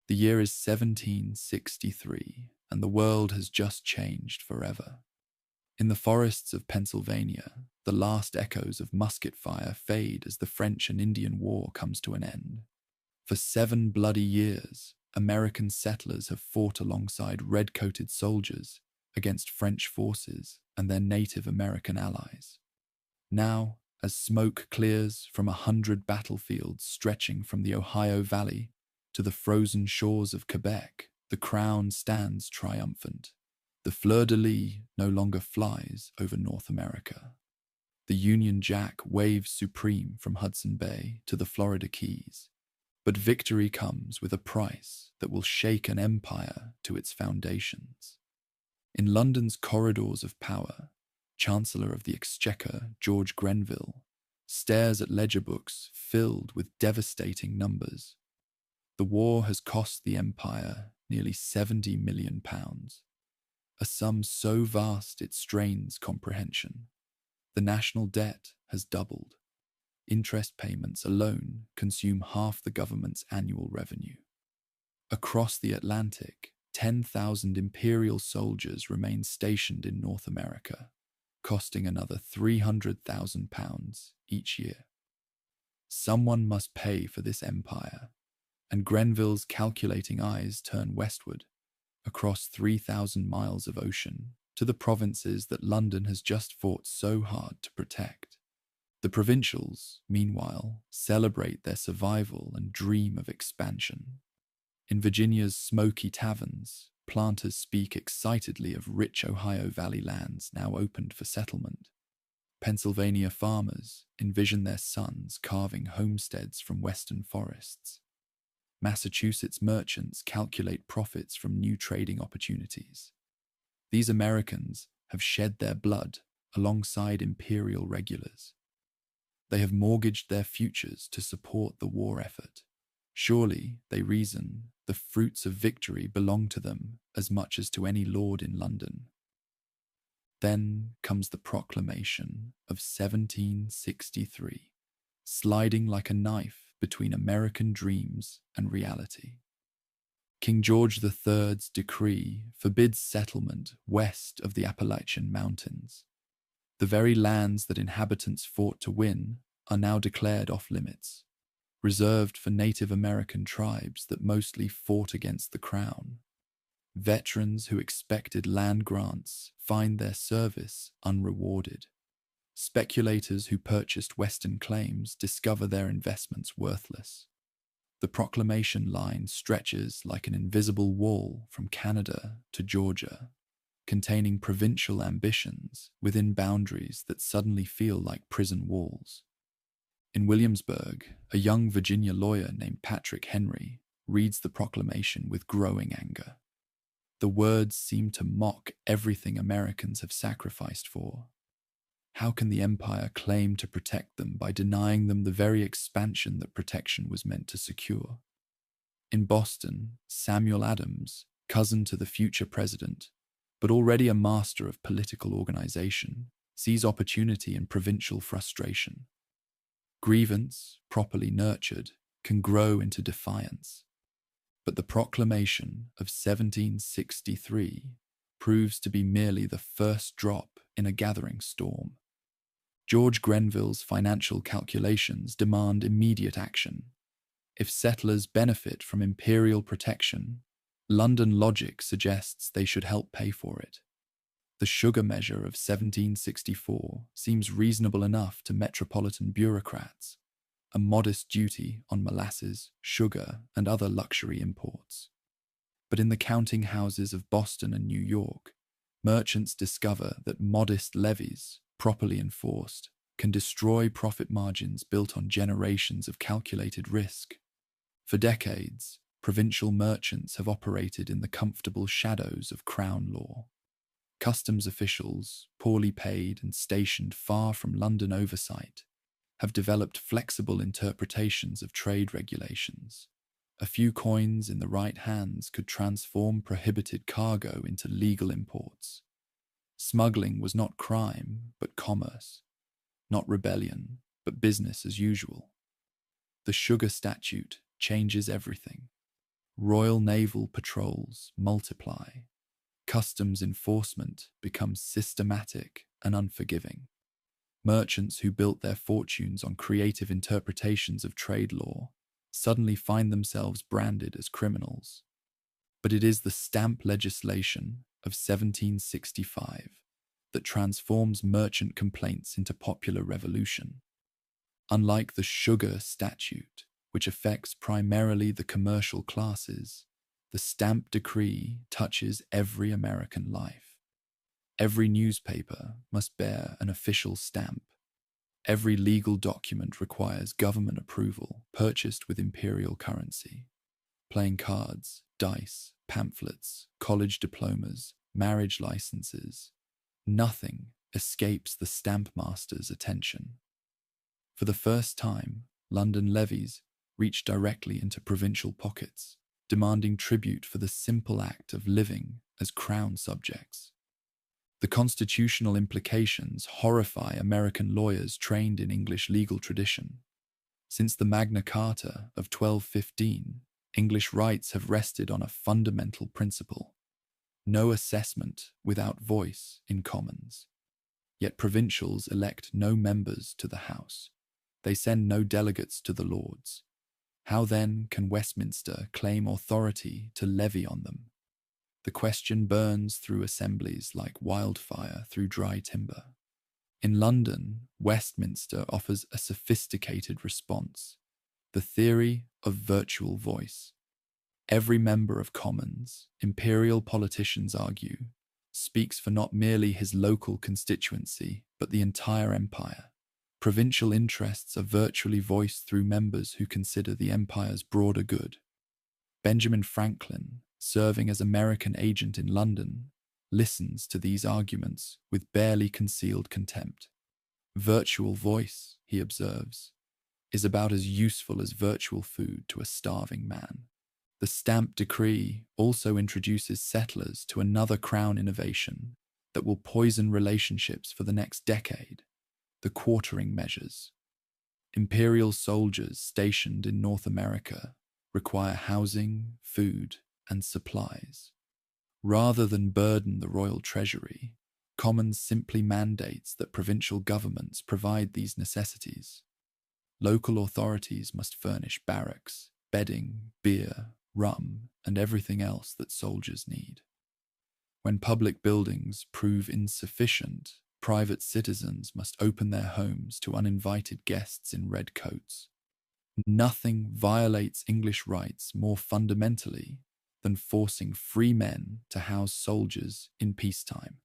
The year is 1763, and the world has just changed forever. In the forests of Pennsylvania, the last echoes of musket fire fade as the French and Indian War comes to an end. For 7 bloody years, American settlers have fought alongside red-coated soldiers against French forces and their Native American allies. Now, as smoke clears from 100 battlefields stretching from the Ohio Valley to the frozen shores of Quebec, the crown stands triumphant. The fleur-de-lis no longer flies over North America. The Union Jack waves supreme from Hudson Bay to the Florida Keys. But victory comes with a price that will shake an empire to its foundations. In London's corridors of power, Chancellor of the Exchequer George Grenville stares at ledger books filled with devastating numbers. The war has cost the empire nearly £70 million, a sum so vast it strains comprehension. The national debt has doubled. Interest payments alone consume half the government's annual revenue. Across the Atlantic, 10,000 imperial soldiers remain stationed in North America, costing another £300,000 each year. Someone must pay for this empire, and Grenville's calculating eyes turn westward, across 3,000 miles of ocean, to the provinces that London has just fought so hard to protect. The provincials, meanwhile, celebrate their survival and dream of expansion. In Virginia's smoky taverns, planters speak excitedly of rich Ohio Valley lands now opened for settlement. Pennsylvania farmers envision their sons carving homesteads from western forests. Massachusetts merchants calculate profits from new trading opportunities. These Americans have shed their blood alongside imperial regulars. They have mortgaged their futures to support the war effort. Surely, they reason, the fruits of victory belong to them as much as to any lord in London. Then comes the proclamation of 1763, sliding like a knife between American dreams and reality. King George III's decree forbids settlement west of the Appalachian Mountains. The very lands that inhabitants fought to win are now declared off-limits, reserved for Native American tribes that mostly fought against the crown. Veterans who expected land grants find their service unrewarded. Speculators who purchased Western claims discover their investments worthless. The proclamation line stretches like an invisible wall from Canada to Georgia, containing provincial ambitions within boundaries that suddenly feel like prison walls. In Williamsburg, a young Virginia lawyer named Patrick Henry reads the proclamation with growing anger. The words seem to mock everything Americans have sacrificed for. How can the empire claim to protect them by denying them the very expansion that protection was meant to secure? In Boston, Samuel Adams, cousin to the future president, but already a master of political organization, sees opportunity in provincial frustration. Grievance, properly nurtured, can grow into defiance. But the proclamation of 1763 proves to be merely the first drop in a gathering storm. George Grenville's financial calculations demand immediate action. If settlers benefit from imperial protection, London logic suggests they should help pay for it. The sugar measure of 1764 seems reasonable enough to metropolitan bureaucrats, a modest duty on molasses, sugar, and other luxury imports. But in the counting houses of Boston and New York, merchants discover that modest levies, properly enforced, can destroy profit margins built on generations of calculated risk. For decades, provincial merchants have operated in the comfortable shadows of crown law. Customs officials, poorly paid and stationed far from London oversight, have developed flexible interpretations of trade regulations. A few coins in the right hands could transform prohibited cargo into legal imports. Smuggling was not crime, but commerce, not rebellion, but business as usual. The sugar statute changes everything. Royal Naval patrols multiply. Customs enforcement becomes systematic and unforgiving. Merchants who built their fortunes on creative interpretations of trade law suddenly find themselves branded as criminals. But it is the stamp legislation of 1765 that transforms merchant complaints into popular revolution. Unlike the sugar statute, which affects primarily the commercial classes, the stamp decree touches every American life. Every newspaper must bear an official stamp. Every legal document requires government approval, purchased with imperial currency. Playing cards, dice, pamphlets, college diplomas, marriage licenses. Nothing escapes the stamp master's attention. For the first time, London levies reach directly into provincial pockets, demanding tribute for the simple act of living as crown subjects. The constitutional implications horrify American lawyers trained in English legal tradition. Since the Magna Carta of 1215, English rights have rested on a fundamental principle: no assessment without voice in Commons. Yet provincials elect no members to the House. They send no delegates to the Lords. How then can Westminster claim authority to levy on them? The question burns through assemblies like wildfire through dry timber. In London, Westminster offers a sophisticated response: the theory of virtual voice. Every member of Commons, imperial politicians argue, speaks for not merely his local constituency, but the entire empire. Provincial interests are virtually voiced through members who consider the empire's broader good. Benjamin Franklin, serving as American agent in London, listens to these arguments with barely concealed contempt. Virtual voice, he observes, is about as useful as virtual food to a starving man. The stamp decree also introduces settlers to another crown innovation that will poison relationships for the next decade: the quartering measures. Imperial soldiers stationed in North America require housing, food, and supplies. Rather than burden the royal treasury, Commons simply mandates that provincial governments provide these necessities. Local authorities must furnish barracks, bedding, beer, rum, and everything else that soldiers need. When public buildings prove insufficient, private citizens must open their homes to uninvited guests in red coats. Nothing violates English rights more fundamentally than forcing free men to house soldiers in peacetime.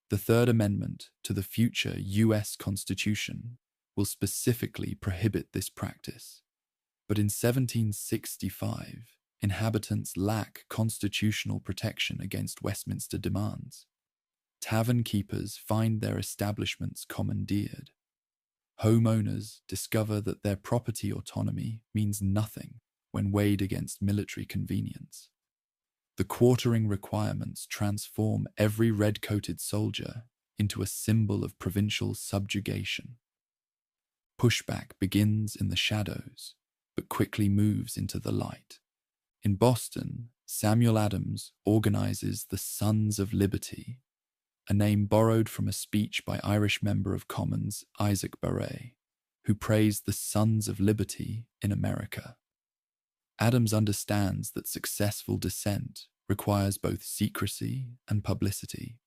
The Third Amendment to the future US Constitution will specifically prohibit this practice. But in 1765, inhabitants lack constitutional protection against Westminster demands. Tavern keepers find their establishments commandeered. Homeowners discover that their property autonomy means nothing when weighed against military convenience. The quartering requirements transform every red-coated soldier into a symbol of provincial subjugation. Pushback begins in the shadows, but quickly moves into the light. In Boston, Samuel Adams organizes the Sons of Liberty, a name borrowed from a speech by Irish member of Commons Isaac Barre, who praised the Sons of Liberty in America. Adams understands that successful dissent requires both secrecy and publicity,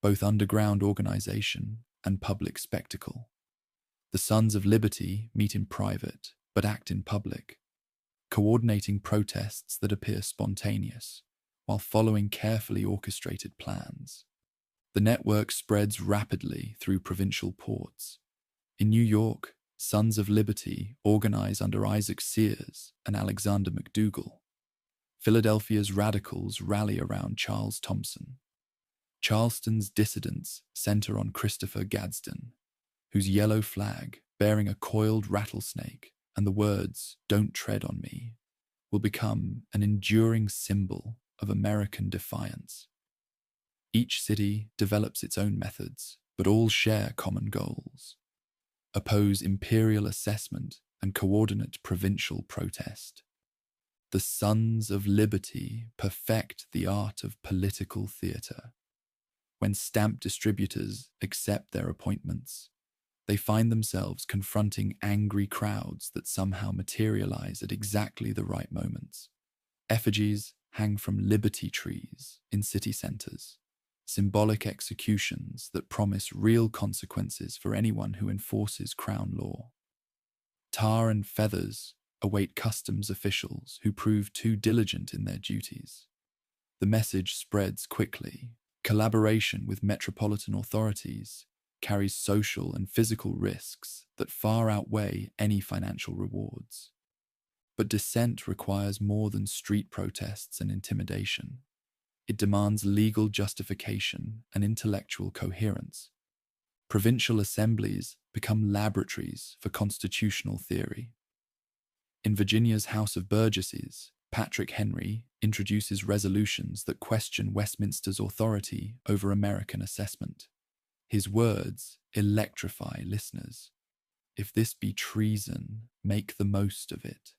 both underground organization and public spectacle. The Sons of Liberty meet in private but act in public, coordinating protests that appear spontaneous while following carefully orchestrated plans. The network spreads rapidly through provincial ports. In New York, Sons of Liberty organize under Isaac Sears and Alexander McDougall. Philadelphia's radicals rally around Charles Thompson. Charleston's dissidents center on Christopher Gadsden, whose yellow flag, bearing a coiled rattlesnake and the words, "Don't tread on me," will become an enduring symbol of American defiance. Each city develops its own methods, but all share common goals: oppose imperial assessment and coordinate provincial protest. The Sons of Liberty perfect the art of political theatre. When stamp distributors accept their appointments, they find themselves confronting angry crowds that somehow materialize at exactly the right moments. Effigies hang from liberty trees in city centers, symbolic executions that promise real consequences for anyone who enforces crown law. Tar and feathers await customs officials who prove too diligent in their duties. The message spreads quickly. Collaboration with metropolitan authorities carries social and physical risks that far outweigh any financial rewards. But dissent requires more than street protests and intimidation. It demands legal justification and intellectual coherence. Provincial assemblies become laboratories for constitutional theory. In Virginia's House of Burgesses, Patrick Henry introduces resolutions that question Westminster's authority over American assessment. His words electrify listeners. If this be treason, make the most of it.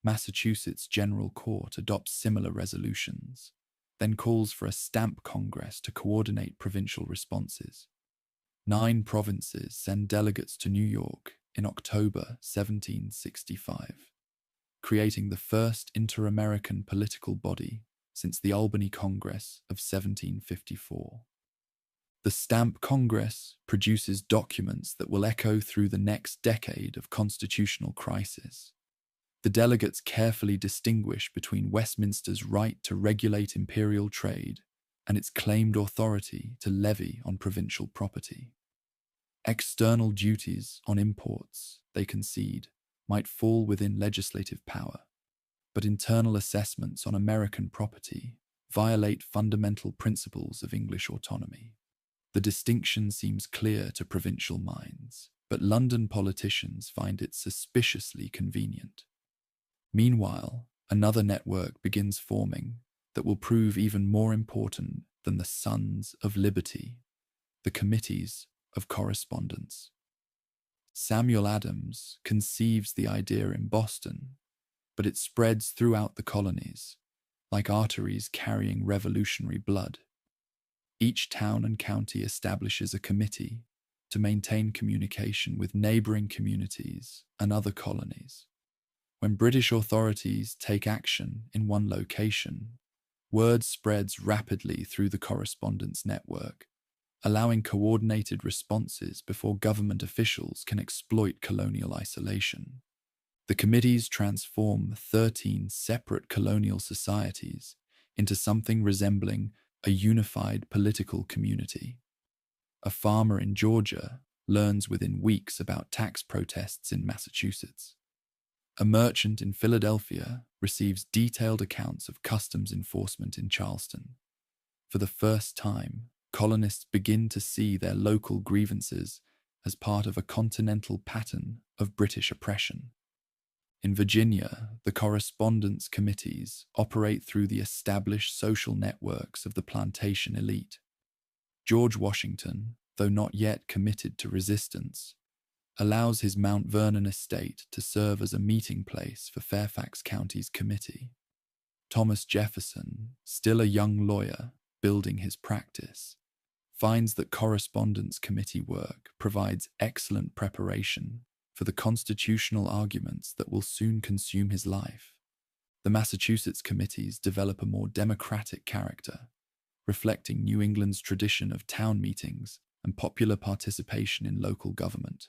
Massachusetts General Court adopts similar resolutions, then calls for a stamp congress to coordinate provincial responses. 9 provinces send delegates to New York in October 1765, creating the first inter-American political body since the Albany Congress of 1754. The Stamp Congress produces documents that will echo through the next decade of constitutional crisis. The delegates carefully distinguish between Westminster's right to regulate imperial trade and its claimed authority to levy on provincial property. External duties on imports, they concede, might fall within legislative power, but internal assessments on American property violate fundamental principles of English autonomy. The distinction seems clear to provincial minds, but London politicians find it suspiciously convenient. Meanwhile, another network begins forming that will prove even more important than the Sons of Liberty, the Committees of Correspondence. Samuel Adams conceives the idea in Boston, but it spreads throughout the colonies, like arteries carrying revolutionary blood. Each town and county establishes a committee to maintain communication with neighboring communities and other colonies. When British authorities take action in one location, word spreads rapidly through the correspondence network, allowing coordinated responses before government officials can exploit colonial isolation. The committees transform 13 separate colonial societies into something resembling a unified political community. A farmer in Georgia learns within weeks about tax protests in Massachusetts. A merchant in Philadelphia receives detailed accounts of customs enforcement in Charleston. For the first time, colonists begin to see their local grievances as part of a continental pattern of British oppression. In Virginia, the correspondence committees operate through the established social networks of the plantation elite. George Washington, though not yet committed to resistance, allows his Mount Vernon estate to serve as a meeting place for Fairfax County's committee. Thomas Jefferson, still a young lawyer building his practice, finds that correspondence committee work provides excellent preparation for the constitutional arguments that will soon consume his life. The Massachusetts committees develop a more democratic character, reflecting New England's tradition of town meetings and popular participation in local government.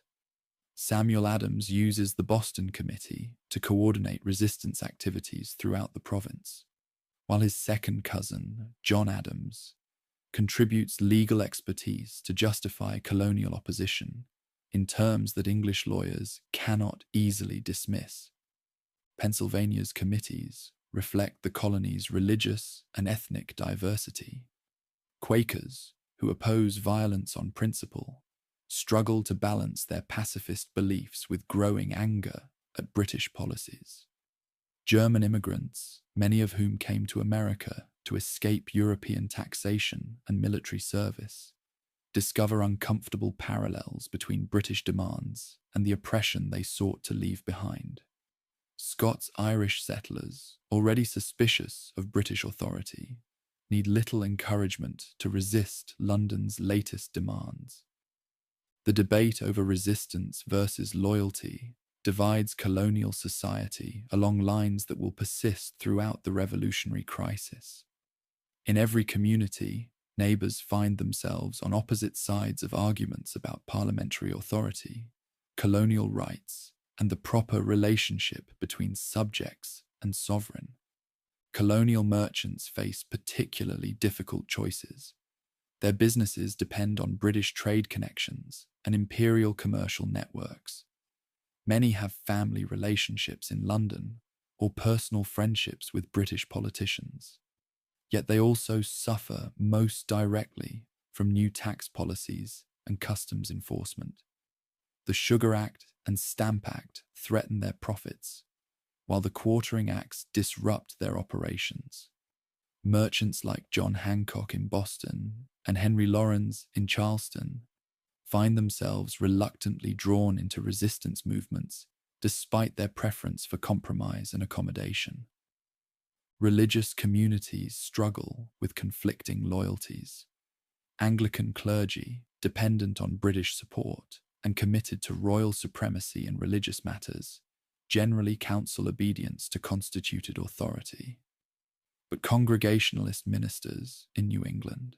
Samuel Adams uses the Boston Committee to coordinate resistance activities throughout the province, while his second cousin, John Adams, contributes legal expertise to justify colonial opposition in terms that English lawyers cannot easily dismiss. Pennsylvania's committees reflect the colony's religious and ethnic diversity. Quakers, who oppose violence on principle, struggle to balance their pacifist beliefs with growing anger at British policies. German immigrants, many of whom came to America to escape European taxation and military service, discover uncomfortable parallels between British demands and the oppression they sought to leave behind. Scots-Irish settlers, already suspicious of British authority, need little encouragement to resist London's latest demands. The debate over resistance versus loyalty divides colonial society along lines that will persist throughout the revolutionary crisis. In every community, neighbours find themselves on opposite sides of arguments about parliamentary authority, colonial rights, and the proper relationship between subjects and sovereign. Colonial merchants face particularly difficult choices. Their businesses depend on British trade connections and imperial commercial networks. Many have family relationships in London or personal friendships with British politicians. Yet they also suffer most directly from new tax policies and customs enforcement. The Sugar Act and Stamp Act threaten their profits, while the Quartering Acts disrupt their operations. Merchants like John Hancock in Boston and Henry Lawrence in Charleston find themselves reluctantly drawn into resistance movements despite their preference for compromise and accommodation. Religious communities struggle with conflicting loyalties. Anglican clergy, dependent on British support and committed to royal supremacy in religious matters, generally counsel obedience to constituted authority. But Congregationalist ministers in New England,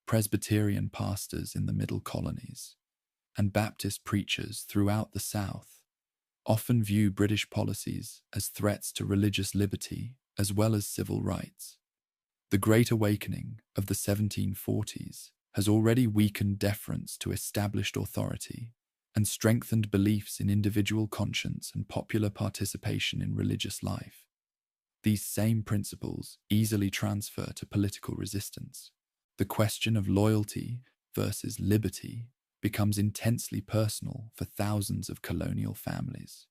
Presbyterian pastors in the Middle Colonies, and Baptist preachers throughout the South often view British policies as threats to religious liberty as well as civil rights. The Great Awakening of the 1740s has already weakened deference to established authority and strengthened beliefs in individual conscience and popular participation in religious life. These same principles easily transfer to political resistance. The question of loyalty versus liberty becomes intensely personal for thousands of colonial families.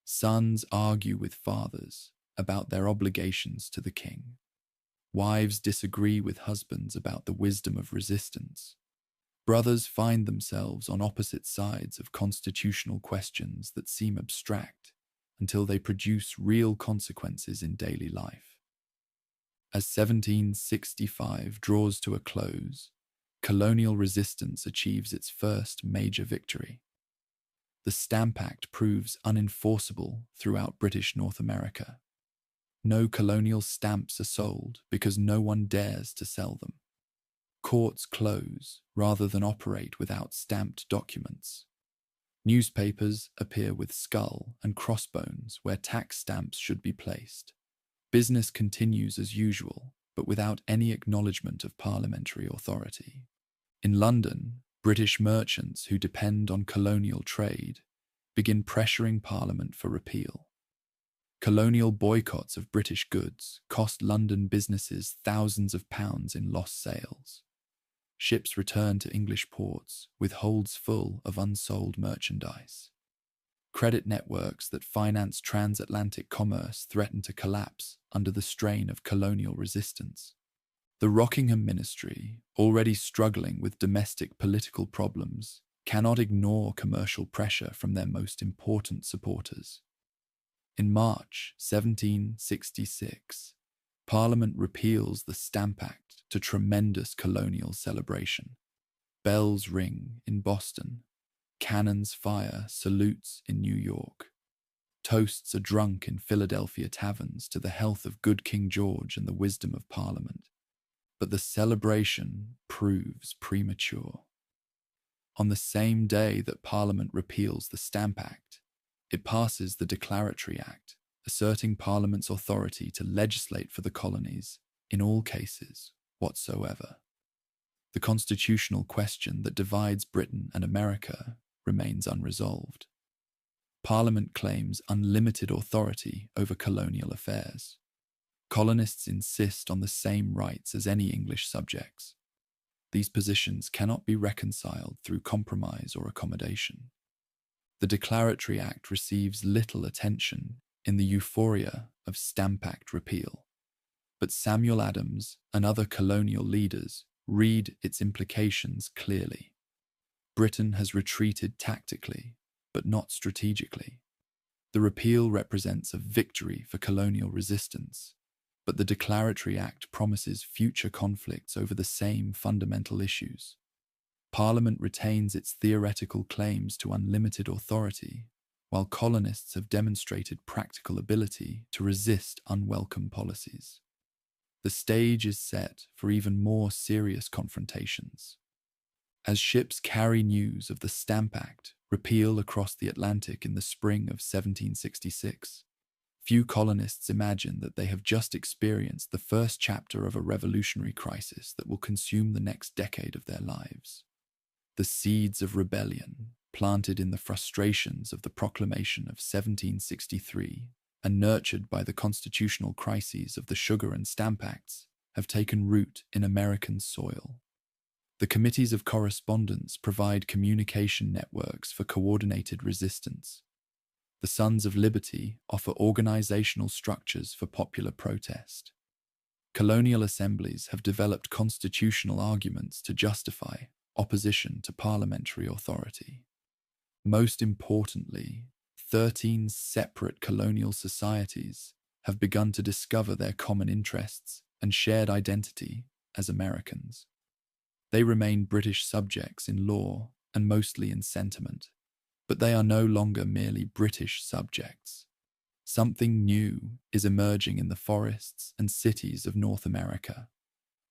Sons argue with fathers about their obligations to the king. Wives disagree with husbands about the wisdom of resistance. Brothers find themselves on opposite sides of constitutional questions that seem abstract until they produce real consequences in daily life. As 1765 draws to a close, colonial resistance achieves its first major victory. The Stamp Act proves unenforceable throughout British North America. No colonial stamps are sold because no one dares to sell them. Courts close rather than operate without stamped documents. Newspapers appear with skull and crossbones where tax stamps should be placed. Business continues as usual, but without any acknowledgement of parliamentary authority. In London, British merchants who depend on colonial trade begin pressuring Parliament for repeal. Colonial boycotts of British goods cost London businesses thousands of pounds in lost sales. Ships return to English ports with holds full of unsold merchandise. Credit networks that finance transatlantic commerce threaten to collapse under the strain of colonial resistance. The Rockingham Ministry, already struggling with domestic political problems, cannot ignore commercial pressure from their most important supporters. In March 1766, Parliament repeals the Stamp Act to tremendous colonial celebration. Bells ring in Boston, cannons fire salutes in New York. Toasts are drunk in Philadelphia taverns to the health of good King George and the wisdom of Parliament. But the celebration proves premature. On the same day that Parliament repeals the Stamp Act, it passes the Declaratory Act, asserting Parliament's authority to legislate for the colonies in all cases whatsoever. The constitutional question that divides Britain and America remains unresolved. Parliament claims unlimited authority over colonial affairs. Colonists insist on the same rights as any English subjects. These positions cannot be reconciled through compromise or accommodation. The Declaratory Act receives little attention in the euphoria of Stamp Act repeal, but Samuel Adams and other colonial leaders read its implications clearly. Britain has retreated tactically, but not strategically. The repeal represents a victory for colonial resistance, but the Declaratory Act promises future conflicts over the same fundamental issues. Parliament retains its theoretical claims to unlimited authority, while colonists have demonstrated practical ability to resist unwelcome policies. The stage is set for even more serious confrontations. As ships carry news of the Stamp Act repeal across the Atlantic in the spring of 1766, few colonists imagine that they have just experienced the first chapter of a revolutionary crisis that will consume the next decade of their lives. The seeds of rebellion, planted in the frustrations of the Proclamation of 1763 and nurtured by the constitutional crises of the Sugar and Stamp Acts, have taken root in American soil. The committees of correspondence provide communication networks for coordinated resistance. The Sons of Liberty offer organizational structures for popular protest. Colonial assemblies have developed constitutional arguments to justify opposition to parliamentary authority. Most importantly, 13 separate colonial societies have begun to discover their common interests and shared identity as Americans. They remain British subjects in law and mostly in sentiment, but they are no longer merely British subjects. Something new is emerging in the forests and cities of North America,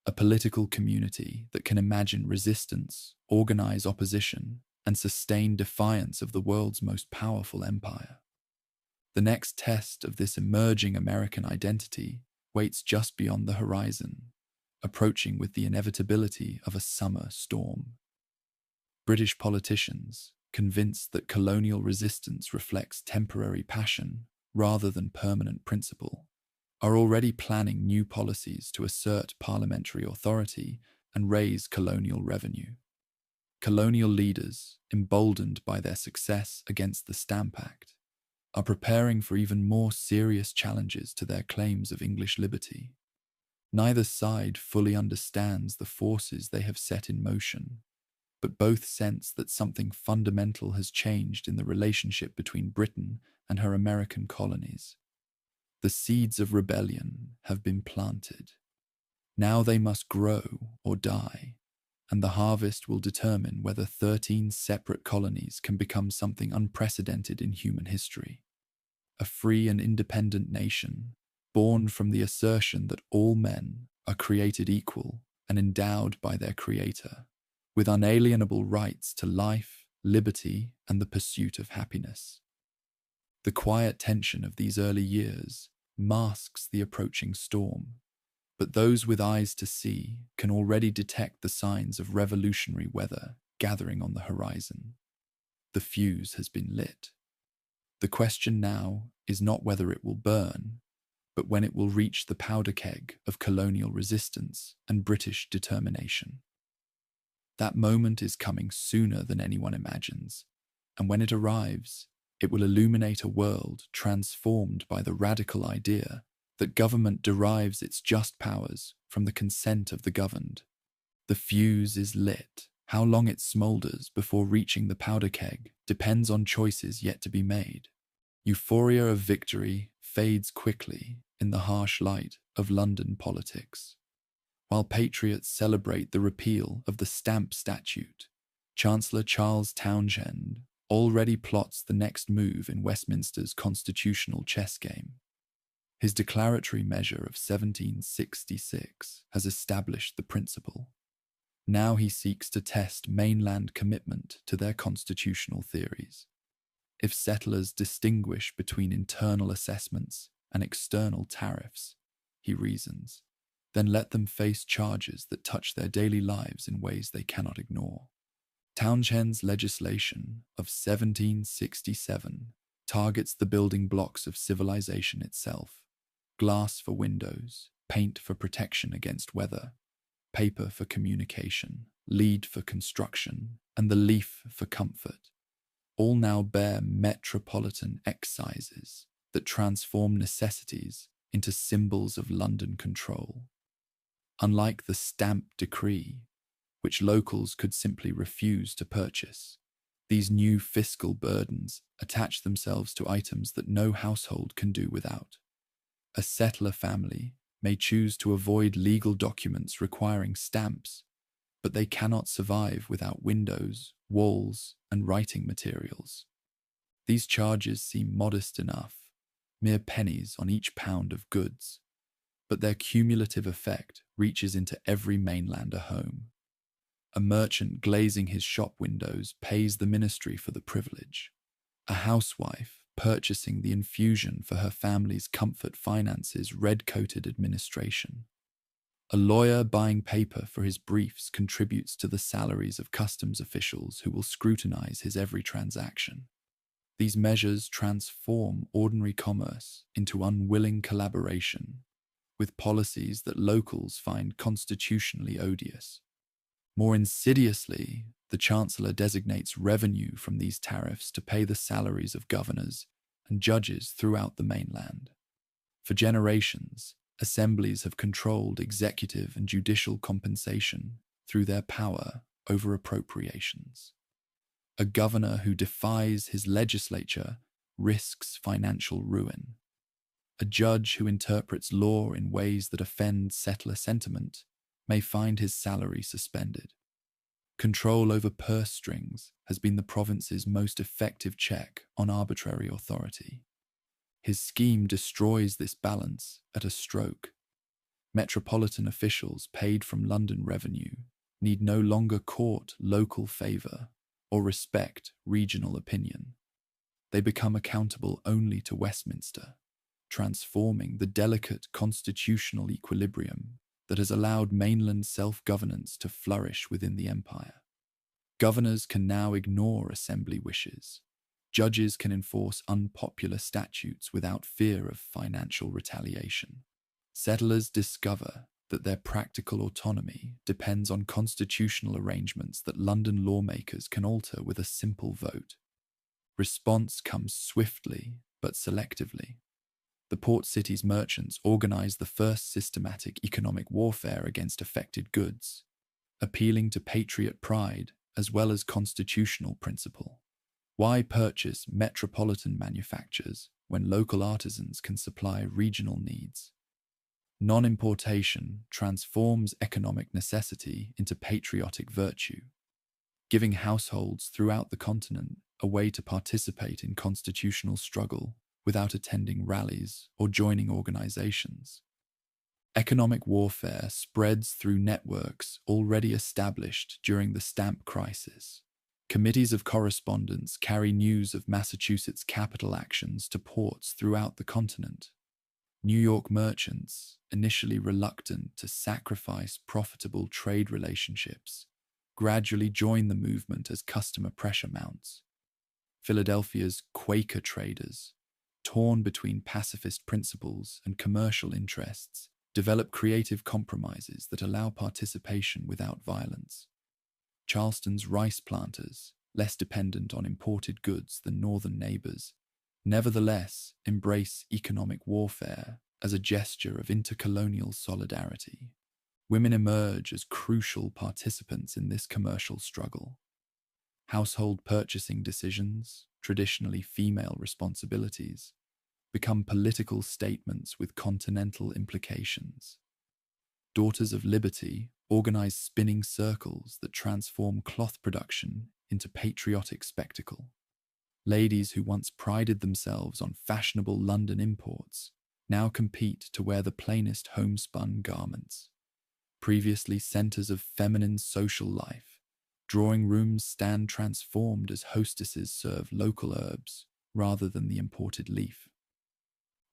a political community that can imagine resistance, organize opposition, and sustain defiance of the world's most powerful empire. The next test of this emerging American identity waits just beyond the horizon, approaching with the inevitability of a summer storm. British politicians, convinced that colonial resistance reflects temporary passion rather than permanent principle, are already planning new policies to assert parliamentary authority and raise colonial revenue. Colonial leaders, emboldened by their success against the Stamp Act, are preparing for even more serious challenges to their claims of English liberty. Neither side fully understands the forces they have set in motion, but both sense that something fundamental has changed in the relationship between Britain and her American colonies. The seeds of rebellion have been planted. Now they must grow or die, and the harvest will determine whether 13 separate colonies can become something unprecedented in human history. A free and independent nation, born from the assertion that all men are created equal and endowed by their Creator, with unalienable rights to life, liberty, and the pursuit of happiness. The quiet tension of these early years masks the approaching storm, but those with eyes to see can already detect the signs of revolutionary weather gathering on the horizon. The fuse has been lit. The question now is not whether it will burn, but when it will reach the powder keg of colonial resistance and British determination. That moment is coming sooner than anyone imagines, and when it arrives, it will illuminate a world transformed by the radical idea that government derives its just powers from the consent of the governed. The fuse is lit. How long it smoulders before reaching the powder keg depends on choices yet to be made. Euphoria of victory fades quickly in the harsh light of London politics. While patriots celebrate the repeal of the Stamp Statute, Chancellor Charles Townshend already plots the next move in Westminster's constitutional chess game. His declaratory measure of 1766 has established the principle. Now he seeks to test mainland commitment to their constitutional theories. If settlers distinguish between internal assessments and external tariffs, he reasons, then let them face charges that touch their daily lives in ways they cannot ignore. Townshend's legislation of 1767 targets the building blocks of civilization itself: glass for windows, paint for protection against weather, paper for communication, lead for construction, and the leaf for comfort. All now bear metropolitan excises that transform necessities into symbols of London control. Unlike the Stamp Decree, which locals could simply refuse to purchase, These new fiscal burdens attach themselves to items that no household can do without. A settler family may choose to avoid legal documents requiring stamps, but they cannot survive without windows, walls, and writing materials. These charges seem modest enough, mere pennies on each pound of goods, but their cumulative effect reaches into every mainlander home. A merchant glazing his shop windows pays the ministry for the privilege. A housewife purchasing the infusion for her family's comfort finances red-coated administration. A lawyer buying paper for his briefs contributes to the salaries of customs officials who will scrutinize his every transaction. These measures transform ordinary commerce into unwilling collaboration, with policies that locals find constitutionally odious. More insidiously, the Chancellor designates revenue from these tariffs to pay the salaries of governors and judges throughout the mainland. For generations, assemblies have controlled executive and judicial compensation through their power over appropriations. A governor who defies his legislature risks financial ruin. A judge who interprets law in ways that offend settler sentiment may find his salary suspended. Control over purse strings has been the province's most effective check on arbitrary authority. His scheme destroys this balance at a stroke. Metropolitan officials paid from London revenue need no longer court local favour or respect regional opinion. They become accountable only to Westminster, transforming the delicate constitutional equilibrium that has allowed mainland self-governance to flourish within the empire. Governors can now ignore assembly wishes. Judges can enforce unpopular statutes without fear of financial retaliation. Settlers discover that their practical autonomy depends on constitutional arrangements that London lawmakers can alter with a simple vote. Response comes swiftly but selectively. The port city's merchants organized the first systematic economic warfare against affected goods, appealing to patriot pride as well as constitutional principle. Why purchase metropolitan manufactures when local artisans can supply regional needs? Non-importation transforms economic necessity into patriotic virtue, giving households throughout the continent a way to participate in constitutional struggle without attending rallies or joining organizations. Economic warfare spreads through networks already established during the stamp crisis. Committees of correspondence carry news of Massachusetts' capital actions to ports throughout the continent. New York merchants, initially reluctant to sacrifice profitable trade relationships, gradually join the movement as customer pressure mounts. Philadelphia's Quaker traders, torn between pacifist principles and commercial interests, develop creative compromises that allow participation without violence. Charleston's rice planters, less dependent on imported goods than northern neighbors, nevertheless embrace economic warfare as a gesture of intercolonial solidarity. Women emerge as crucial participants in this commercial struggle. Household purchasing decisions, traditionally female responsibilities, become political statements with continental implications. Daughters of Liberty organize spinning circles that transform cloth production into patriotic spectacle. Ladies who once prided themselves on fashionable London imports now compete to wear the plainest homespun garments. Previously centers of feminine social life, drawing rooms stand transformed as hostesses serve local herbs rather than the imported leaf.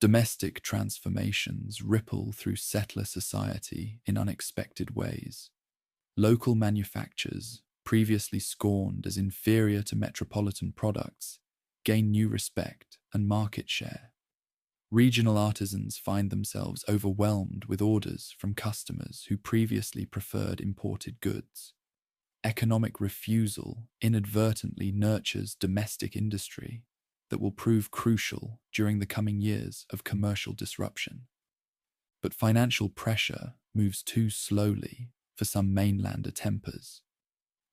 Domestic transformations ripple through settler society in unexpected ways. Local manufactures, previously scorned as inferior to metropolitan products, gain new respect and market share. Regional artisans find themselves overwhelmed with orders from customers who previously preferred imported goods. Economic refusal inadvertently nurtures domestic industry that will prove crucial during the coming years of commercial disruption. But financial pressure moves too slowly for some mainlander tempers.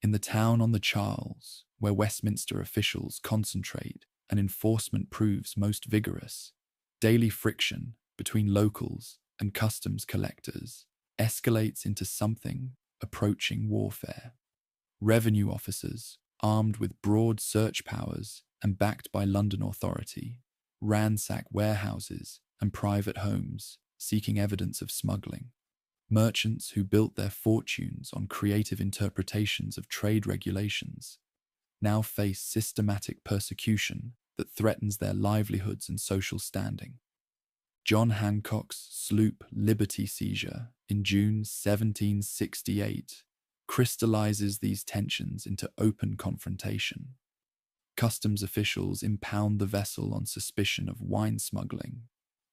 In the town on the Charles, where Westminster officials concentrate and enforcement proves most vigorous, daily friction between locals and customs collectors escalates into something approaching warfare. Revenue officers, armed with broad search powers and backed by London authority, ransack warehouses and private homes seeking evidence of smuggling. Merchants who built their fortunes on creative interpretations of trade regulations now face systematic persecution that threatens their livelihoods and social standing. John Hancock's sloop Liberty seizure in June 1768 crystallizes these tensions into open confrontation. Customs officials impound the vessel on suspicion of wine smuggling,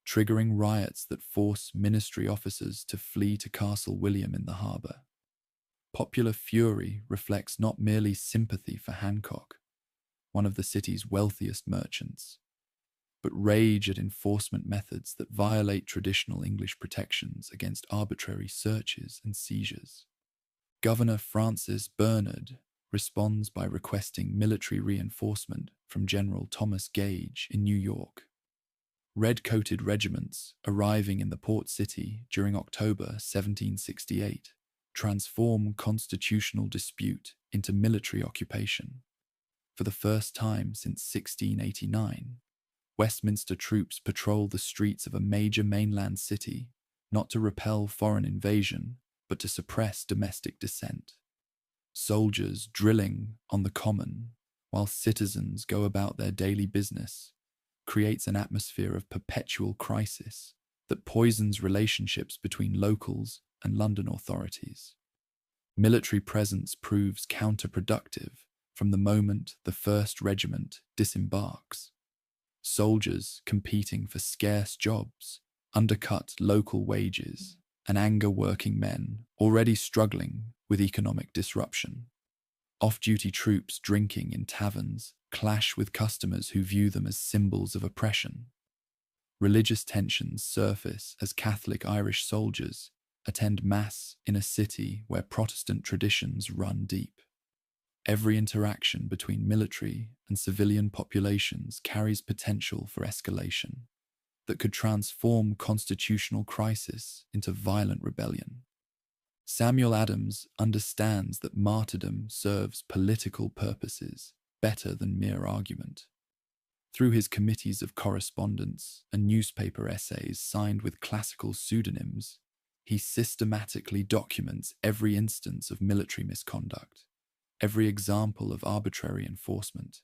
triggering riots that force ministry officers to flee to Castle William in the harbour. Popular fury reflects not merely sympathy for Hancock, one of the city's wealthiest merchants, but rage at enforcement methods that violate traditional English protections against arbitrary searches and seizures. Governor Francis Bernard responds by requesting military reinforcement from General Thomas Gage in New York. Red-coated regiments arriving in the port city during October 1768 transform constitutional dispute into military occupation. For the first time since 1689, Westminster troops patrol the streets of a major mainland city, not to repel foreign invasion, but to suppress domestic dissent. Soldiers drilling on the common, while citizens go about their daily business, creates an atmosphere of perpetual crisis that poisons relationships between locals and London authorities. Military presence proves counterproductive from the moment the first regiment disembarks. Soldiers competing for scarce jobs undercut local wages and anger working men already struggling with economic disruption. Off-duty troops drinking in taverns clash with customers who view them as symbols of oppression. Religious tensions surface as Catholic Irish soldiers attend Mass in a city where Protestant traditions run deep. Every interaction between military and civilian populations carries potential for escalation that could transform constitutional crisis into violent rebellion. Samuel Adams understands that martyrdom serves political purposes better than mere argument. Through his committees of correspondence and newspaper essays signed with classical pseudonyms, he systematically documents every instance of military misconduct, every example of arbitrary enforcement,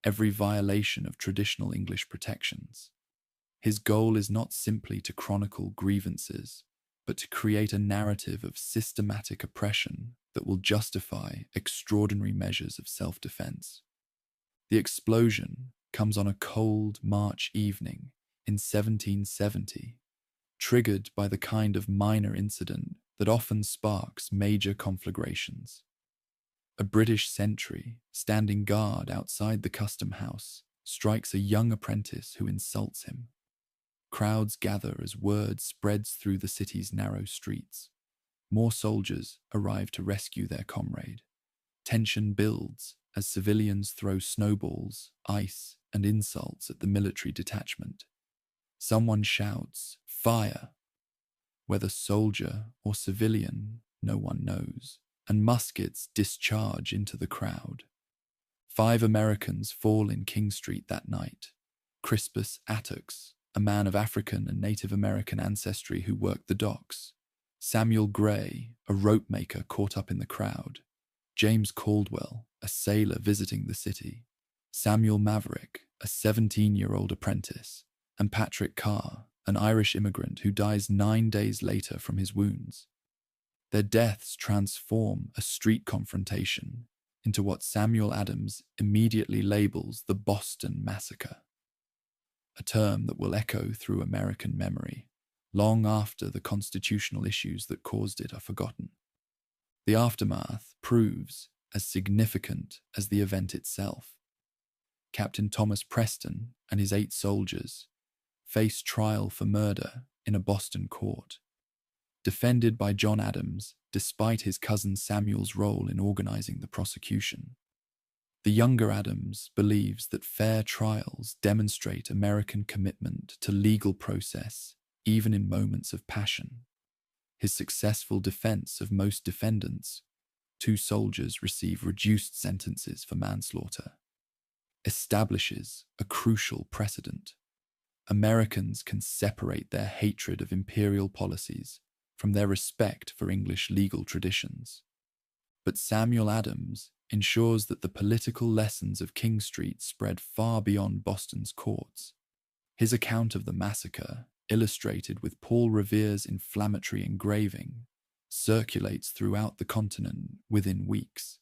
every violation of traditional English protections. His goal is not simply to chronicle grievances, but to create a narrative of systematic oppression that will justify extraordinary measures of self-defense. The explosion comes on a cold March evening in 1770, triggered by the kind of minor incident that often sparks major conflagrations. A British sentry, standing guard outside the custom house, strikes a young apprentice who insults him. Crowds gather as word spreads through the city's narrow streets. More soldiers arrive to rescue their comrade. Tension builds as civilians throw snowballs, ice, and insults at the military detachment. Someone shouts, "Fire!" Whether soldier or civilian, no one knows, and muskets discharge into the crowd. 5 Americans fall in King Street that night. Crispus Attucks, a man of African and Native American ancestry who worked the docks. Samuel Gray, a rope maker caught up in the crowd. James Caldwell, a sailor visiting the city. Samuel Maverick, a 17-year-old apprentice. And Patrick Carr, an Irish immigrant who dies 9 days later from his wounds. Their deaths transform a street confrontation into what Samuel Adams immediately labels the Boston Massacre, a term that will echo through American memory long after the constitutional issues that caused it are forgotten. The aftermath proves as significant as the event itself. Captain Thomas Preston and his 8 soldiers face trial for murder in a Boston court, defended by John Adams despite his cousin Samuel's role in organizing the prosecution. The younger Adams believes that fair trials demonstrate American commitment to legal process, even in moments of passion. His successful defense of most defendants, 2 soldiers receive reduced sentences for manslaughter, establishes a crucial precedent. Americans can separate their hatred of imperial policies from their respect for English legal traditions. But Samuel Adams ensures that the political lessons of King Street spread far beyond Boston's courts. His account of the massacre, illustrated with Paul Revere's inflammatory engraving, circulates throughout the continent within weeks.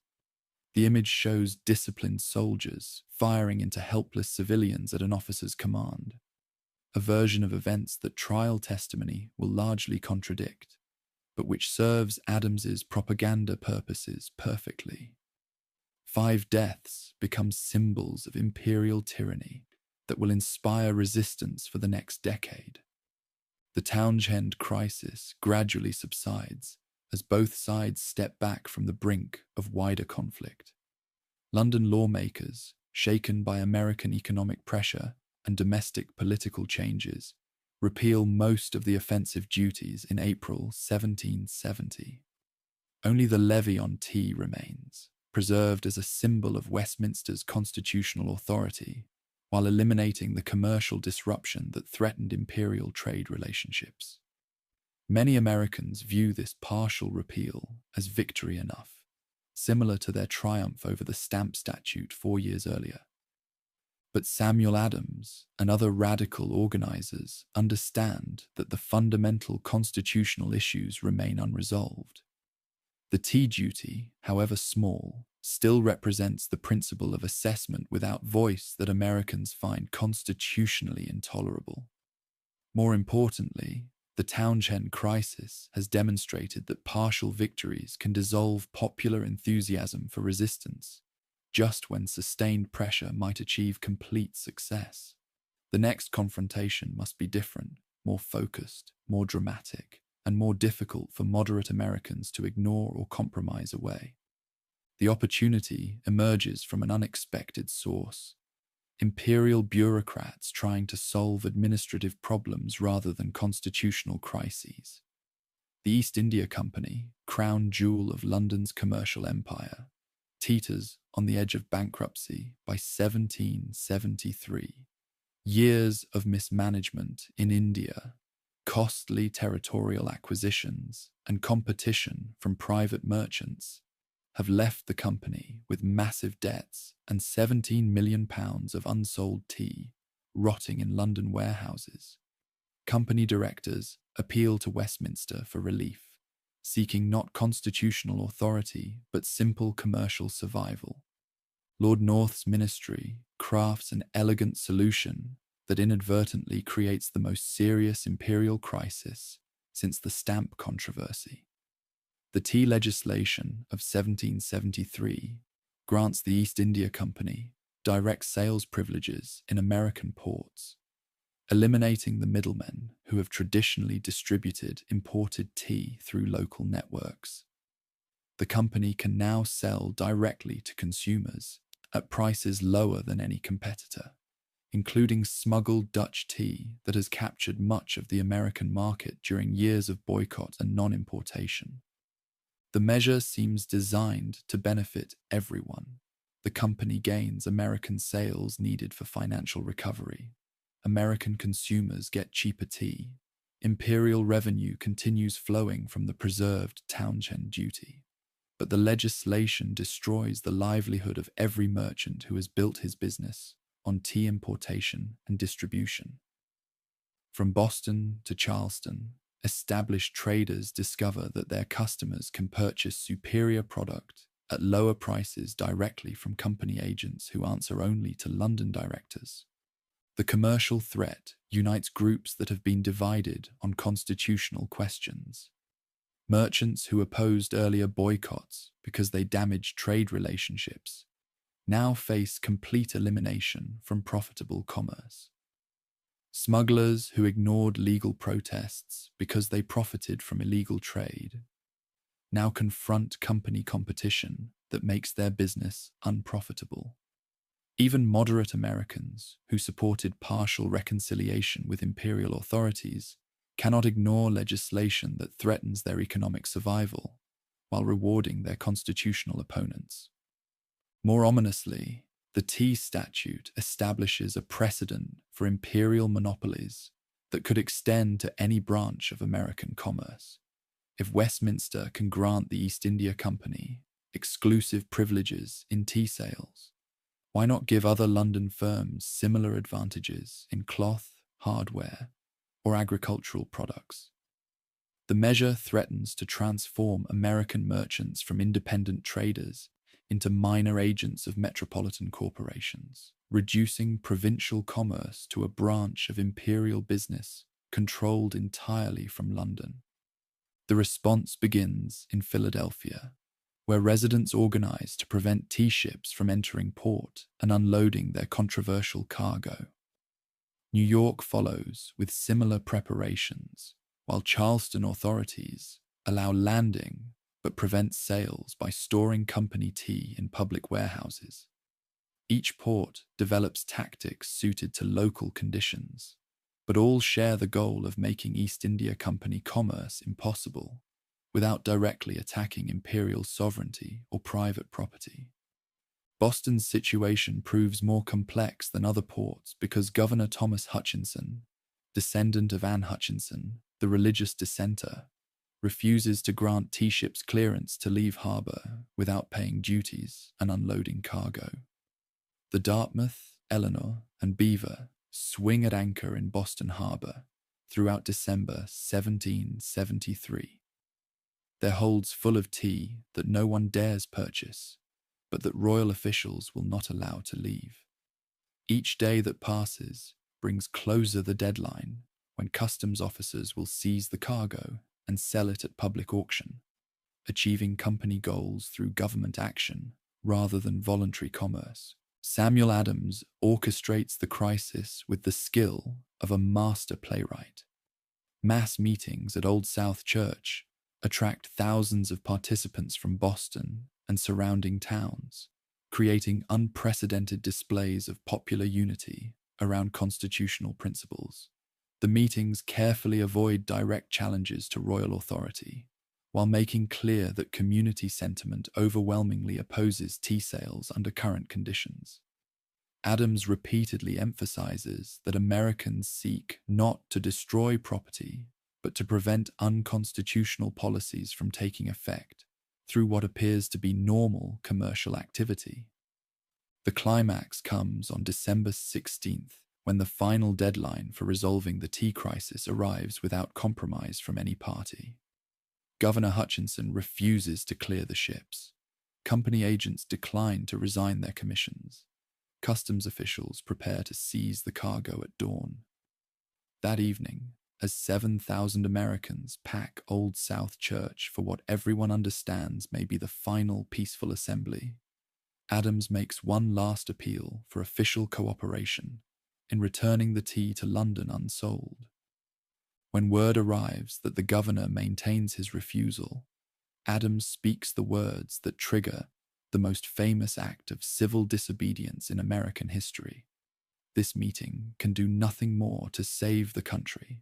The image shows disciplined soldiers firing into helpless civilians at an officer's command, a version of events that trial testimony will largely contradict, but which serves Adams's propaganda purposes perfectly. 5 deaths become symbols of imperial tyranny that will inspire resistance for the next decade. The Townshend crisis gradually subsides as both sides step back from the brink of wider conflict. London lawmakers, shaken by American economic pressure and domestic political changes, repeal most of the offensive duties in April 1770. Only the levy on tea remains, preserved as a symbol of Westminster's constitutional authority, while eliminating the commercial disruption that threatened imperial trade relationships. Many Americans view this partial repeal as victory enough, similar to their triumph over the stamp statute 4 years earlier. But Samuel Adams and other radical organizers understand that the fundamental constitutional issues remain unresolved. The tea duty, however small, still represents the principle of assessment without voice that Americans find constitutionally intolerable. More importantly, the Townshend crisis has demonstrated that partial victories can dissolve popular enthusiasm for resistance, just when sustained pressure might achieve complete success. The next confrontation must be different, more focused, more dramatic, and more difficult for moderate Americans to ignore or compromise away. The opportunity emerges from an unexpected source: imperial bureaucrats trying to solve administrative problems rather than constitutional crises. The East India Company, crown jewel of London's commercial empire, teeters on the edge of bankruptcy by 1773. Years of mismanagement in India, costly territorial acquisitions, and competition from private merchants have left the company with massive debts and £17 million of unsold tea rotting in London warehouses. Company directors appeal to Westminster for relief, seeking not constitutional authority but simple commercial survival. Lord North's ministry crafts an elegant solution that inadvertently creates the most serious imperial crisis since the stamp controversy. The tea legislation of 1773 grants the East India Company direct sales privileges in American ports, eliminating the middlemen who have traditionally distributed imported tea through local networks. The company can now sell directly to consumers at prices lower than any competitor, including smuggled Dutch tea that has captured much of the American market during years of boycott and non-importation. The measure seems designed to benefit everyone. The company gains American sales needed for financial recovery. American consumers get cheaper tea. Imperial revenue continues flowing from the preserved Townshend duty. But the legislation destroys the livelihood of every merchant who has built his business on tea importation and distribution. From Boston to Charleston, established traders discover that their customers can purchase superior product at lower prices directly from company agents who answer only to London directors. The commercial threat unites groups that have been divided on constitutional questions. Merchants who opposed earlier boycotts because they damaged trade relationships now face complete elimination from profitable commerce. Smugglers who ignored legal protests because they profited from illegal trade now confront company competition that makes their business unprofitable. Even moderate Americans, who supported partial reconciliation with imperial authorities, cannot ignore legislation that threatens their economic survival while rewarding their constitutional opponents. More ominously, the Tea Statute establishes a precedent for imperial monopolies that could extend to any branch of American commerce. If Westminster can grant the East India Company exclusive privileges in tea sales, why not give other London firms similar advantages in cloth, hardware, or agricultural products? The measure threatens to transform American merchants from independent traders into minor agents of metropolitan corporations, reducing provincial commerce to a branch of imperial business controlled entirely from London. The response begins in Philadelphia, where residents organize to prevent tea ships from entering port and unloading their controversial cargo. New York follows with similar preparations, while Charleston authorities allow landing but prevent sales by storing company tea in public warehouses. Each port develops tactics suited to local conditions, but all share the goal of making East India Company commerce impossible without directly attacking imperial sovereignty or private property. Boston's situation proves more complex than other ports because Governor Thomas Hutchinson, descendant of Anne Hutchinson, the religious dissenter, refuses to grant tea ships clearance to leave harbor without paying duties and unloading cargo. The Dartmouth, Eleanor, and Beaver swing at anchor in Boston Harbor throughout December 1773. Their holds full of tea that no one dares purchase, but that royal officials will not allow to leave. Each day that passes brings closer the deadline when customs officers will seize the cargo and sell it at public auction, achieving company goals through government action rather than voluntary commerce. Samuel Adams orchestrates the crisis with the skill of a master playwright. Mass meetings at Old South Church attract thousands of participants from Boston and surrounding towns, creating unprecedented displays of popular unity around constitutional principles. The meetings carefully avoid direct challenges to royal authority, while making clear that community sentiment overwhelmingly opposes tea sales under current conditions. Adams repeatedly emphasizes that Americans seek not to destroy property, but to prevent unconstitutional policies from taking effect through what appears to be normal commercial activity. The climax comes on December 16th, when the final deadline for resolving the tea crisis arrives without compromise from any party. Governor Hutchinson refuses to clear the ships. Company agents decline to resign their commissions. Customs officials prepare to seize the cargo at dawn. That evening, as 7,000 Americans pack Old South Church for what everyone understands may be the final peaceful assembly, Adams makes one last appeal for official cooperation in returning the tea to London unsold. When word arrives that the governor maintains his refusal, Adams speaks the words that trigger the most famous act of civil disobedience in American history. This meeting can do nothing more to save the country.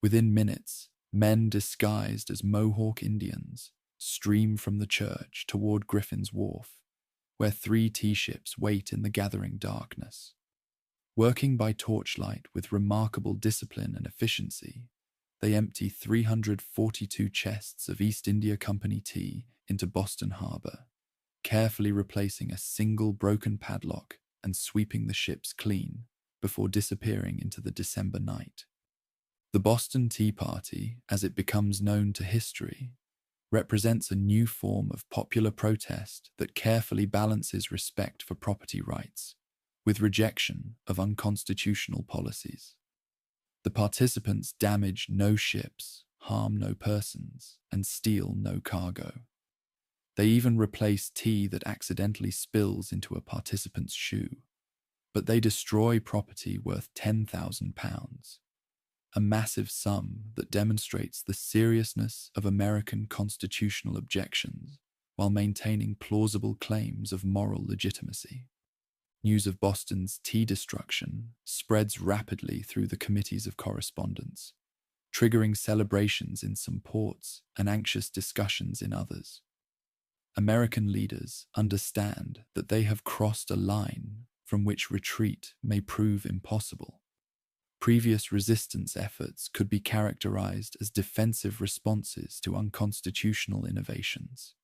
Within minutes, men disguised as Mohawk Indians stream from the church toward Griffin's Wharf, where 3 tea ships wait in the gathering darkness. Working by torchlight with remarkable discipline and efficiency, they empty 342 chests of East India Company tea into Boston Harbor, carefully replacing a single broken padlock and sweeping the ships clean before disappearing into the December night. The Boston Tea Party, as it becomes known to history, represents a new form of popular protest that carefully balances respect for property rights with rejection of unconstitutional policies. The participants damage no ships, harm no persons, and steal no cargo. They even replace tea that accidentally spills into a participant's shoe, but they destroy property worth £10,000. a massive sum that demonstrates the seriousness of American constitutional objections while maintaining plausible claims of moral legitimacy. News of Boston's tea destruction spreads rapidly through the committees of correspondence, triggering celebrations in some ports and anxious discussions in others. American leaders understand that they have crossed a line from which retreat may prove impossible. Previous resistance efforts could be characterized as defensive responses to unconstitutional innovations.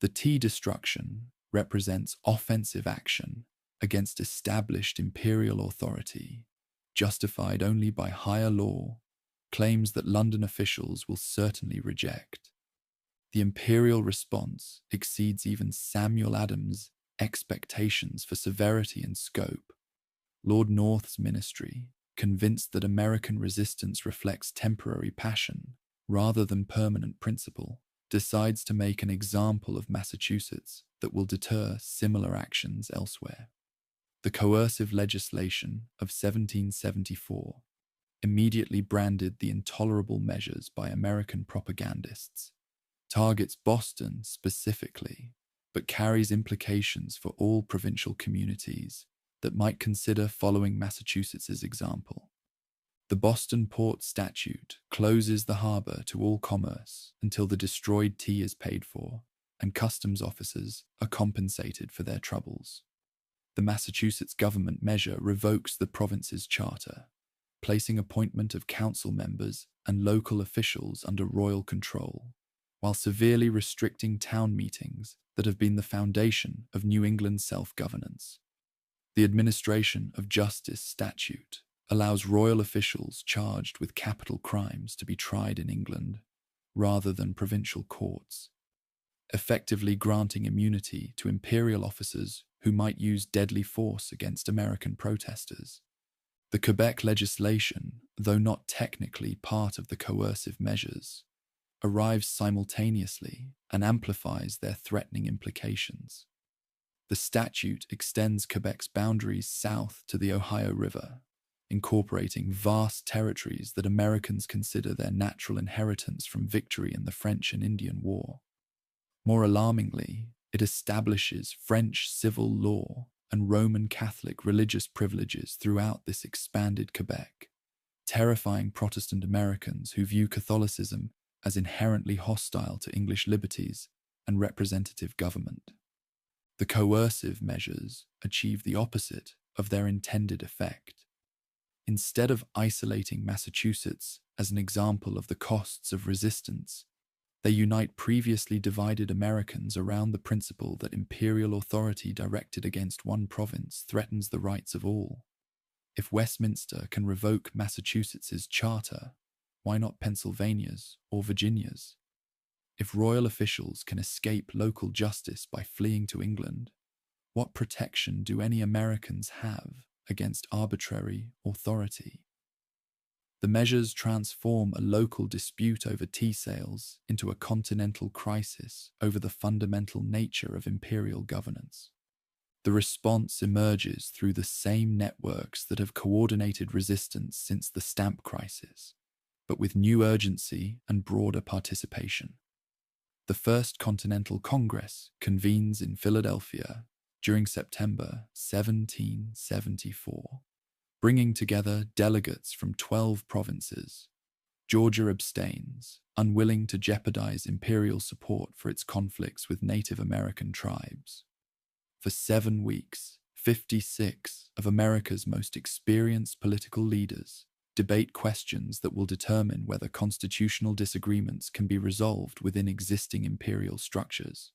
The tea destruction represents offensive action against established imperial authority, justified only by higher law, claims that London officials will certainly reject. The imperial response exceeds even Samuel Adams' expectations for severity and scope. Lord North's ministry, convinced that American resistance reflects temporary passion rather than permanent principle, decides to make an example of Massachusetts that will deter similar actions elsewhere. The coercive legislation of 1774 immediately branded the intolerable measures by American propagandists, targets Boston specifically, but carries implications for all provincial communities that might consider following Massachusetts's example. The Boston Port Statute closes the harbor to all commerce until the destroyed tea is paid for, and customs officers are compensated for their troubles. The Massachusetts government measure revokes the province's charter, placing appointment of council members and local officials under royal control, while severely restricting town meetings that have been the foundation of New England's self-governance. The Administration of Justice statute allows royal officials charged with capital crimes to be tried in England, rather than provincial courts, effectively granting immunity to imperial officers who might use deadly force against American protesters. The Quebec legislation, though not technically part of the coercive measures, arrives simultaneously and amplifies their threatening implications. The statute extends Quebec's boundaries south to the Ohio River, incorporating vast territories that Americans consider their natural inheritance from victory in the French and Indian War. More alarmingly, it establishes French civil law and Roman Catholic religious privileges throughout this expanded Quebec, terrifying Protestant Americans who view Catholicism as inherently hostile to English liberties and representative government. The coercive measures achieve the opposite of their intended effect. Instead of isolating Massachusetts as an example of the costs of resistance, they unite previously divided Americans around the principle that imperial authority directed against one province threatens the rights of all. If Westminster can revoke Massachusetts's charter, why not Pennsylvania's or Virginia's? If royal officials can escape local justice by fleeing to England, what protection do any Americans have against arbitrary authority? The measures transform a local dispute over tea sales into a continental crisis over the fundamental nature of imperial governance. The response emerges through the same networks that have coordinated resistance since the stamp crisis, but with new urgency and broader participation. The First Continental Congress convenes in Philadelphia during September 1774, bringing together delegates from 12 provinces. Georgia abstains, unwilling to jeopardize imperial support for its conflicts with Native American tribes. For 7 weeks, 56 of America's most experienced political leaders debate questions that will determine whether constitutional disagreements can be resolved within existing imperial structures,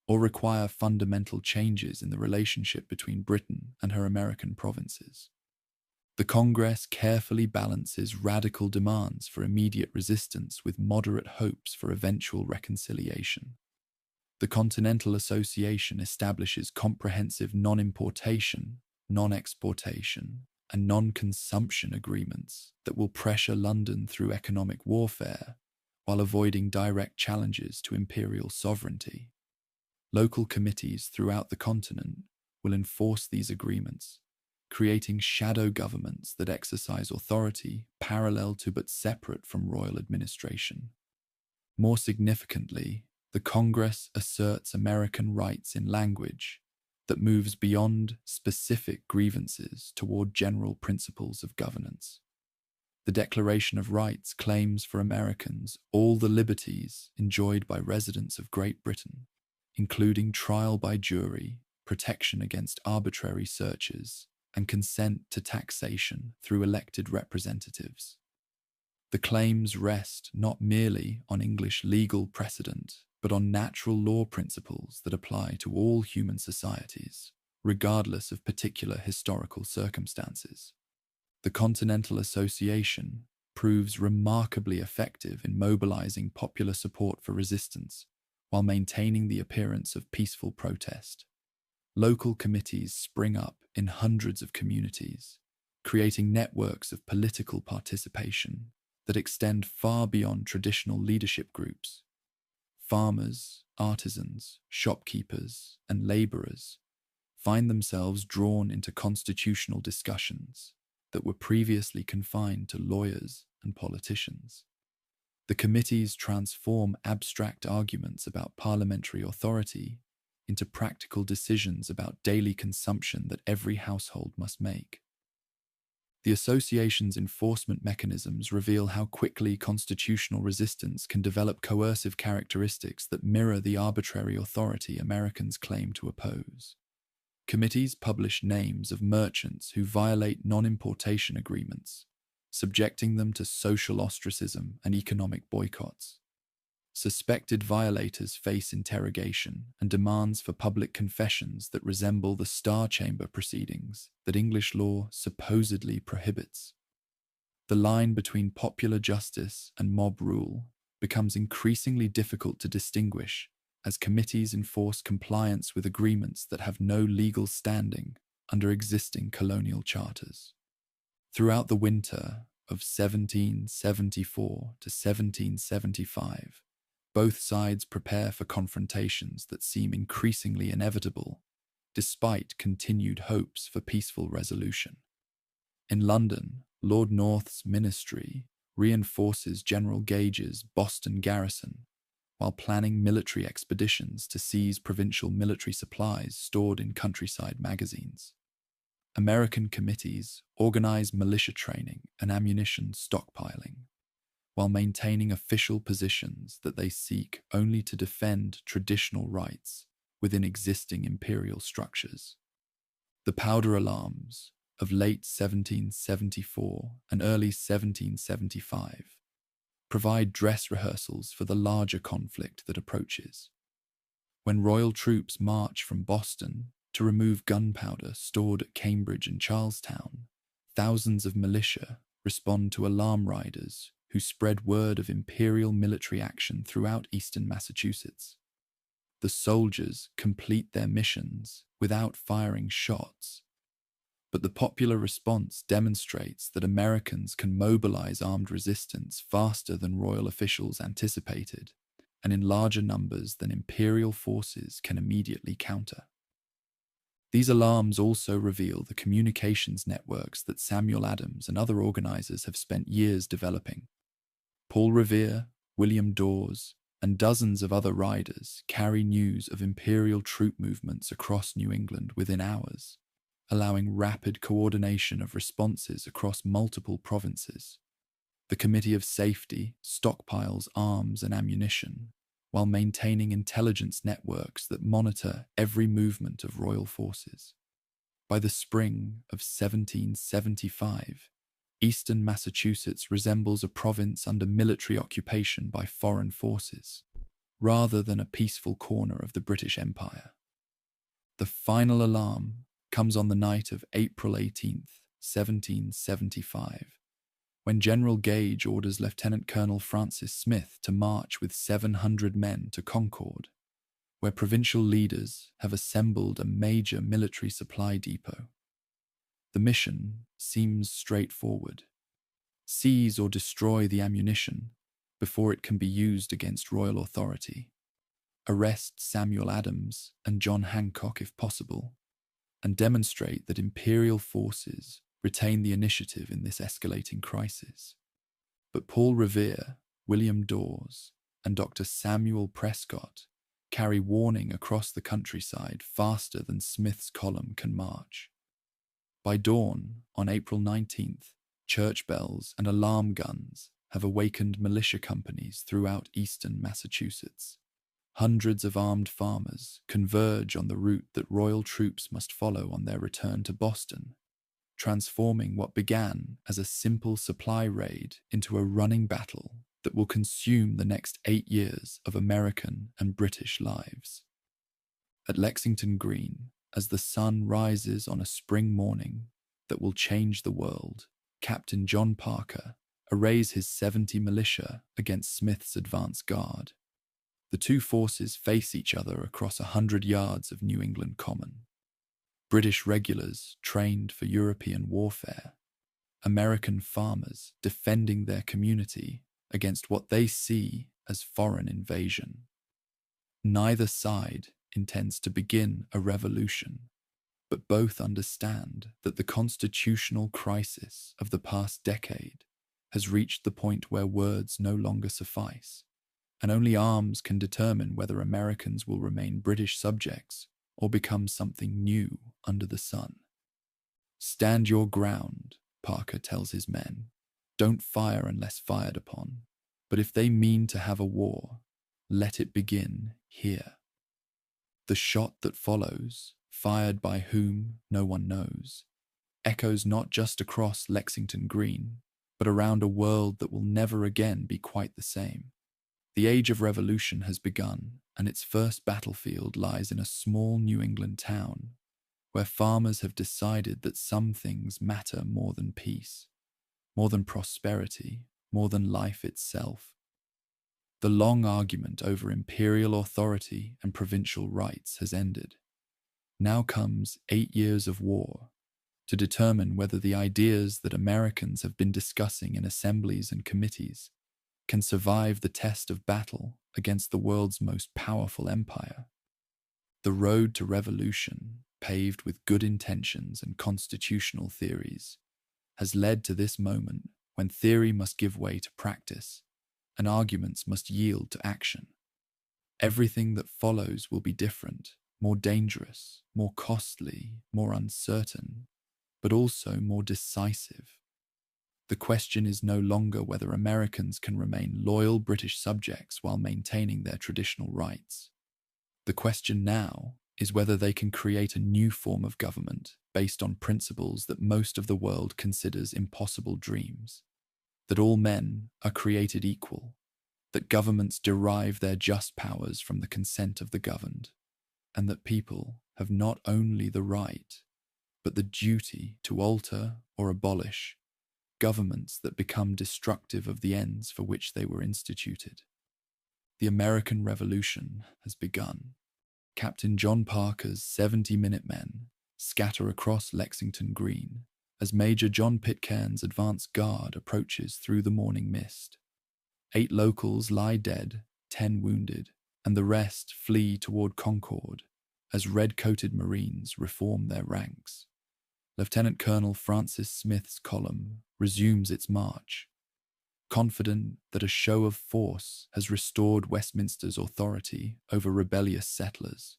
or require fundamental changes in the relationship between Britain and her American provinces. The Congress carefully balances radical demands for immediate resistance with moderate hopes for eventual reconciliation. The Continental Association establishes comprehensive non-importation, non-exportation, and non-consumption agreements that will pressure London through economic warfare while avoiding direct challenges to imperial sovereignty. Local committees throughout the continent will enforce these agreements, creating shadow governments that exercise authority parallel to but separate from royal administration. More significantly, the Congress asserts American rights in language that moves beyond specific grievances toward general principles of governance. The Declaration of Rights claims for Americans all the liberties enjoyed by residents of Great Britain, including trial by jury, protection against arbitrary searches, and consent to taxation through elected representatives. The claims rest not merely on English legal precedent, but on natural law principles that apply to all human societies, regardless of particular historical circumstances. The Continental Association proves remarkably effective in mobilizing popular support for resistance while maintaining the appearance of peaceful protest. Local committees spring up in hundreds of communities, creating networks of political participation that extend far beyond traditional leadership groups. Farmers, artisans, shopkeepers, and laborers find themselves drawn into constitutional discussions that were previously confined to lawyers and politicians. The committees transform abstract arguments about parliamentary authority into practical decisions about daily consumption that every household must make. The association's enforcement mechanisms reveal how quickly constitutional resistance can develop coercive characteristics that mirror the arbitrary authority Americans claim to oppose. Committees publish names of merchants who violate non-importation agreements, subjecting them to social ostracism and economic boycotts. Suspected violators face interrogation and demands for public confessions that resemble the Star Chamber proceedings that English law supposedly prohibits. The line between popular justice and mob rule becomes increasingly difficult to distinguish as committees enforce compliance with agreements that have no legal standing under existing colonial charters. Throughout the winter of 1774 to 1775, both sides prepare for confrontations that seem increasingly inevitable, despite continued hopes for peaceful resolution. In London, Lord North's ministry reinforces General Gage's Boston garrison while planning military expeditions to seize provincial military supplies stored in countryside magazines. American committees organize militia training and ammunition stockpiling, while maintaining official positions that they seek only to defend traditional rights within existing imperial structures. The powder alarms of late 1774 and early 1775 provide dress rehearsals for the larger conflict that approaches. When royal troops march from Boston to remove gunpowder stored at Cambridge and Charlestown, thousands of militia respond to alarm riders who spread word of imperial military action throughout eastern Massachusetts. The soldiers complete their missions without firing shots, but the popular response demonstrates that Americans can mobilize armed resistance faster than royal officials anticipated, and in larger numbers than imperial forces can immediately counter. These alarms also reveal the communications networks that Samuel Adams and other organizers have spent years developing. Paul Revere, William Dawes, and dozens of other riders carry news of imperial troop movements across New England within hours, allowing rapid coordination of responses across multiple provinces. The Committee of Safety stockpiles arms and ammunition, while maintaining intelligence networks that monitor every movement of royal forces. By the spring of 1775, eastern Massachusetts resembles a province under military occupation by foreign forces, rather than a peaceful corner of the British Empire. The final alarm comes on the night of April 18th, 1775, when General Gage orders Lieutenant Colonel Francis Smith to march with 700 men to Concord, where provincial leaders have assembled a major military supply depot. The mission seems straightforward: seize or destroy the ammunition before it can be used against royal authority. Arrest Samuel Adams and John Hancock if possible, and demonstrate that imperial forces retain the initiative in this escalating crisis. But Paul Revere, William Dawes, and Dr. Samuel Prescott carry warning across the countryside faster than Smith's column can march. By dawn, on April 19th, church bells and alarm guns have awakened militia companies throughout eastern Massachusetts. Hundreds of armed farmers converge on the route that royal troops must follow on their return to Boston, transforming what began as a simple supply raid into a running battle that will consume the next 8 years of American and British lives. At Lexington Green, as the sun rises on a spring morning that will change the world, Captain John Parker arrays his 70 militia against Smith's advance guard. The two forces face each other across 100 yards of New England Common. British regulars trained for European warfare, American farmers defending their community against what they see as foreign invasion. Neither side intends to begin a revolution, but both understand that the constitutional crisis of the past decade has reached the point where words no longer suffice, and only arms can determine whether Americans will remain British subjects or become something new under the sun. "Stand your ground," Parker tells his men. "Don't fire unless fired upon. But if they mean to have a war, let it begin here." The shot that follows, fired by whom no one knows, echoes not just across Lexington Green, but around a world that will never again be quite the same. The age of revolution has begun, and its first battlefield lies in a small New England town, where farmers have decided that some things matter more than peace, more than prosperity, more than life itself. The long argument over imperial authority and provincial rights has ended. Now comes 8 years of war to determine whether the ideas that Americans have been discussing in assemblies and committees can survive the test of battle against the world's most powerful empire. The road to revolution, paved with good intentions and constitutional theories, has led to this moment when theory must give way to practice and arguments must yield to action. Everything that follows will be different, more dangerous, more costly, more uncertain, but also more decisive. The question is no longer whether Americans can remain loyal British subjects while maintaining their traditional rights. The question now is whether they can create a new form of government based on principles that most of the world considers impossible dreams. That all men are created equal, that governments derive their just powers from the consent of the governed, and that people have not only the right, but the duty to alter or abolish governments that become destructive of the ends for which they were instituted. The American Revolution has begun. Captain John Parker's 70 Minutemen scatter across Lexington Green as Major John Pitcairn's advance guard approaches through the morning mist. 8 locals lie dead, 10 wounded, and the rest flee toward Concord as red-coated Marines reform their ranks. Lieutenant Colonel Francis Smith's column resumes its march, confident that a show of force has restored Westminster's authority over rebellious settlers.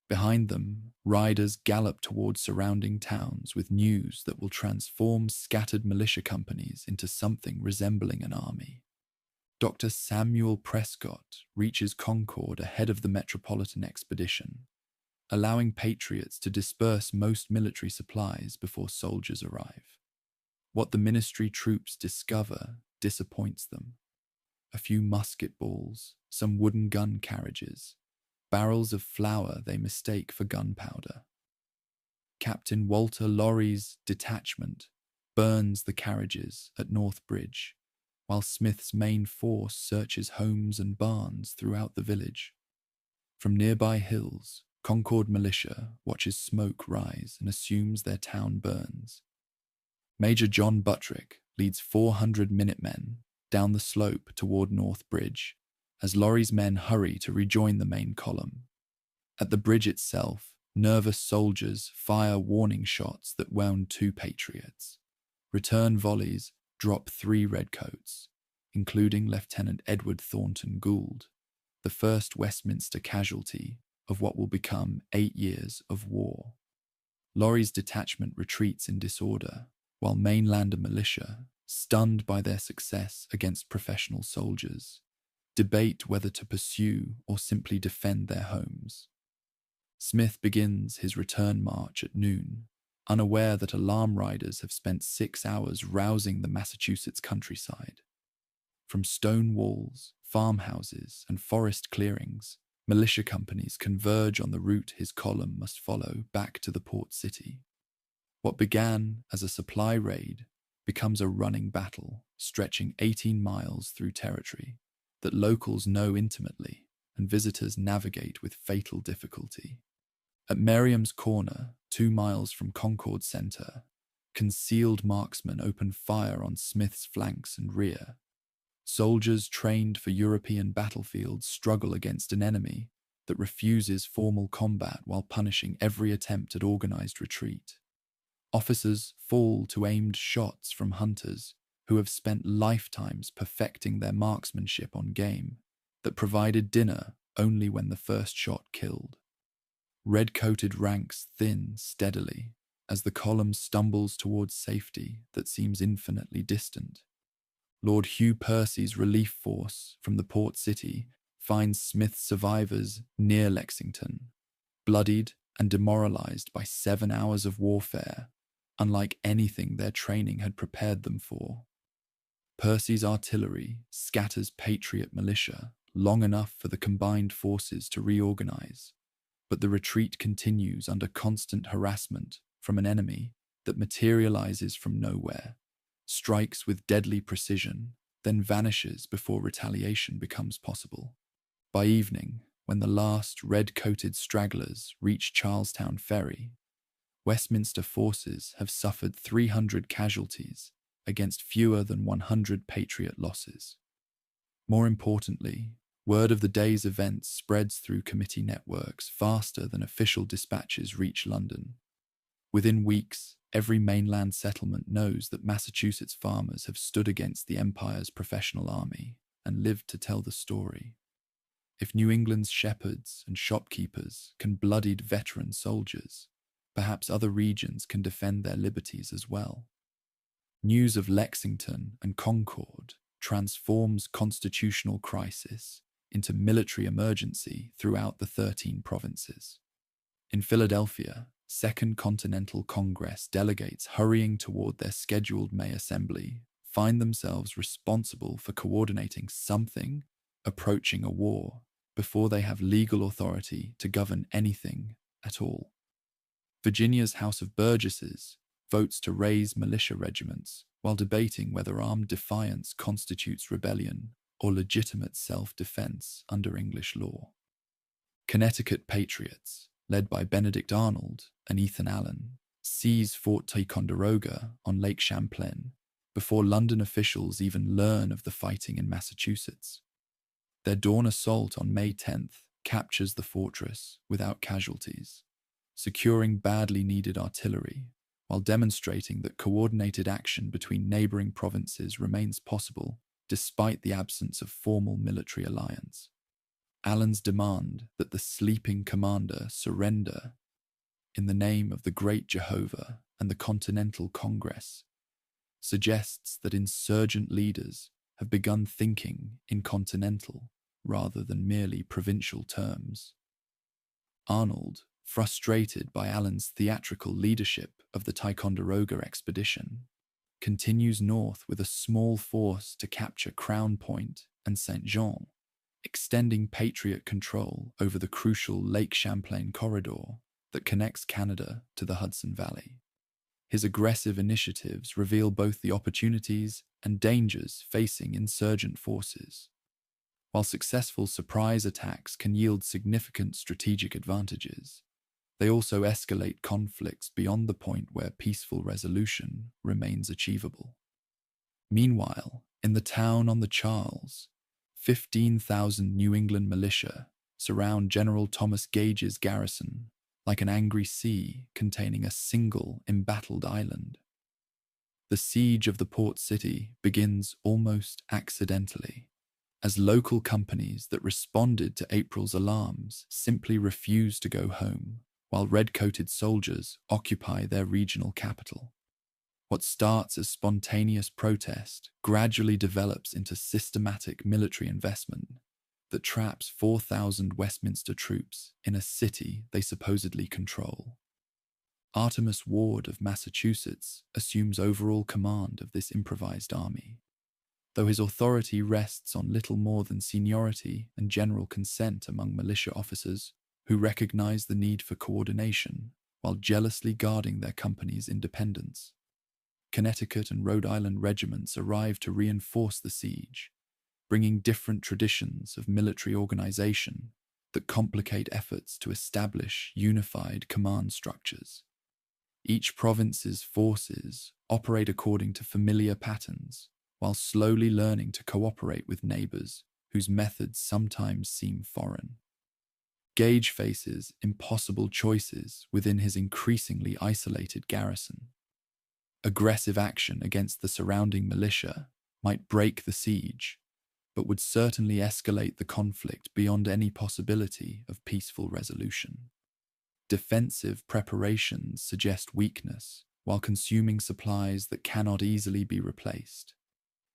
Behind them, riders gallop toward surrounding towns with news that will transform scattered militia companies into something resembling an army. Dr. Samuel Prescott reaches Concord ahead of the Metropolitan Expedition, allowing patriots to disperse most military supplies before soldiers arrive. What the ministry troops discover disappoints them. A few musket balls, some wooden gun carriages, barrels of flour they mistake for gunpowder. Captain Walter Lorry's detachment burns the carriages at North Bridge, while Smith's main force searches homes and barns throughout the village. From nearby hills, Concord militia watches smoke rise and assumes their town burns. Major John Buttrick leads 400 Minutemen down the slope toward North Bridge, as Lorry's men hurry to rejoin the main column. At the bridge itself, Nervous soldiers fire warning shots that wound 2 patriots. Return volleys drop 3 redcoats, including Lieutenant Edward Thornton Gould, the first Westminster casualty of what will become 8 years of war. Laurie's detachment retreats in disorder, while mainlander militia, stunned by their success against professional soldiers, debate whether to pursue or simply defend their homes. Smith begins his return march at noon, unaware that alarm riders have spent 6 hours rousing the Massachusetts countryside. From stone walls, farmhouses, and forest clearings, militia companies converge on the route his column must follow back to the port city. What began as a supply raid becomes a running battle stretching 18 miles through territory that locals know intimately and visitors navigate with fatal difficulty. At Merriam's Corner, 2 miles from Concord Center, concealed marksmen open fire on Smith's flanks and rear. Soldiers trained for European battlefields struggle against an enemy that refuses formal combat while punishing every attempt at organized retreat. Officers fall to aimed shots from hunters who have spent lifetimes perfecting their marksmanship on game that provided dinner only when the first shot killed. Red-coated ranks thin steadily as the column stumbles towards safety that seems infinitely distant. Lord Hugh Percy's relief force from the port city finds Smith's survivors near Lexington, bloodied and demoralized by 7 hours of warfare, unlike anything their training had prepared them for. Percy's artillery scatters Patriot militia long enough for the combined forces to reorganize, but the retreat continues under constant harassment from an enemy that materializes from nowhere, strikes with deadly precision, then vanishes before retaliation becomes possible. By evening, when the last red-coated stragglers reach Charlestown Ferry, Westminster forces have suffered 300 casualties against fewer than 100 Patriot losses. More importantly, word of the day's events spreads through committee networks faster than official dispatches reach London. Within weeks, every mainland settlement knows that Massachusetts farmers have stood against the Empire's professional army and lived to tell the story. If New England's shepherds and shopkeepers can bloodied veteran soldiers, perhaps other regions can defend their liberties as well. News of Lexington and Concord transforms constitutional crisis into military emergency throughout the 13 provinces. In Philadelphia, Second Continental Congress delegates hurrying toward their scheduled May Assembly find themselves responsible for coordinating something approaching a war before they have legal authority to govern anything at all. Virginia's House of Burgesses votes to raise militia regiments while debating whether armed defiance constitutes rebellion or legitimate self-defense under English law. Connecticut patriots, led by Benedict Arnold and Ethan Allen, seize Fort Ticonderoga on Lake Champlain before London officials even learn of the fighting in Massachusetts. Their dawn assault on May 10th captures the fortress without casualties, securing badly needed artillery while demonstrating that coordinated action between neighboring provinces remains possible despite the absence of formal military alliance. Allen's demand that the sleeping commander surrender in the name of the Great Jehovah and the Continental Congress suggests that insurgent leaders have begun thinking in continental rather than merely provincial terms. Arnold, frustrated by Allen's theatrical leadership of the Ticonderoga expedition, continues north with a small force to capture Crown Point and St. Jean, extending Patriot control over the crucial Lake Champlain corridor that connects Canada to the Hudson Valley. His aggressive initiatives reveal both the opportunities and dangers facing insurgent forces. While successful surprise attacks can yield significant strategic advantages, they also escalate conflicts beyond the point where peaceful resolution remains achievable. Meanwhile, in the town on the Charles, 15,000 New England militia surround General Thomas Gage's garrison like an angry sea containing a single embattled island. The siege of the port city begins almost accidentally, as local companies that responded to April's alarms simply refuse to go home, while red-coated soldiers occupy their regional capital. What starts as spontaneous protest gradually develops into systematic military investment that traps 4,000 Westminster troops in a city they supposedly control. Artemus Ward of Massachusetts assumes overall command of this improvised army, though his authority rests on little more than seniority and general consent among militia officers who recognize the need for coordination while jealously guarding their company's independence. Connecticut and Rhode Island regiments arrive to reinforce the siege, bringing different traditions of military organization that complicate efforts to establish unified command structures. Each province's forces operate according to familiar patterns, while slowly learning to cooperate with neighbors whose methods sometimes seem foreign. Gage faces impossible choices within his increasingly isolated garrison. Aggressive action against the surrounding militia might break the siege, but would certainly escalate the conflict beyond any possibility of peaceful resolution. Defensive preparations suggest weakness, while consuming supplies that cannot easily be replaced.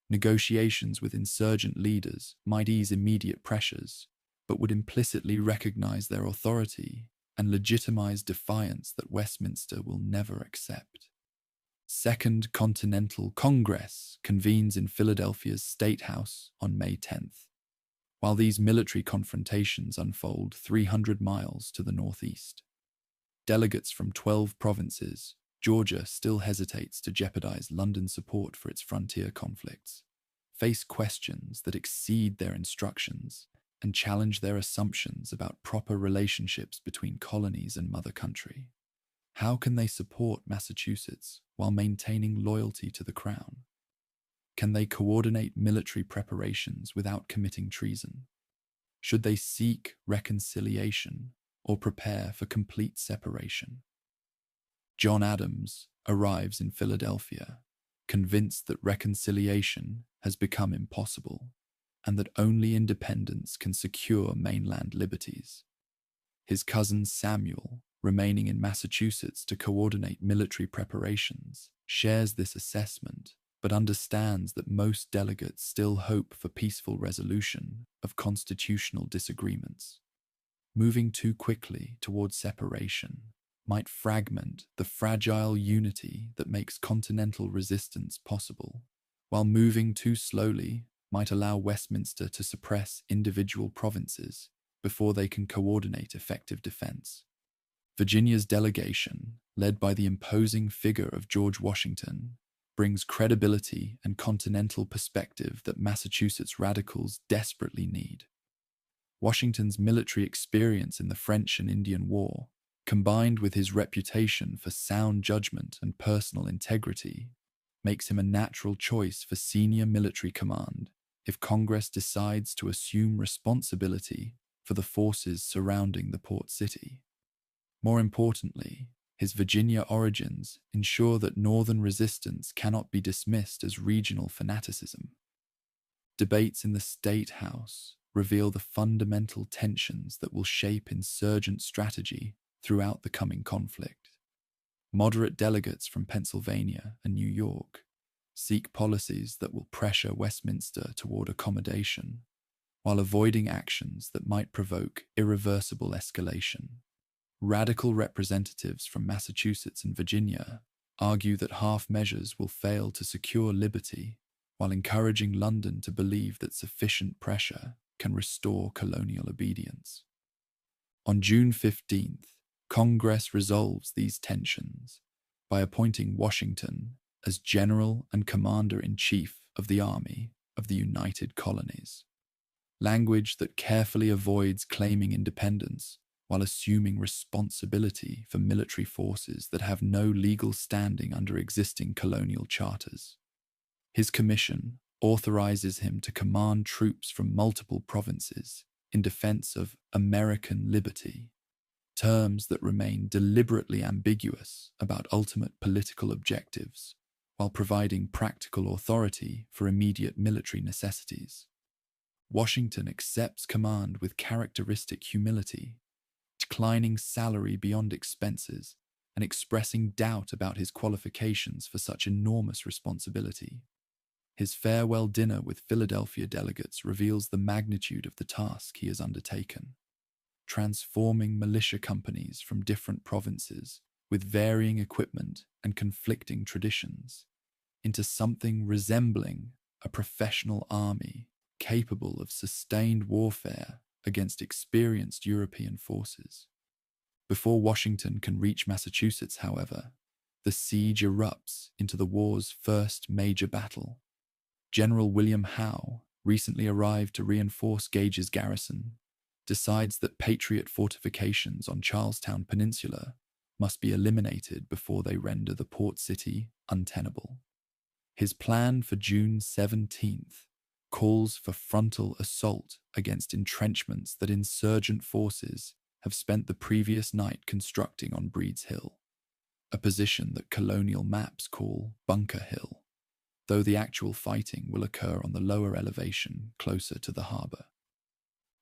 Negotiations with insurgent leaders might ease immediate pressures, but would implicitly recognize their authority and legitimize defiance that Westminster will never accept. Second Continental Congress convenes in Philadelphia's State House on May 10th, while these military confrontations unfold 300 miles to the northeast. Delegates from 12 provinces, Georgia still hesitates to jeopardize London's support for its frontier conflicts, face questions that exceed their instructions and challenge their assumptions about proper relationships between colonies and mother country. How can they support Massachusetts while maintaining loyalty to the crown? Can they coordinate military preparations without committing treason? Should they seek reconciliation or prepare for complete separation? John Adams arrives in Philadelphia, convinced that reconciliation has become impossible and that only independence can secure mainland liberties. His cousin Samuel, remaining in Massachusetts to coordinate military preparations, shares this assessment, but understands that most delegates still hope for peaceful resolution of constitutional disagreements. Moving too quickly towards separation might fragment the fragile unity that makes continental resistance possible, while moving too slowly might allow Westminster to suppress individual provinces before they can coordinate effective defense. Virginia's delegation, led by the imposing figure of George Washington, brings credibility and continental perspective that Massachusetts radicals desperately need. Washington's military experience in the French and Indian War, combined with his reputation for sound judgment and personal integrity, makes him a natural choice for senior military command if Congress decides to assume responsibility for the forces surrounding the port city. More importantly, his Virginia origins ensure that Northern resistance cannot be dismissed as regional fanaticism. Debates in the State House reveal the fundamental tensions that will shape insurgent strategy throughout the coming conflict. Moderate delegates from Pennsylvania and New York seek policies that will pressure Westminster toward accommodation, while avoiding actions that might provoke irreversible escalation. Radical representatives from Massachusetts and Virginia argue that half measures will fail to secure liberty, while encouraging London to believe that sufficient pressure can restore colonial obedience. On June 15th, Congress resolves these tensions by appointing Washington as General and Commander-in-Chief of the Army of the United Colonies. Language that carefully avoids claiming independence while assuming responsibility for military forces that have no legal standing under existing colonial charters. His commission authorizes him to command troops from multiple provinces in defense of American liberty, terms that remain deliberately ambiguous about ultimate political objectives, while providing practical authority for immediate military necessities. Washington accepts command with characteristic humility, declining salary beyond expenses and expressing doubt about his qualifications for such enormous responsibility. His farewell dinner with Philadelphia delegates reveals the magnitude of the task he has undertaken, transforming militia companies from different provinces with varying equipment and conflicting traditions into something resembling a professional army capable of sustained warfare against experienced European forces. Before Washington can reach Massachusetts, however, the siege erupts into the war's first major battle. General William Howe, recently arrived to reinforce Gage's garrison, decides that Patriot fortifications on Charlestown Peninsula must be eliminated before they render the port city untenable. His plan for June 17th calls for frontal assault against entrenchments that insurgent forces have spent the previous night constructing on Breed's Hill, a position that colonial maps call Bunker Hill, though the actual fighting will occur on the lower elevation closer to the harbour.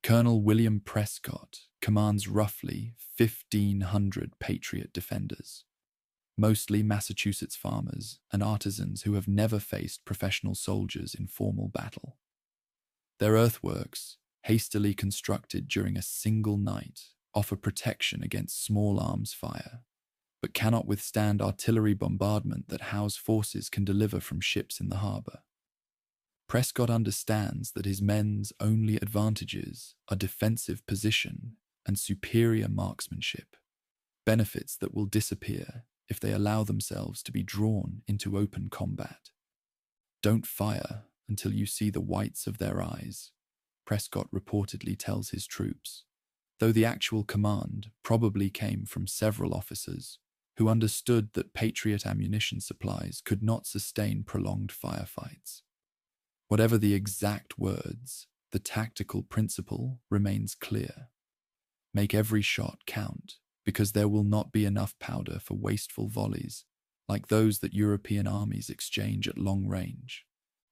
Colonel William Prescott commands roughly 1,500 Patriot defenders, mostly Massachusetts farmers and artisans who have never faced professional soldiers in formal battle. Their earthworks, hastily constructed during a single night, offer protection against small arms fire, but cannot withstand artillery bombardment that Howe's forces can deliver from ships in the harbour. Prescott understands that his men's only advantages are defensive position and superior marksmanship, benefits that will disappear if they allow themselves to be drawn into open combat. "Don't fire until you see the whites of their eyes," Prescott reportedly tells his troops, though the actual command probably came from several officers who understood that Patriot ammunition supplies could not sustain prolonged firefights. Whatever the exact words, the tactical principle remains clear. Make every shot count, because there will not be enough powder for wasteful volleys like those that European armies exchange at long range.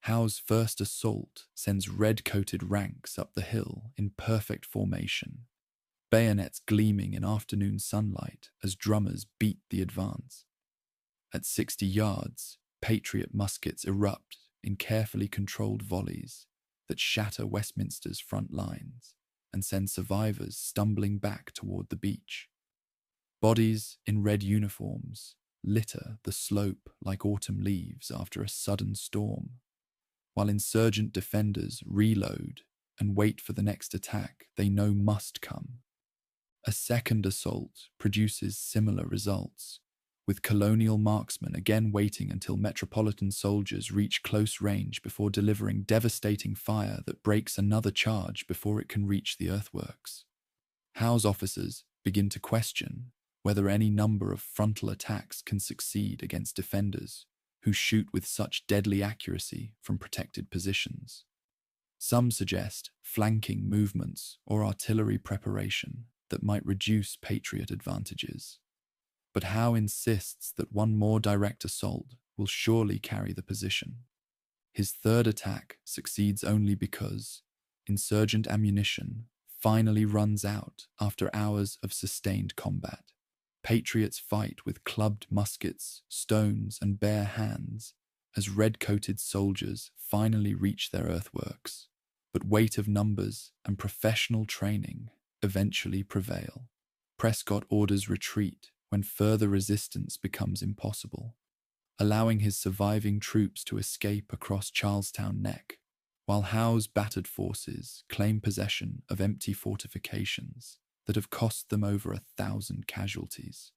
Howe's first assault sends red-coated ranks up the hill in perfect formation, bayonets gleaming in afternoon sunlight as drummers beat the advance. At 60 yards, Patriot muskets erupt in carefully controlled volleys that shatter Westminster's front lines and send survivors stumbling back toward the beach. Bodies in red uniforms litter the slope like autumn leaves after a sudden storm, while insurgent defenders reload and wait for the next attack they know must come. A second assault produces similar results, with colonial marksmen again waiting until metropolitan soldiers reach close range before delivering devastating fire that breaks another charge before it can reach the earthworks. Howe's officers begin to question whether any number of frontal attacks can succeed against defenders who shoot with such deadly accuracy from protected positions. Some suggest flanking movements or artillery preparation that might reduce Patriot advantages. But Howe insists that one more direct assault will surely carry the position. His third attack succeeds only because insurgent ammunition finally runs out after hours of sustained combat. Patriots fight with clubbed muskets, stones, and bare hands as red-coated soldiers finally reach their earthworks. But weight of numbers and professional training eventually prevail. Prescott orders retreat when further resistance becomes impossible, allowing his surviving troops to escape across Charlestown Neck, while Howe's battered forces claim possession of empty fortifications that have cost them over 1,000 casualties.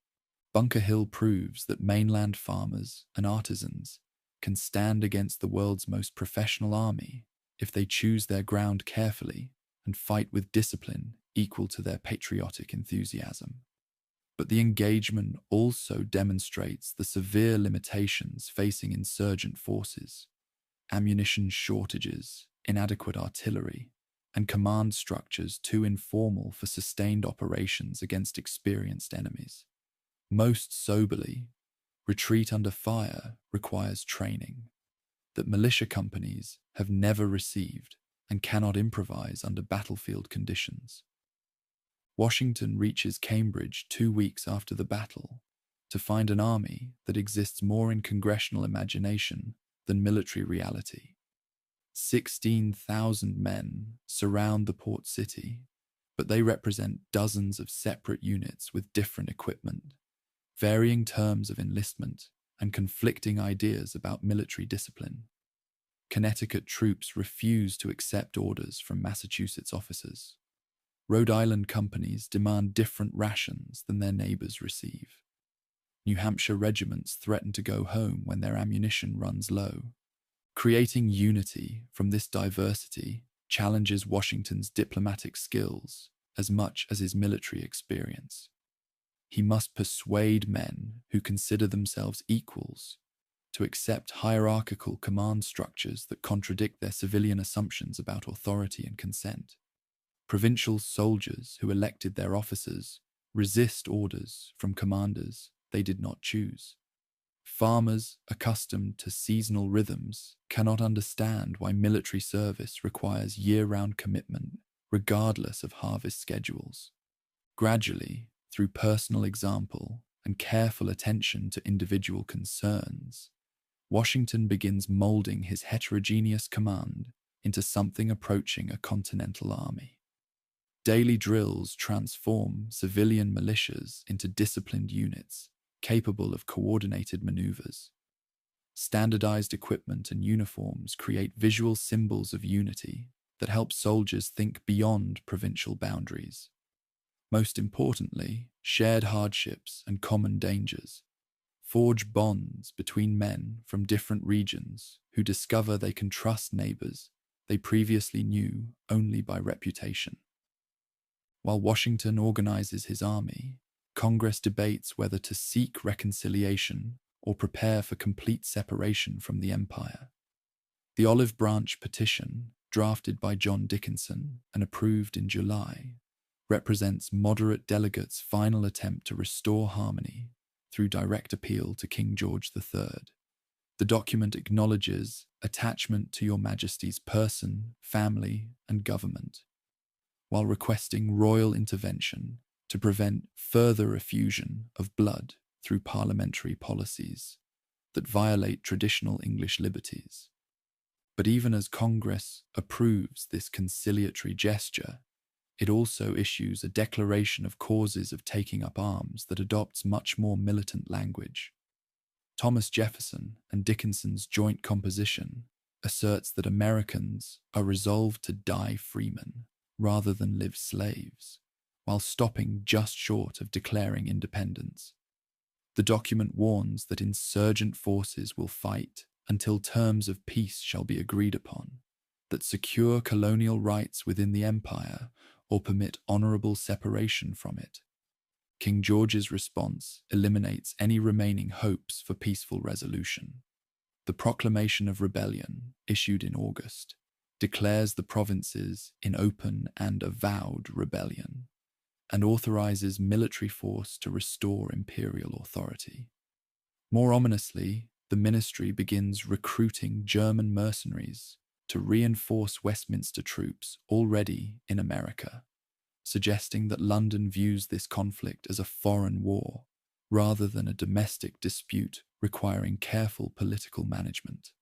Bunker Hill proves that mainland farmers and artisans can stand against the world's most professional army if they choose their ground carefully and fight with discipline equal to their patriotic enthusiasm. But the engagement also demonstrates the severe limitations facing insurgent forces: ammunition shortages, inadequate artillery, and command structures too informal for sustained operations against experienced enemies. Most soberly, retreat under fire requires training that militia companies have never received and cannot improvise under battlefield conditions. Washington reaches Cambridge 2 weeks after the battle to find an army that exists more in congressional imagination than military reality. 16,000 men surround the port city, but they represent dozens of separate units with different equipment, varying terms of enlistment, and conflicting ideas about military discipline. Connecticut troops refuse to accept orders from Massachusetts officers. Rhode Island companies demand different rations than their neighbors receive. New Hampshire regiments threaten to go home when their ammunition runs low. Creating unity from this diversity challenges Washington's diplomatic skills as much as his military experience. He must persuade men who consider themselves equals to accept hierarchical command structures that contradict their civilian assumptions about authority and consent. Provincial soldiers who elected their officers resist orders from commanders they did not choose. Farmers accustomed to seasonal rhythms cannot understand why military service requires year-round commitment regardless of harvest schedules. Gradually, through personal example and careful attention to individual concerns, Washington begins molding his heterogeneous command into something approaching a continental army. Daily drills transform civilian militias into disciplined units capable of coordinated maneuvers. Standardized equipment and uniforms create visual symbols of unity that help soldiers think beyond provincial boundaries. Most importantly, shared hardships and common dangers forge bonds between men from different regions who discover they can trust neighbors they previously knew only by reputation. While Washington organizes his army, Congress debates whether to seek reconciliation or prepare for complete separation from the empire. The Olive Branch Petition, drafted by John Dickinson and approved in July, represents moderate delegates' final attempt to restore harmony through direct appeal to King George III. The document acknowledges attachment to Your Majesty's person, family, and government, while requesting royal intervention to prevent further effusion of blood through parliamentary policies that violate traditional English liberties. But even as Congress approves this conciliatory gesture, it also issues a declaration of causes of taking up arms that adopts much more militant language. Thomas Jefferson and Dickinson's joint composition asserts that Americans are resolved to die freemen rather than live slaves, while stopping just short of declaring independence. The document warns that insurgent forces will fight until terms of peace shall be agreed upon, that secure colonial rights within the empire or permit honorable separation from it. King George's response eliminates any remaining hopes for peaceful resolution. The Proclamation of Rebellion, issued in August, declares the provinces in open and avowed rebellion, and authorizes military force to restore imperial authority. More ominously, the ministry begins recruiting German mercenaries to reinforce Westminster troops already in America, suggesting that London views this conflict as a foreign war rather than a domestic dispute requiring careful political management.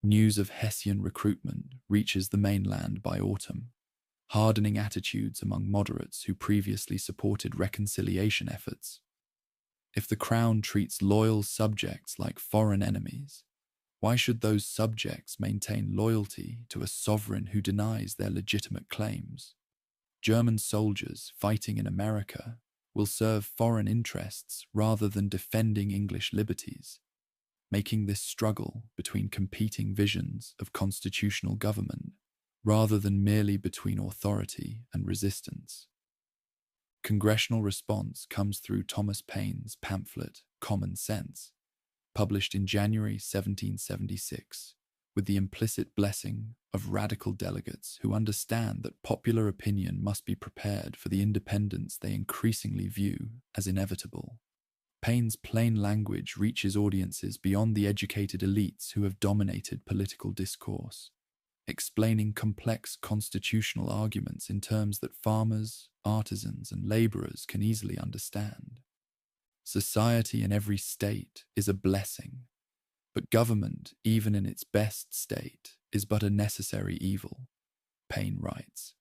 News of Hessian recruitment reaches the mainland by autumn, hardening attitudes among moderates who previously supported reconciliation efforts. If the crown treats loyal subjects like foreign enemies, why should those subjects maintain loyalty to a sovereign who denies their legitimate claims? German soldiers fighting in America will serve foreign interests rather than defending English liberties, making this struggle between competing visions of constitutional government rather than merely between authority and resistance. Congressional response comes through Thomas Paine's pamphlet, Common Sense, published in January 1776, with the implicit blessing of radical delegates who understand that popular opinion must be prepared for the independence they increasingly view as inevitable. Paine's plain language reaches audiences beyond the educated elites who have dominated political discourse, explaining complex constitutional arguments in terms that farmers, artisans, and laborers can easily understand. Society in every state is a blessing, but government, even in its best state, is but a necessary evil, Paine writes,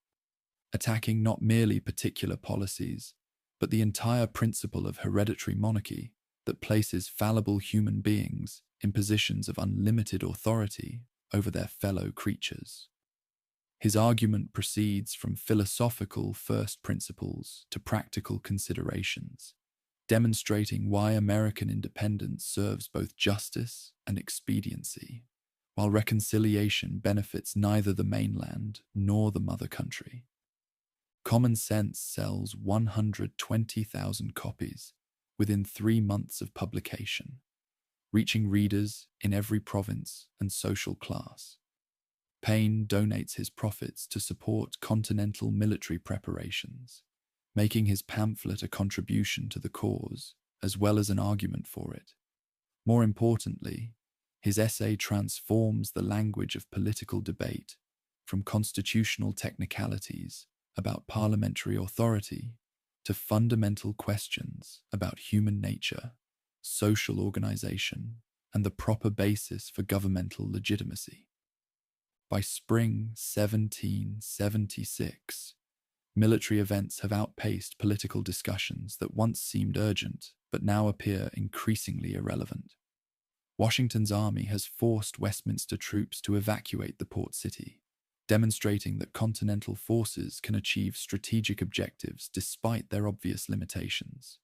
attacking not merely particular policies, but the entire principle of hereditary monarchy that places fallible human beings in positions of unlimited authority over their fellow creatures. His argument proceeds from philosophical first principles to practical considerations, demonstrating why American independence serves both justice and expediency, while reconciliation benefits neither the mainland nor the mother country. Common Sense sells 120,000 copies within 3 months of publication, reaching readers in every province and social class. Paine donates his profits to support continental military preparations, making his pamphlet a contribution to the cause as well as an argument for it. More importantly, his essay transforms the language of political debate from constitutional technicalities about parliamentary authority to fundamental questions about human nature, social organization, and the proper basis for governmental legitimacy. By spring 1776, military events have outpaced political discussions that once seemed urgent but now appear increasingly irrelevant. Washington's army has forced Westminster troops to evacuate the port city, demonstrating that continental forces can achieve strategic objectives despite their obvious limitations.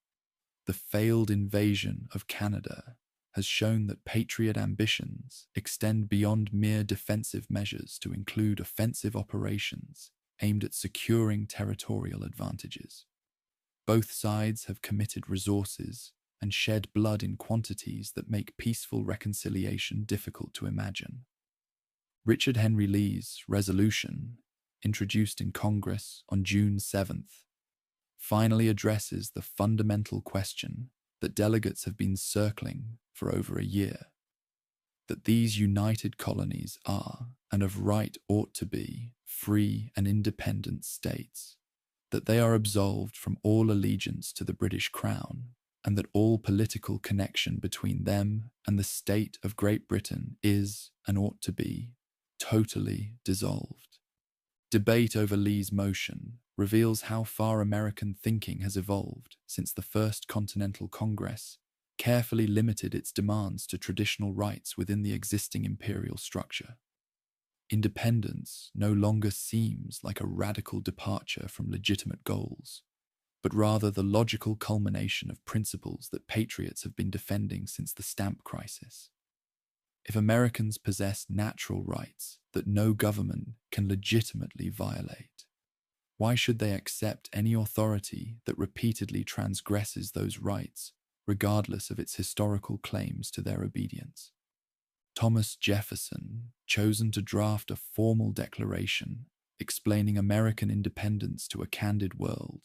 The failed invasion of Canada has shown that patriot ambitions extend beyond mere defensive measures to include offensive operations aimed at securing territorial advantages. Both sides have committed resources and shed blood in quantities that make peaceful reconciliation difficult to imagine. Richard Henry Lee's resolution, introduced in Congress on June 7th, finally addresses the fundamental question that delegates have been circling for over a year: that these united colonies are, and of right ought to be, free and independent states, that they are absolved from all allegiance to the British Crown, and that all political connection between them and the state of Great Britain is, and ought to be, totally dissolved. Debate over Lee's motion reveals how far American thinking has evolved since the First Continental Congress carefully limited its demands to traditional rights within the existing imperial structure. Independence no longer seems like a radical departure from legitimate goals, but rather the logical culmination of principles that patriots have been defending since the stamp crisis. If Americans possess natural rights that no government can legitimately violate, why should they accept any authority that repeatedly transgresses those rights, regardless of its historical claims to their obedience? Thomas Jefferson, chosen to draft a formal declaration explaining American independence to a candid world,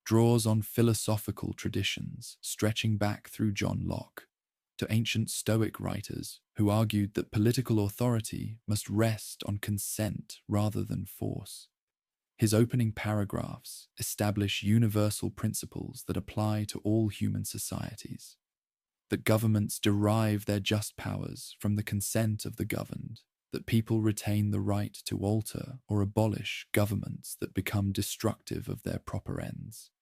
draws on philosophical traditions stretching back through John Locke to ancient Stoic writers who argued that political authority must rest on consent rather than force. His opening paragraphs establish universal principles that apply to all human societies: that governments derive their just powers from the consent of the governed, that people retain the right to alter or abolish governments that become destructive of their proper ends,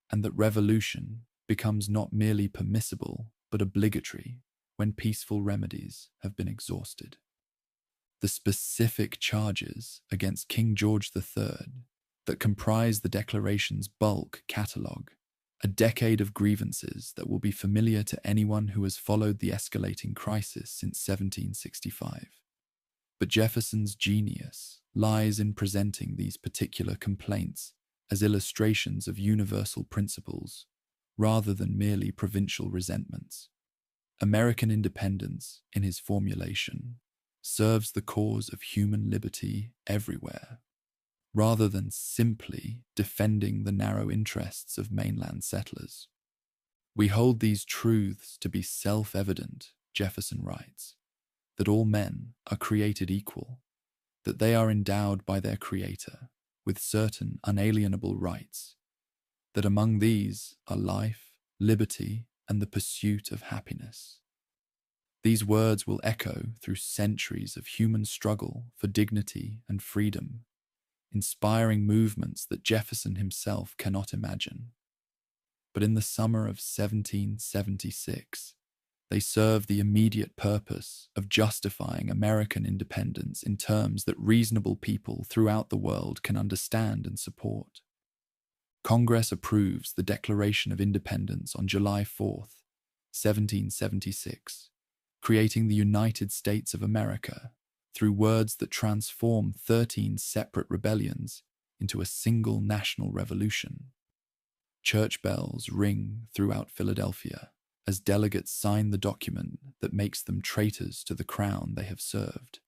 and that revolution becomes not merely permissible but obligatory when peaceful remedies have been exhausted. The specific charges against King George III that comprise the Declaration's bulk catalogue a decade of grievances that will be familiar to anyone who has followed the escalating crisis since 1765. But Jefferson's genius lies in presenting these particular complaints as illustrations of universal principles, rather than merely provincial resentments. American independence, in his formulation, serves the cause of human liberty everywhere, rather than simply defending the narrow interests of mainland settlers. We hold these truths to be self-evident, Jefferson writes, that all men are created equal, that they are endowed by their Creator with certain unalienable rights, that among these are life, liberty, and the pursuit of happiness. These words will echo through centuries of human struggle for dignity and freedom, inspiring movements that Jefferson himself cannot imagine. But in the summer of 1776, they serve the immediate purpose of justifying American independence in terms that reasonable people throughout the world can understand and support. Congress approves the Declaration of Independence on July 4th, 1776, creating the United States of America through words that transform 13 separate rebellions into a single national revolution. Church bells ring throughout Philadelphia as delegates sign the document that makes them traitors to the crown they have served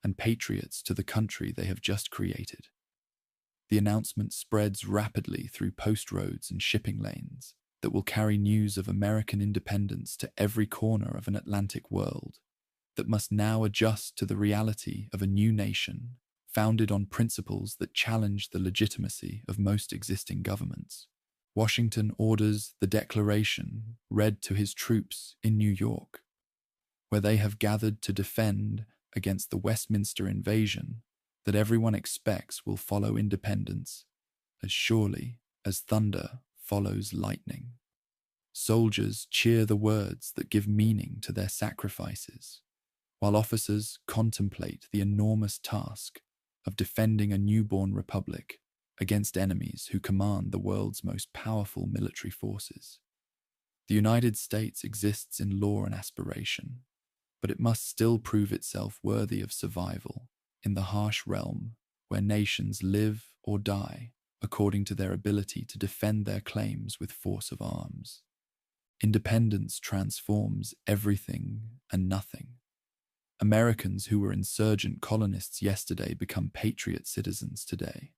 and patriots to the country they have just created. The announcement spreads rapidly through post roads and shipping lanes that will carry news of American independence to every corner of an Atlantic world that must now adjust to the reality of a new nation founded on principles that challenge the legitimacy of most existing governments. Washington orders the Declaration read to his troops in New York, where they have gathered to defend against the Westminster invasion that everyone expects will follow independence as surely as thunder follows lightning. Soldiers cheer the words that give meaning to their sacrifices, while officers contemplate the enormous task of defending a newborn republic against enemies who command the world's most powerful military forces. The United States exists in law and aspiration, but it must still prove itself worthy of survival in the harsh realm where nations live or die according to their ability to defend their claims with force of arms. Independence transforms everything and nothing. Americans who were insurgent colonists yesterday become patriot citizens today,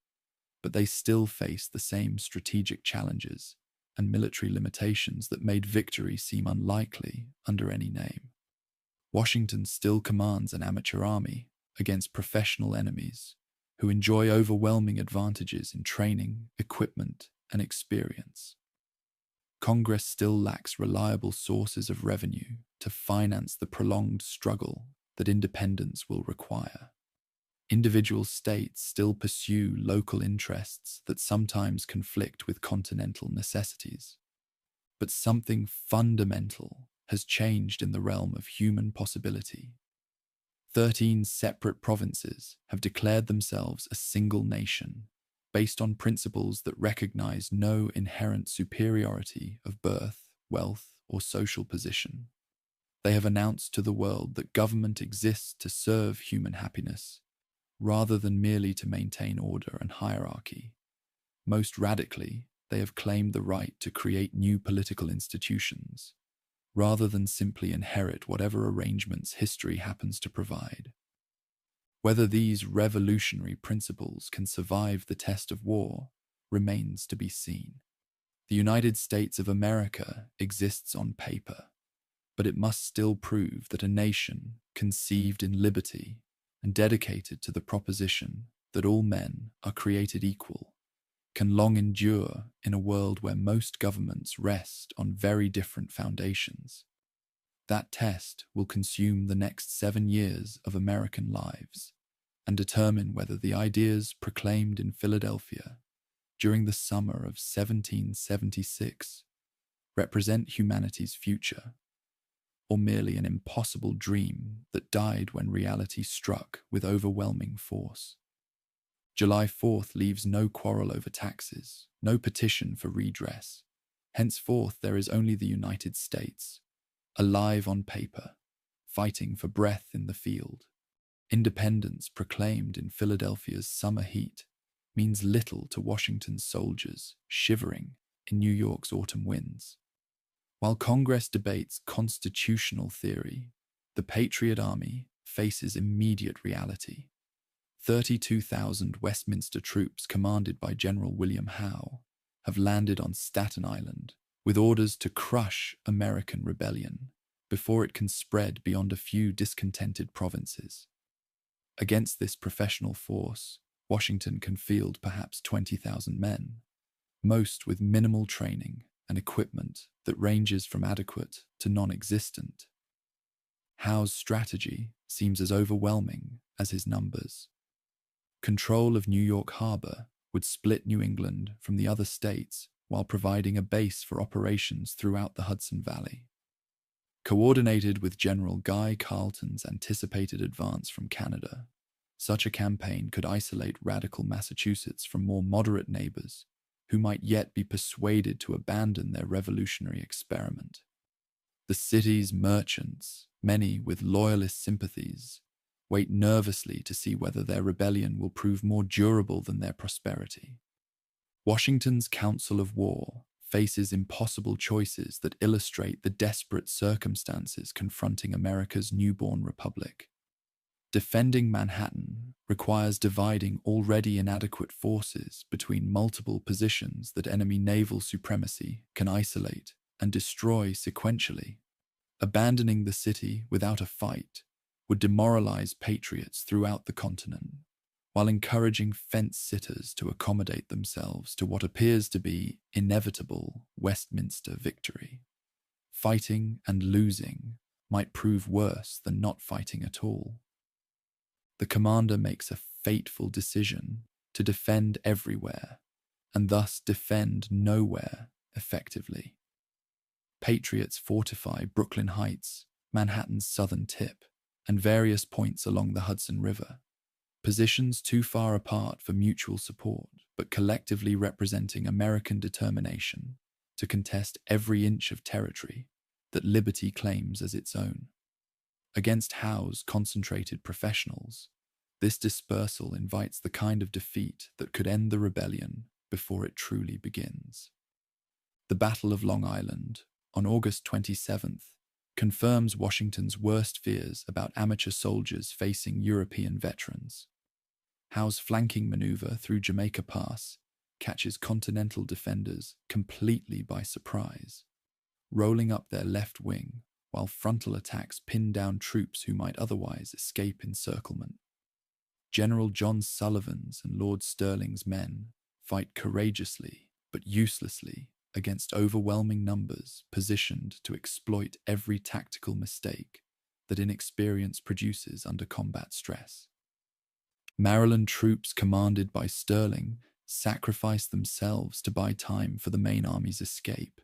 but they still face the same strategic challenges and military limitations that made victory seem unlikely under any name. Washington still commands an amateur army against professional enemies who enjoy overwhelming advantages in training, equipment, and experience. Congress still lacks reliable sources of revenue to finance the prolonged struggle that independence will require. Individual states still pursue local interests that sometimes conflict with continental necessities. But something fundamental has changed in the realm of human possibility. 13 separate provinces have declared themselves a single nation, based on principles that recognize no inherent superiority of birth, wealth, or social position. They have announced to the world that government exists to serve human happiness, rather than merely to maintain order and hierarchy. Most radically, they have claimed the right to create new political institutions, rather than simply inherit whatever arrangements history happens to provide. Whether these revolutionary principles can survive the test of war remains to be seen. The United States of America exists on paper, but it must still prove that a nation conceived in liberty and dedicated to the proposition that all men are created equal can long endure in a world where most governments rest on very different foundations. That test will consume the next 7 years of American lives and determine whether the ideas proclaimed in Philadelphia during the summer of 1776 represent humanity's future, or merely an impossible dream that died when reality struck with overwhelming force. July 4th leaves no quarrel over taxes, no petition for redress. Henceforth there is only the United States, alive on paper, fighting for breath in the field. Independence proclaimed in Philadelphia's summer heat means little to Washington's soldiers shivering in New York's autumn winds. While Congress debates constitutional theory, the Patriot Army faces immediate reality. 32,000 Westminster troops commanded by General William Howe have landed on Staten Island with orders to crush American rebellion before it can spread beyond a few discontented provinces. Against this professional force, Washington can field perhaps 20,000 men, most with minimal training and equipment that ranges from adequate to non-existent. Howe's strategy seems as overwhelming as his numbers. Control of New York Harbor would split New England from the other states while providing a base for operations throughout the Hudson Valley. Coordinated with General Guy Carleton's anticipated advance from Canada, such a campaign could isolate radical Massachusetts from more moderate neighbors who might yet be persuaded to abandon their revolutionary experiment. The city's merchants, many with loyalist sympathies, wait nervously to see whether their rebellion will prove more durable than their prosperity. Washington's Council of War faces impossible choices that illustrate the desperate circumstances confronting America's newborn republic. Defending Manhattan requires dividing already inadequate forces between multiple positions that enemy naval supremacy can isolate and destroy sequentially. Abandoning the city without a fight would demoralize patriots throughout the continent, while encouraging fence-sitters to accommodate themselves to what appears to be inevitable Westminster victory. Fighting and losing might prove worse than not fighting at all. The commander makes a fateful decision to defend everywhere, and thus defend nowhere effectively. Patriots fortify Brooklyn Heights, Manhattan's southern tip, and various points along the Hudson River, positions too far apart for mutual support, but collectively representing American determination to contest every inch of territory that liberty claims as its own. Against Howe's concentrated professionals, this dispersal invites the kind of defeat that could end the rebellion before it truly begins. The Battle of Long Island, on August 27th, confirms Washington's worst fears about amateur soldiers facing European veterans. Howe's flanking maneuver through Jamaica Pass catches Continental defenders completely by surprise, rolling up their left wing while frontal attacks pin down troops who might otherwise escape encirclement. General John Sullivan's and Lord Stirling's men fight courageously but uselessly against overwhelming numbers positioned to exploit every tactical mistake that inexperience produces under combat stress. Maryland troops commanded by Stirling sacrifice themselves to buy time for the main army's escape,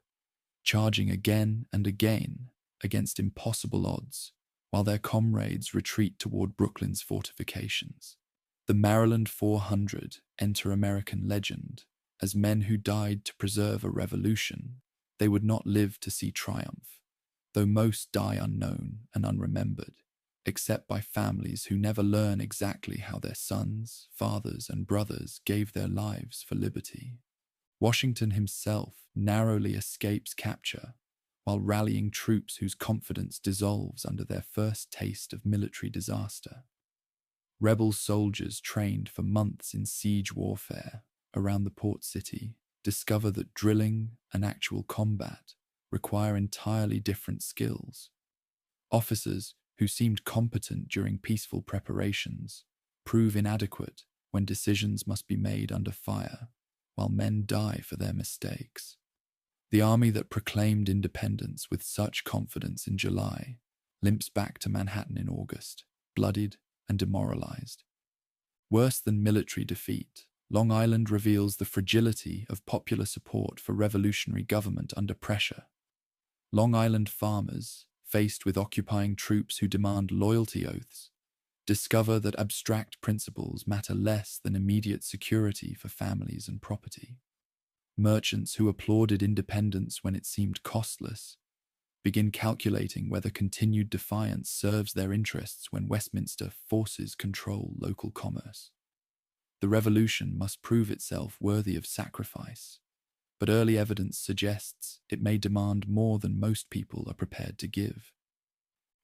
charging again and again against impossible odds, while their comrades retreat toward Brooklyn's fortifications. The Maryland 400 enter American legend as men who died to preserve a revolution they would not live to see triumph, though most die unknown and unremembered, except by families who never learn exactly how their sons, fathers, and brothers gave their lives for liberty. Washington himself narrowly escapes capture while rallying troops whose confidence dissolves under their first taste of military disaster. Rebel soldiers trained for months in siege warfare around the port city discover that drilling and actual combat require entirely different skills. Officers who seemed competent during peaceful preparations prove inadequate when decisions must be made under fire, while men die for their mistakes. The army that proclaimed independence with such confidence in July limps back to Manhattan in August, bloodied and demoralized. Worse than military defeat, Long Island reveals the fragility of popular support for revolutionary government under pressure. Long Island farmers, faced with occupying troops who demand loyalty oaths, discover that abstract principles matter less than immediate security for families and property. Merchants who applauded independence when it seemed costless begin calculating whether continued defiance serves their interests when Westminster forces control local commerce. The revolution must prove itself worthy of sacrifice, but early evidence suggests it may demand more than most people are prepared to give.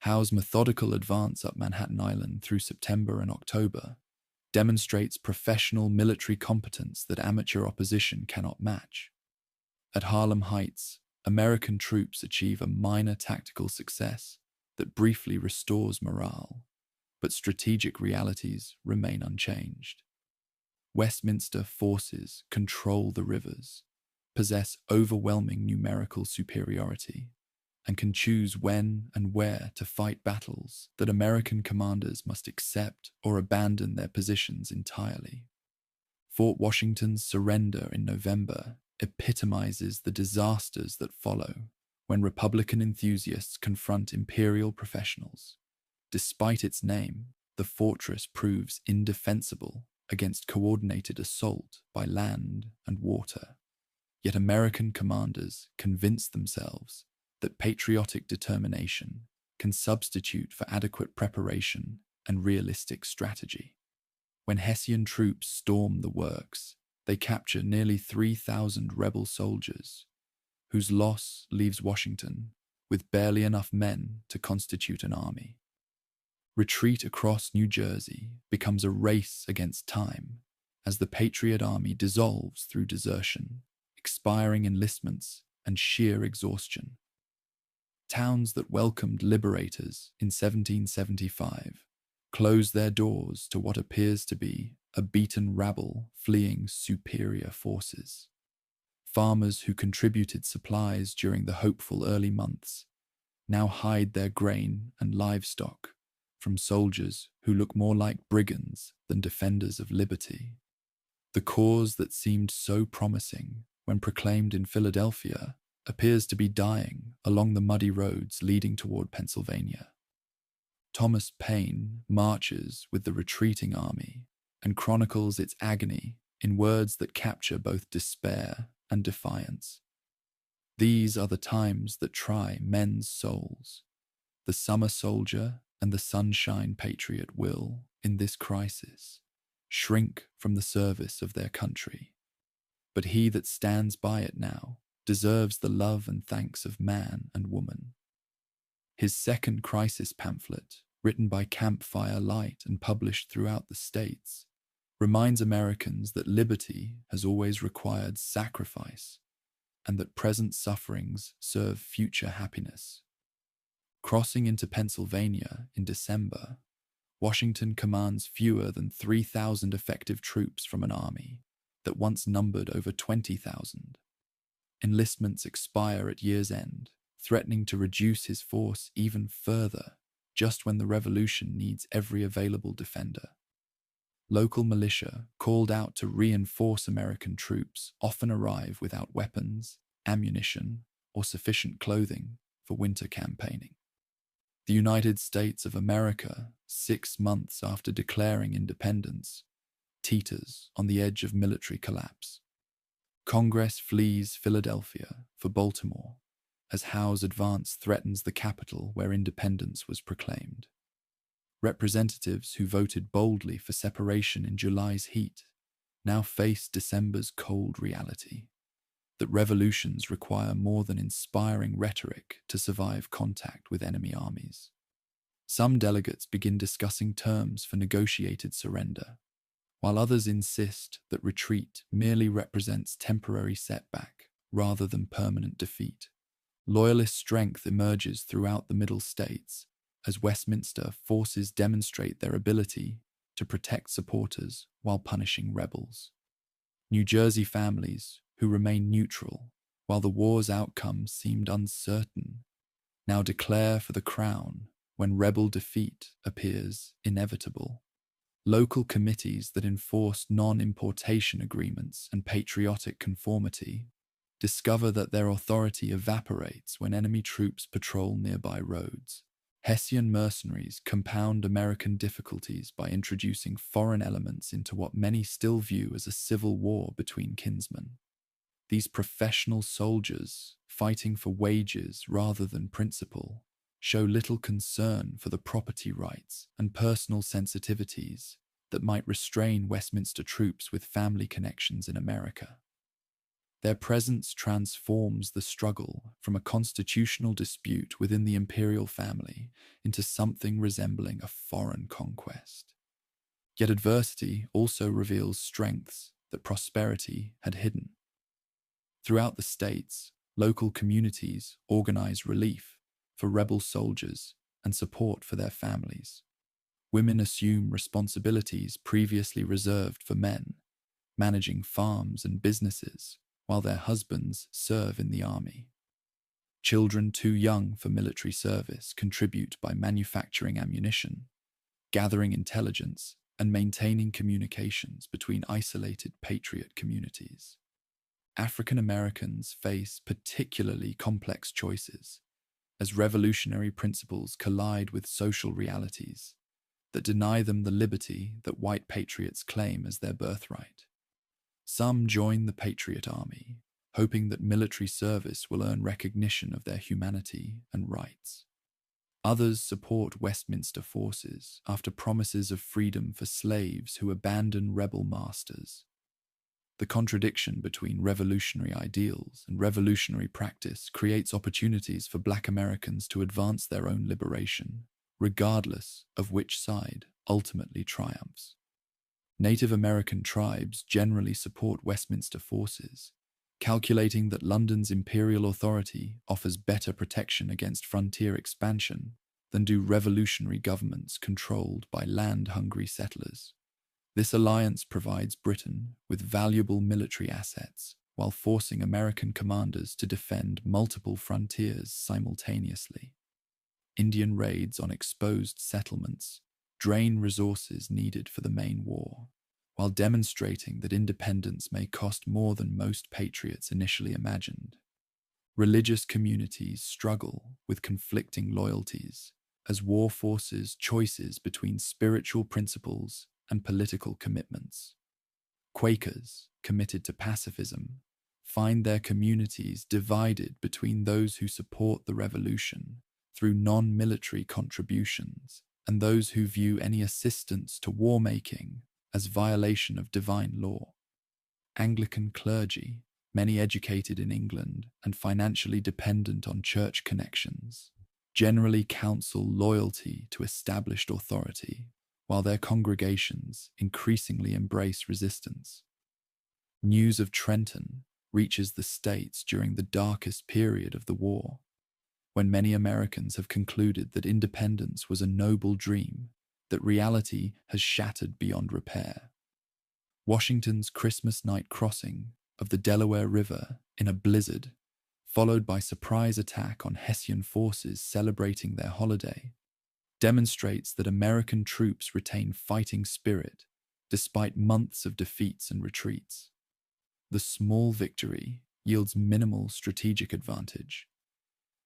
Howe's methodical advance up Manhattan Island through September and October demonstrates professional military competence that amateur opposition cannot match. At Harlem Heights, American troops achieve a minor tactical success that briefly restores morale, but strategic realities remain unchanged. Westminster forces control the rivers, possess overwhelming numerical superiority, and can choose when and where to fight battles that American commanders must accept or abandon their positions entirely. Fort Washington's surrender in November epitomizes the disasters that follow when Republican enthusiasts confront imperial professionals. Despite its name, the fortress proves indefensible against coordinated assault by land and water. Yet American commanders convince themselves that patriotic determination can substitute for adequate preparation and realistic strategy. When Hessian troops storm the works, they capture nearly 3,000 rebel soldiers, whose loss leaves Washington with barely enough men to constitute an army. Retreat across New Jersey becomes a race against time as the Patriot Army dissolves through desertion, expiring enlistments, and sheer exhaustion. Towns that welcomed liberators in 1775 close their doors to what appears to be a beaten rabble fleeing superior forces. Farmers who contributed supplies during the hopeful early months now hide their grain and livestock from soldiers who look more like brigands than defenders of liberty. The cause that seemed so promising when proclaimed in Philadelphia appears to be dying along the muddy roads leading toward Pennsylvania. Thomas Paine marches with the retreating army and chronicles its agony in words that capture both despair and defiance. These are the times that try men's souls. The summer soldier and the sunshine patriot will, in this crisis, shrink from the service of their country. But he that stands by it now deserves the love and thanks of man and woman. His second crisis pamphlet, written by Campfire Light and published throughout the States, reminds Americans that liberty has always required sacrifice and that present sufferings serve future happiness. Crossing into Pennsylvania in December, Washington commands fewer than 3,000 effective troops from an army that once numbered over 20,000. Enlistments expire at year's end, threatening to reduce his force even further just when the revolution needs every available defender. Local militia called out to reinforce American troops often arrive without weapons, ammunition, or sufficient clothing for winter campaigning. The United States of America, 6 months after declaring independence, teeters on the edge of military collapse. Congress flees Philadelphia for Baltimore as Howe's advance threatens the capital where independence was proclaimed. Representatives who voted boldly for separation in July's heat now face December's cold reality, that revolutions require more than inspiring rhetoric to survive contact with enemy armies. Some delegates begin discussing terms for negotiated surrender, while others insist that retreat merely represents temporary setback rather than permanent defeat. Loyalist strength emerges throughout the Middle States as Westminster forces demonstrate their ability to protect supporters while punishing rebels. New Jersey families, who remain neutral while the war's outcome seemed uncertain, now declare for the crown when rebel defeat appears inevitable. Local committees that enforce non-importation agreements and patriotic conformity discover that their authority evaporates when enemy troops patrol nearby roads. Hessian mercenaries compound American difficulties by introducing foreign elements into what many still view as a civil war between kinsmen. These professional soldiers, fighting for wages rather than principle, show little concern for the property rights and personal sensitivities that might restrain Westminster troops with family connections in America. Their presence transforms the struggle from a constitutional dispute within the imperial family into something resembling a foreign conquest. Yet adversity also reveals strengths that prosperity had hidden. Throughout the states, local communities organize relief for rebel soldiers and support for their families. Women assume responsibilities previously reserved for men, managing farms and businesses, while their husbands serve in the army. Children too young for military service contribute by manufacturing ammunition, gathering intelligence, and maintaining communications between isolated patriot communities. African Americans face particularly complex choices as revolutionary principles collide with social realities that deny them the liberty that white patriots claim as their birthright. Some join the Patriot Army, hoping that military service will earn recognition of their humanity and rights. Others support Westminster forces after promises of freedom for slaves who abandon rebel masters. The contradiction between revolutionary ideals and revolutionary practice creates opportunities for Black Americans to advance their own liberation, regardless of which side ultimately triumphs. Native American tribes generally support Westminster forces, calculating that London's imperial authority offers better protection against frontier expansion than do revolutionary governments controlled by land-hungry settlers. This alliance provides Britain with valuable military assets while forcing American commanders to defend multiple frontiers simultaneously. Indian raids on exposed settlements drain resources needed for the main war, while demonstrating that independence may cost more than most patriots initially imagined. Religious communities struggle with conflicting loyalties as war forces choices between spiritual principles and political commitments. Quakers, committed to pacifism, find their communities divided between those who support the revolution through non-military contributions and those who view any assistance to war-making as violation of divine law. Anglican clergy, many educated in England and financially dependent on church connections, generally counsel loyalty to established authority, while their congregations increasingly embrace resistance. News of Trenton reaches the States during the darkest period of the war, when many Americans have concluded that independence was a noble dream that reality has shattered beyond repair. Washington's Christmas night crossing of the Delaware River in a blizzard, followed by surprise attack on Hessian forces celebrating their holiday, demonstrates that American troops retain fighting spirit despite months of defeats and retreats. The small victory yields minimal strategic advantage,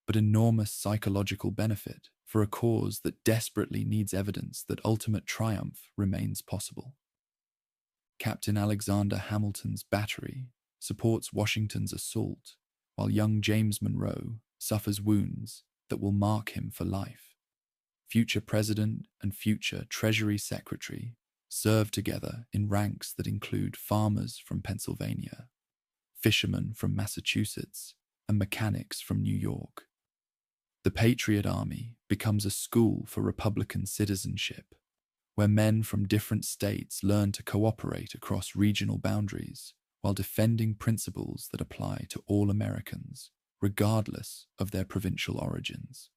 but enormous psychological benefit for a cause that desperately needs evidence that ultimate triumph remains possible. Captain Alexander Hamilton's battery supports Washington's assault, while young James Monroe suffers wounds that will mark him for life. Future President and future Treasury Secretary serve together in ranks that include farmers from Pennsylvania, fishermen from Massachusetts, and mechanics from New York. The Patriot Army becomes a school for Republican citizenship, where men from different states learn to cooperate across regional boundaries while defending principles that apply to all Americans, regardless of their provincial origins.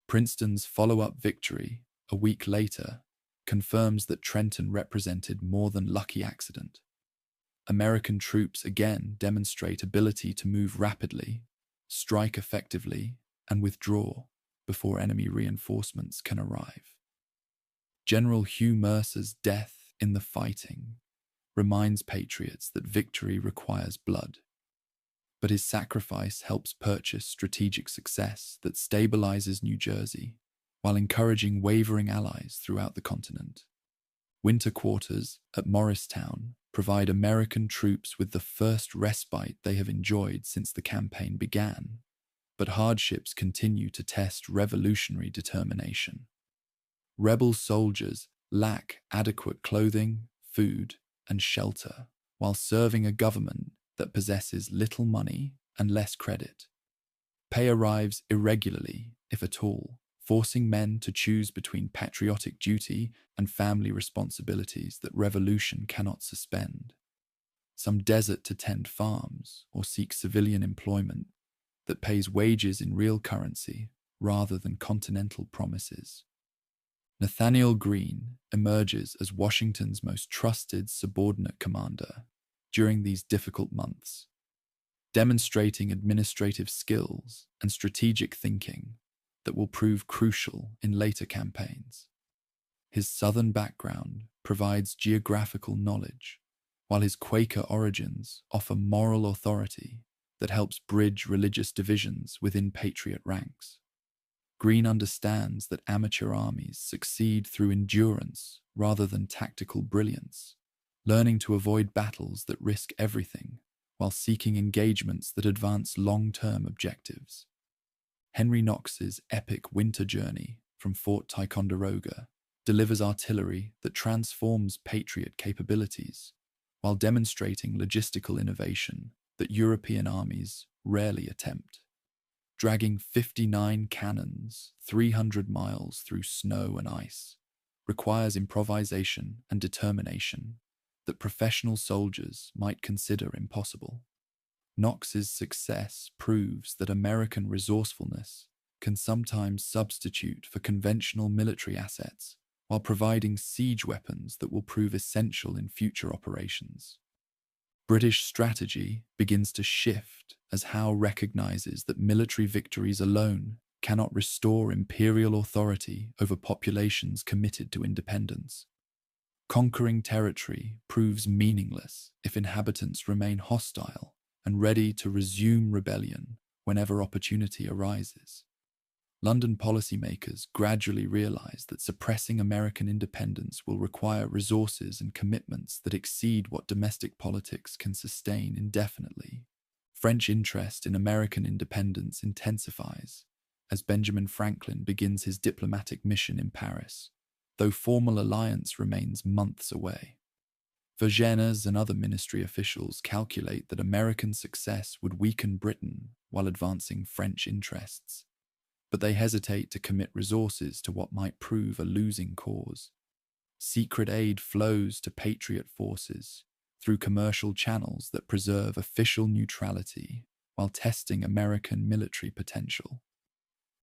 Princeton's follow-up victory, a week later, confirms that Trenton represented more than lucky accident. American troops again demonstrate ability to move rapidly, strike effectively, and withdraw before enemy reinforcements can arrive. General Hugh Mercer's death in the fighting reminds patriots that victory requires blood, but his sacrifice helps purchase strategic success that stabilizes New Jersey while encouraging wavering allies throughout the continent. Winter quarters at Morristown provide American troops with the first respite they have enjoyed since the campaign began, but hardships continue to test revolutionary determination. Rebel soldiers lack adequate clothing, food, and shelter, while serving a government that possesses little money and less credit. Pay arrives irregularly, if at all, forcing men to choose between patriotic duty and family responsibilities that revolution cannot suspend. Some desert to tend farms or seek civilian employment that pays wages in real currency rather than continental promises. Nathaniel Greene emerges as Washington's most trusted subordinate commander during these difficult months, demonstrating administrative skills and strategic thinking that will prove crucial in later campaigns. His Southern background provides geographical knowledge, while his Quaker origins offer moral authority that helps bridge religious divisions within patriot ranks. Greene understands that amateur armies succeed through endurance rather than tactical brilliance, learning to avoid battles that risk everything while seeking engagements that advance long-term objectives. Henry Knox's epic winter journey from Fort Ticonderoga delivers artillery that transforms patriot capabilities while demonstrating logistical innovation that European armies rarely attempt. Dragging 59 cannons 300 miles through snow and ice requires improvisation and determination that professional soldiers might consider impossible. Knox's success proves that American resourcefulness can sometimes substitute for conventional military assets while providing siege weapons that will prove essential in future operations. British strategy begins to shift as Howe recognizes that military victories alone cannot restore imperial authority over populations committed to independence. Conquering territory proves meaningless if inhabitants remain hostile and ready to resume rebellion whenever opportunity arises. London policymakers gradually realize that suppressing American independence will require resources and commitments that exceed what domestic politics can sustain indefinitely. French interest in American independence intensifies as Benjamin Franklin begins his diplomatic mission in Paris, though formal alliance remains months away. Vergennes and other ministry officials calculate that American success would weaken Britain while advancing French interests, but they hesitate to commit resources to what might prove a losing cause. Secret aid flows to patriot forces through commercial channels that preserve official neutrality while testing American military potential.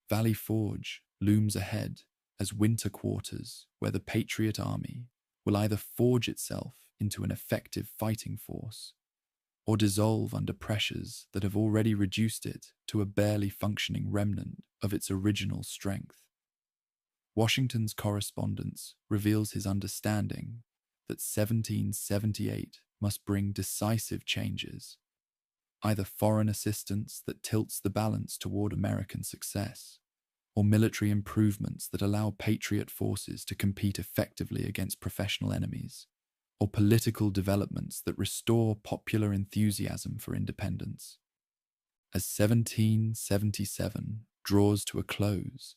Valley Forge looms ahead as winter quarters where the Patriot Army will either forge itself into an effective fighting force or dissolve under pressures that have already reduced it to a barely functioning remnant of its original strength. Washington's correspondence reveals his understanding that 1778 must bring decisive changes, either foreign assistance that tilts the balance toward American success, or military improvements that allow patriot forces to compete effectively against professional enemies, or political developments that restore popular enthusiasm for independence. As 1777 draws to a close,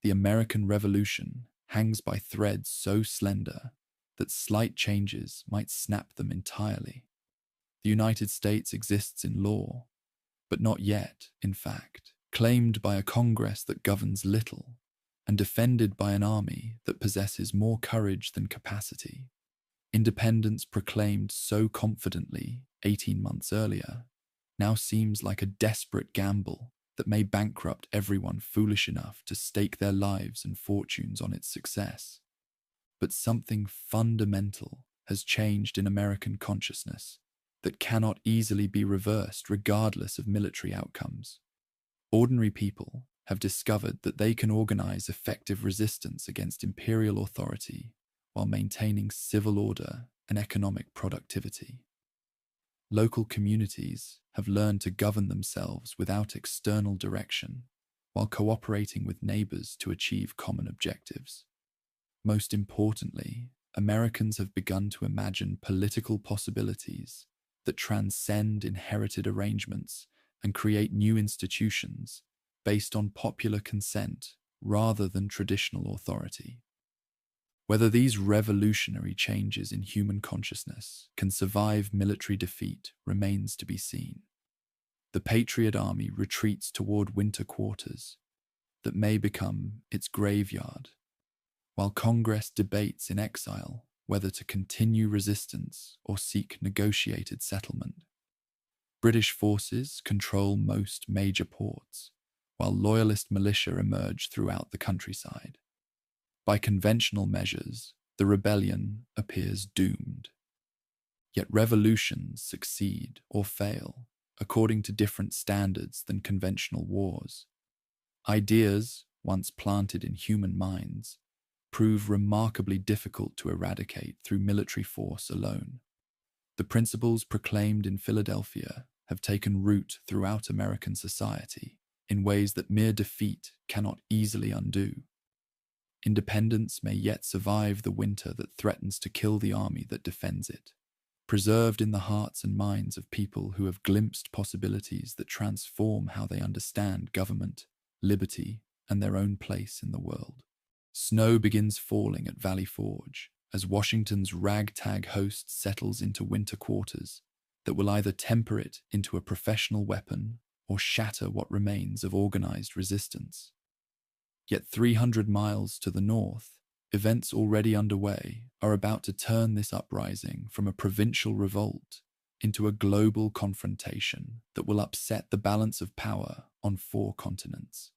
the American Revolution hangs by threads so slender that slight changes might snap them entirely. The United States exists in law, but not yet, in fact, claimed by a Congress that governs little, and defended by an army that possesses more courage than capacity. Independence proclaimed so confidently 18 months earlier now seems like a desperate gamble that may bankrupt everyone foolish enough to stake their lives and fortunes on its success. But something fundamental has changed in American consciousness that cannot easily be reversed regardless of military outcomes. Ordinary people have discovered that they can organize effective resistance against imperial authority while maintaining civil order and economic productivity. Local communities have learned to govern themselves without external direction, while cooperating with neighbors to achieve common objectives. Most importantly, Americans have begun to imagine political possibilities that transcend inherited arrangements and create new institutions based on popular consent rather than traditional authority. Whether these revolutionary changes in human consciousness can survive military defeat remains to be seen. The Patriot Army retreats toward winter quarters that may become its graveyard, while Congress debates in exile whether to continue resistance or seek negotiated settlement. British forces control most major ports, while loyalist militia emerge throughout the countryside. By conventional measures, the rebellion appears doomed. Yet revolutions succeed or fail according to different standards than conventional wars. Ideas, once planted in human minds, prove remarkably difficult to eradicate through military force alone. The principles proclaimed in Philadelphia have taken root throughout American society in ways that mere defeat cannot easily undo. Independence may yet survive the winter that threatens to kill the army that defends it, preserved in the hearts and minds of people who have glimpsed possibilities that transform how they understand government, liberty, and their own place in the world. Snow begins falling at Valley Forge as Washington's ragtag host settles into winter quarters that will either temper it into a professional weapon or shatter what remains of organized resistance. Yet 300 miles to the north, events already underway are about to turn this uprising from a provincial revolt into a global confrontation that will upset the balance of power on 4 continents.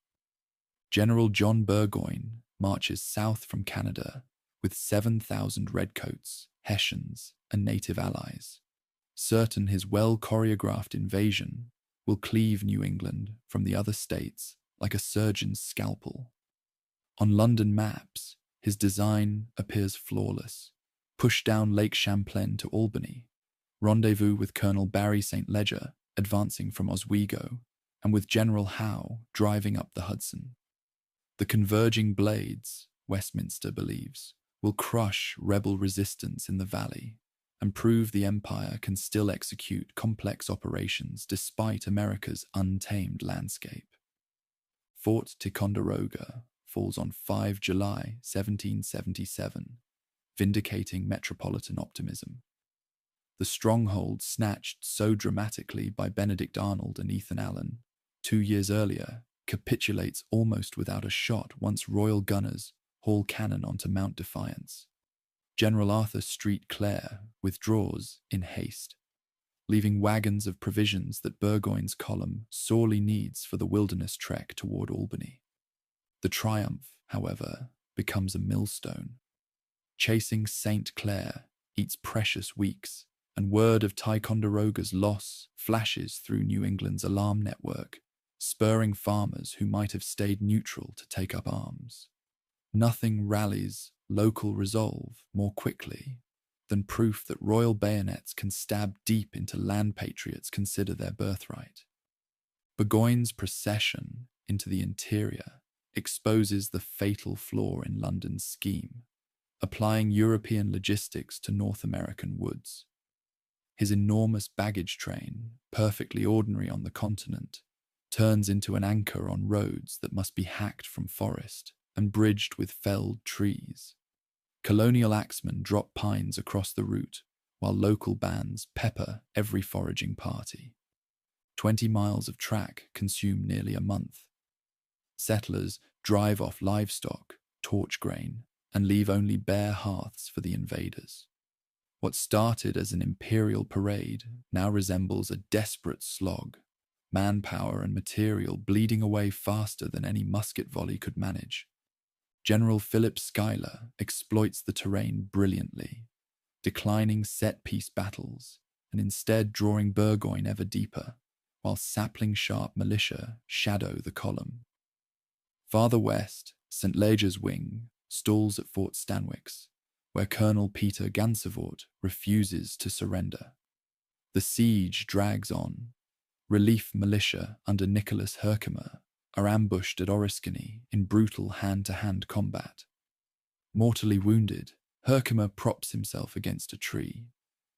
General John Burgoyne marches south from Canada with 7,000 redcoats, Hessians, and native allies, certain his well-choreographed invasion will cleave New England from the other states like a surgeon's scalpel. On London maps, his design appears flawless. Push down Lake Champlain to Albany, rendezvous with Colonel Barry St. Leger advancing from Oswego, and with General Howe driving up the Hudson. The converging blades, Westminster believes, will crush rebel resistance in the valley and prove the empire can still execute complex operations despite America's untamed landscape. Fort Ticonderoga falls on 5 July 1777, vindicating metropolitan optimism. The stronghold snatched so dramatically by Benedict Arnold and Ethan Allen 2 years earlier capitulates almost without a shot once Royal gunners haul cannon onto Mount Defiance. General Arthur Street Clare withdraws in haste, leaving wagons of provisions that Burgoyne's column sorely needs for the wilderness trek toward Albany. The triumph, however, becomes a millstone. Chasing St. Clair eats precious weeks, and word of Ticonderoga's loss flashes through New England's alarm network, spurring farmers who might have stayed neutral to take up arms. Nothing rallies local resolve more quickly than proof that royal bayonets can stab deep into land patriots consider their birthright. Burgoyne's procession into the interior exposes the fatal flaw in London's scheme, applying European logistics to North American woods. His enormous baggage train, perfectly ordinary on the continent, turns into an anchor on roads that must be hacked from forest and bridged with felled trees. Colonial axemen drop pines across the route, while local bands pepper every foraging party. 20 miles of track consume nearly a month. Settlers drive off livestock, torch grain, and leave only bare hearths for the invaders. What started as an imperial parade now resembles a desperate slog, manpower and material bleeding away faster than any musket volley could manage. General Philip Schuyler exploits the terrain brilliantly, declining set-piece battles and instead drawing Burgoyne ever deeper, while sapling-sharp militia shadow the column. Farther west, St. Leger's wing stalls at Fort Stanwix, where Colonel Peter Gansevoort refuses to surrender. The siege drags on. Relief militia under Nicholas Herkimer are ambushed at Oriskany in brutal hand-to-hand combat. Mortally wounded, Herkimer props himself against a tree,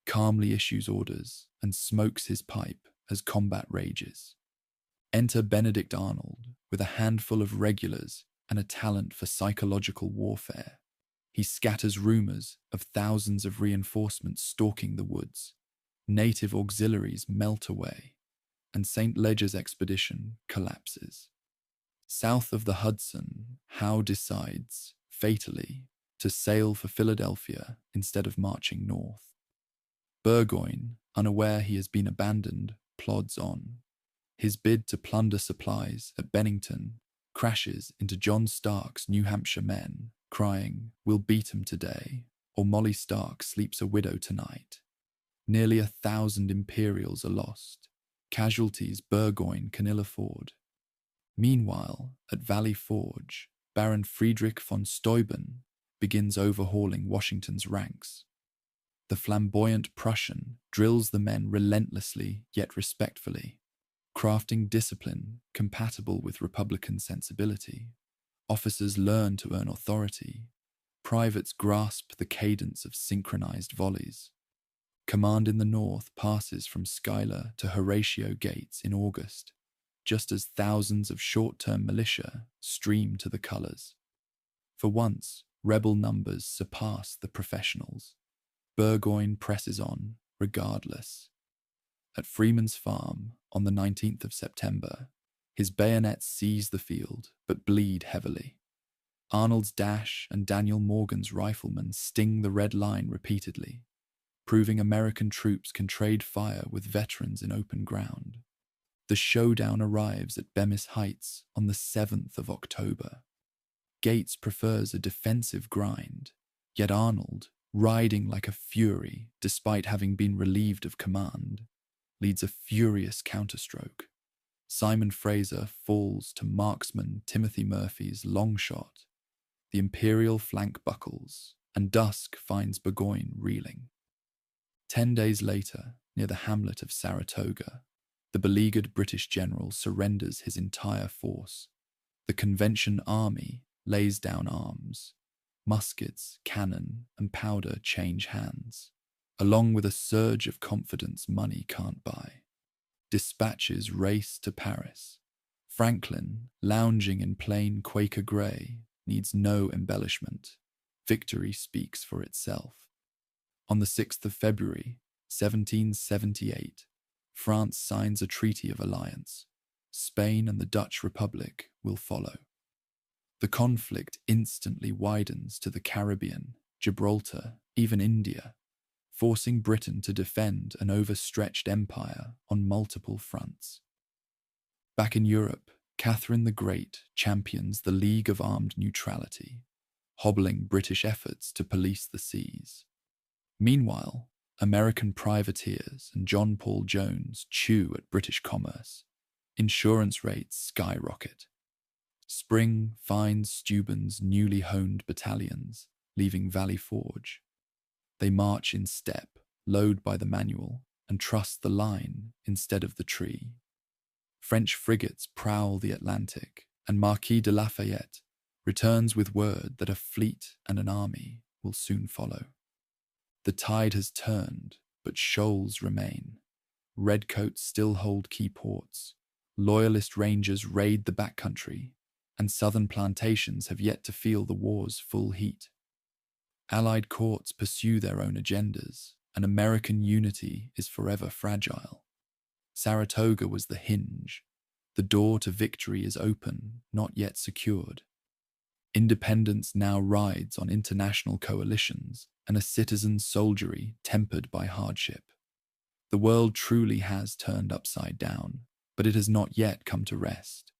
calmly issues orders, and smokes his pipe as combat rages. Enter Benedict Arnold with a handful of regulars and a talent for psychological warfare. He scatters rumors of thousands of reinforcements stalking the woods. Native auxiliaries melt away, and St. Ledger's expedition collapses. South of the Hudson, Howe decides, fatally, to sail for Philadelphia instead of marching north. Burgoyne, unaware he has been abandoned, plods on. His bid to plunder supplies at Bennington crashes into John Stark's New Hampshire men, crying, "We'll beat 'em today," or Molly Stark sleeps a widow tonight. Nearly 1,000 Imperials are lost, casualties Burgoyne can ill afford. Meanwhile, at Valley Forge, Baron Friedrich von Steuben begins overhauling Washington's ranks. The flamboyant Prussian drills the men relentlessly yet respectfully, crafting discipline compatible with Republican sensibility. Officers learn to earn authority. Privates grasp the cadence of synchronized volleys. Command in the north passes from Schuyler to Horatio Gates in August, just as thousands of short-term militia stream to the colors. For once, rebel numbers surpass the professionals. Burgoyne presses on, regardless. At Freeman's Farm, on the 19th of September, his bayonets seize the field, but bleed heavily. Arnold's dash and Daniel Morgan's riflemen sting the red line repeatedly, proving American troops can trade fire with veterans in open ground. The showdown arrives at Bemis Heights on the 7th of October. Gates prefers a defensive grind, yet Arnold, riding like a fury despite having been relieved of command, leads a furious counterstroke. Simon Fraser falls to marksman Timothy Murphy's long shot. The Imperial flank buckles, and dusk finds Burgoyne reeling. 10 days later, near the hamlet of Saratoga, the beleaguered British general surrenders his entire force. The Convention Army lays down arms. Muskets, cannon, and powder change hands, along with a surge of confidence money can't buy. Dispatches race to Paris. Franklin, lounging in plain Quaker grey, needs no embellishment. Victory speaks for itself. On the 6th of February, 1778, France signs a treaty of alliance. Spain and the Dutch Republic will follow. The conflict instantly widens to the Caribbean, Gibraltar, even India, forcing Britain to defend an overstretched empire on multiple fronts. Back in Europe, Catherine the Great champions the League of Armed Neutrality, hobbling British efforts to police the seas. Meanwhile, American privateers and John Paul Jones chew at British commerce. Insurance rates skyrocket. Spring finds Steuben's newly honed battalions, leaving Valley Forge. They march in step, load by the manual, and trust the line instead of the tree. French frigates prowl the Atlantic, and Marquis de Lafayette returns with word that a fleet and an army will soon follow. The tide has turned, but shoals remain. Redcoats still hold key ports. Loyalist rangers raid the backcountry, and southern plantations have yet to feel the war's full heat. Allied courts pursue their own agendas, and American unity is forever fragile. Saratoga was the hinge. The door to victory is open, not yet secured. Independence now rides on international coalitions and a citizen soldiery tempered by hardship. The world truly has turned upside down, but it has not yet come to rest.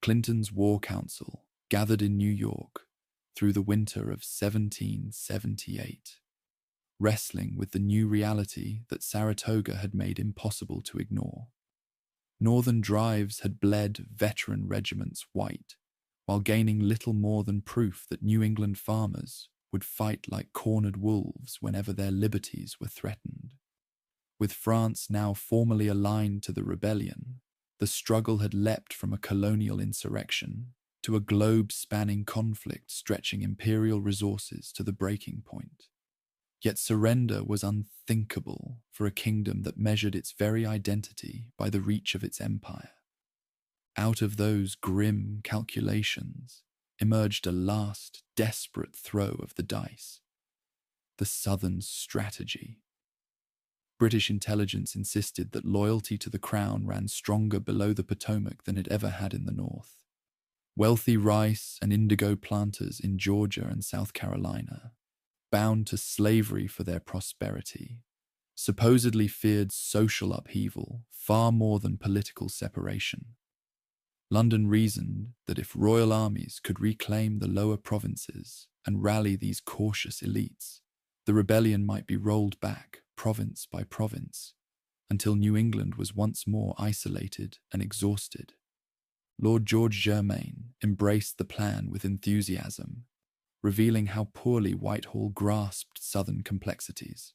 Clinton's War Council gathered in New York through the winter of 1778, wrestling with the new reality that Saratoga had made impossible to ignore. Northern drives had bled veteran regiments white, while gaining little more than proof that New England farmers would fight like cornered wolves whenever their liberties were threatened. With France now formally aligned to the rebellion, the struggle had leapt from a colonial insurrection to a globe-spanning conflict stretching imperial resources to the breaking point. Yet surrender was unthinkable for a kingdom that measured its very identity by the reach of its empire. Out of those grim calculations, emerged a last, desperate throw of the dice: the Southern strategy. British intelligence insisted that loyalty to the crown ran stronger below the Potomac than it ever had in the north. Wealthy rice and indigo planters in Georgia and South Carolina, bound to slavery for their prosperity, supposedly feared social upheaval far more than political separation. London reasoned that if royal armies could reclaim the lower provinces and rally these cautious elites, the rebellion might be rolled back province by province until New England was once more isolated and exhausted. Lord George Germain embraced the plan with enthusiasm, revealing how poorly Whitehall grasped southern complexities.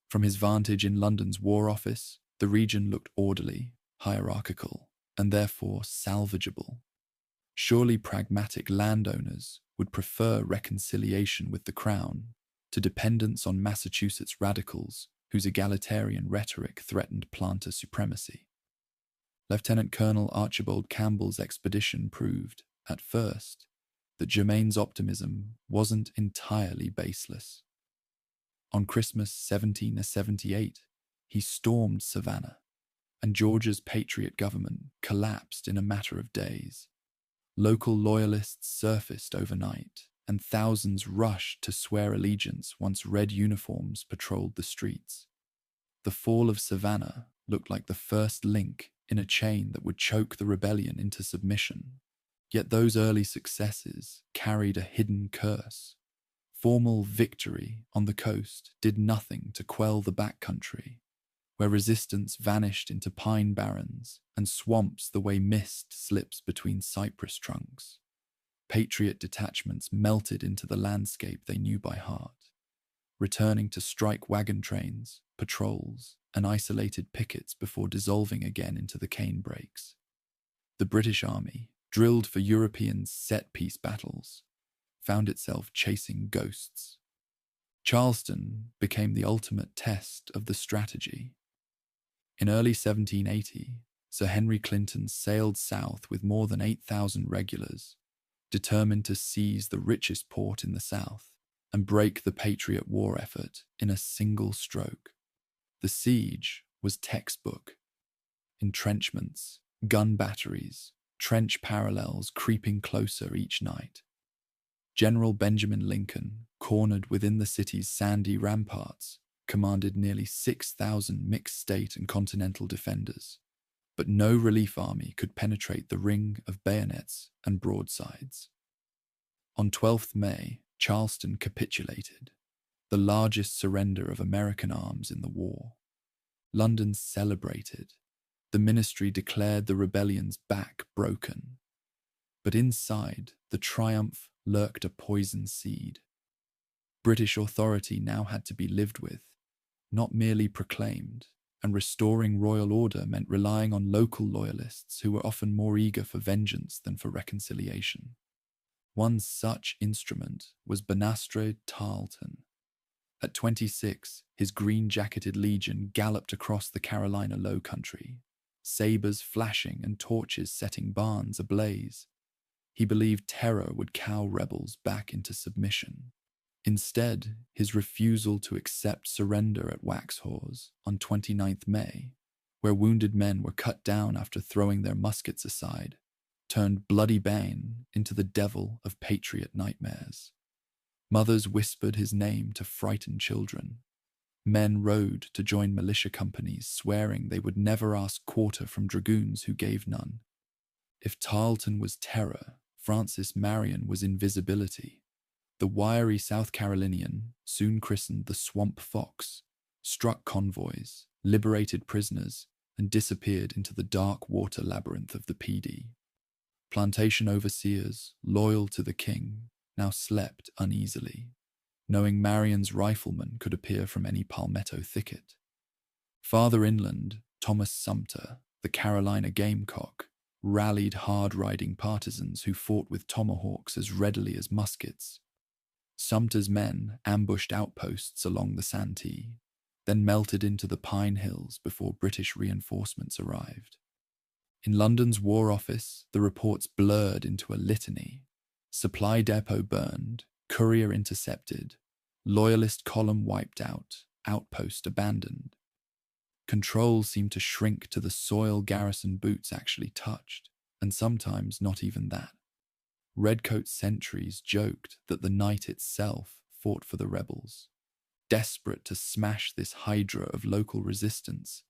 From his vantage in London's War Office, the region looked orderly, hierarchical, and therefore salvageable. Surely pragmatic landowners would prefer reconciliation with the crown to dependence on Massachusetts radicals whose egalitarian rhetoric threatened planter supremacy. Lieutenant Colonel Archibald Campbell's expedition proved, at first, that Germain's optimism wasn't entirely baseless. On Christmas 1778, he stormed Savannah, and Georgia's patriot government collapsed in a matter of days. Local loyalists surfaced overnight, and thousands rushed to swear allegiance once red uniforms patrolled the streets. The fall of Savannah looked like the first link in a chain that would choke the rebellion into submission. Yet those early successes carried a hidden curse. Formal victory on the coast did nothing to quell the backcountry, where resistance vanished into pine barrens and swamps the way mist slips between cypress trunks. Patriot detachments melted into the landscape they knew by heart, returning to strike wagon trains, patrols, and isolated pickets before dissolving again into the canebrakes. The British Army, drilled for European set-piece battles, found itself chasing ghosts. Charleston became the ultimate test of the strategy. In early 1780, Sir Henry Clinton sailed south with more than 8,000 regulars, determined to seize the richest port in the south and break the Patriot war effort in a single stroke. The siege was textbook. Entrenchments, gun batteries, trench parallels creeping closer each night. General Benjamin Lincoln, cornered within the city's sandy ramparts, commanded nearly 6,000 mixed state and continental defenders, but no relief army could penetrate the ring of bayonets and broadsides. On 12th May, Charleston capitulated, the largest surrender of American arms in the war. London celebrated. The ministry declared the rebellion's back broken. But inside the triumph lurked a poison seed. British authority now had to be lived with, not merely proclaimed, and restoring royal order meant relying on local loyalists who were often more eager for vengeance than for reconciliation. One such instrument was Banastre Tarleton. At 26, his green-jacketed legion galloped across the Carolina Low Country, sabers flashing and torches setting barns ablaze. He believed terror would cow rebels back into submission. Instead, his refusal to accept surrender at Waxhaws on 29th May, where wounded men were cut down after throwing their muskets aside, turned Bloody Bane into the devil of patriot nightmares. Mothers whispered his name to frighten children. Men rode to join militia companies, swearing they would never ask quarter from dragoons who gave none. If Tarleton was terror, Francis Marion was invisibility. The wiry South Carolinian, soon christened the Swamp Fox, struck convoys, liberated prisoners, and disappeared into the dark water labyrinth of the PD. Plantation overseers, loyal to the king, now slept uneasily, knowing Marion's riflemen could appear from any palmetto thicket. Farther inland, Thomas Sumter, the Carolina gamecock, rallied hard-riding partisans who fought with tomahawks as readily as muskets. Sumter's men ambushed outposts along the Santee, then melted into the Pine Hills before British reinforcements arrived. In London's War Office, the reports blurred into a litany. Supply depot burned, courier intercepted, loyalist column wiped out, outpost abandoned. Control seemed to shrink to the soil garrison boots actually touched, and sometimes not even that. Redcoat sentries joked that the night itself fought for the rebels. Desperate to smash this hydra of local resistance,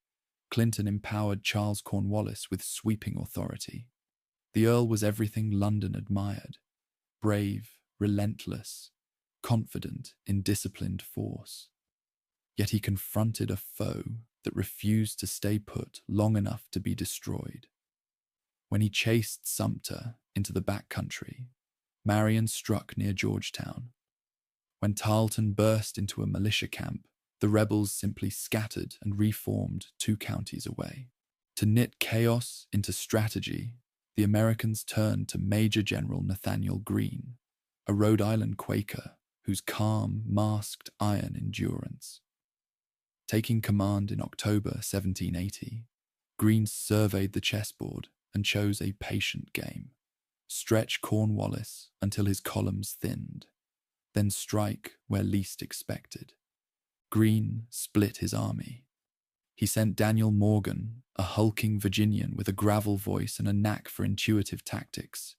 Clinton empowered Charles Cornwallis with sweeping authority. The Earl was everything London admired: brave, relentless, confident in disciplined force. Yet he confronted a foe that refused to stay put long enough to be destroyed. When he chased Sumter into the back country, Marion struck near Yorktown. When Tarleton burst into a militia camp, the rebels simply scattered and reformed 2 counties away. To knit chaos into strategy, the Americans turned to Major General Nathaniel Greene, a Rhode Island Quaker whose calm masked iron endurance. Taking command in October 1780, Greene surveyed the chessboard and chose a patient game: stretch Cornwallis until his columns thinned, then strike where least expected. Greene split his army. He sent Daniel Morgan, a hulking Virginian with a gravel voice and a knack for intuitive tactics,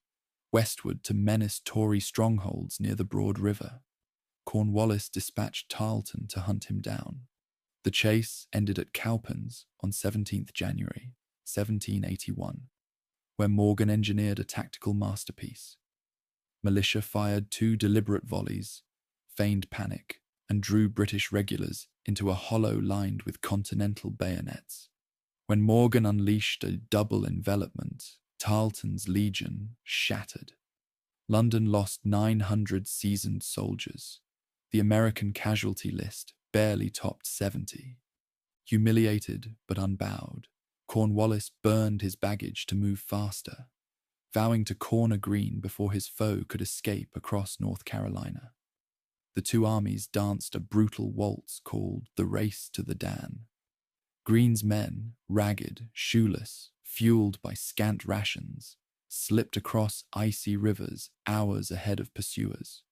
westward to menace Tory strongholds near the Broad River. Cornwallis dispatched Tarleton to hunt him down. The chase ended at Cowpens on 17th January, 1781, where Morgan engineered a tactical masterpiece. Militia fired 2 deliberate volleys, feigned panic, and drew British regulars into a hollow lined with continental bayonets. When Morgan unleashed a double envelopment, Tarleton's legion shattered. London lost 900 seasoned soldiers. The American casualty list barely topped 70. Humiliated but unbowed, Cornwallis burned his baggage to move faster, vowing to corner Greene before his foe could escape across North Carolina. The 2 armies danced a brutal waltz called the Race to the Dan. Greene's men, ragged, shoeless, fueled by scant rations, slipped across icy rivers hours ahead of pursuers.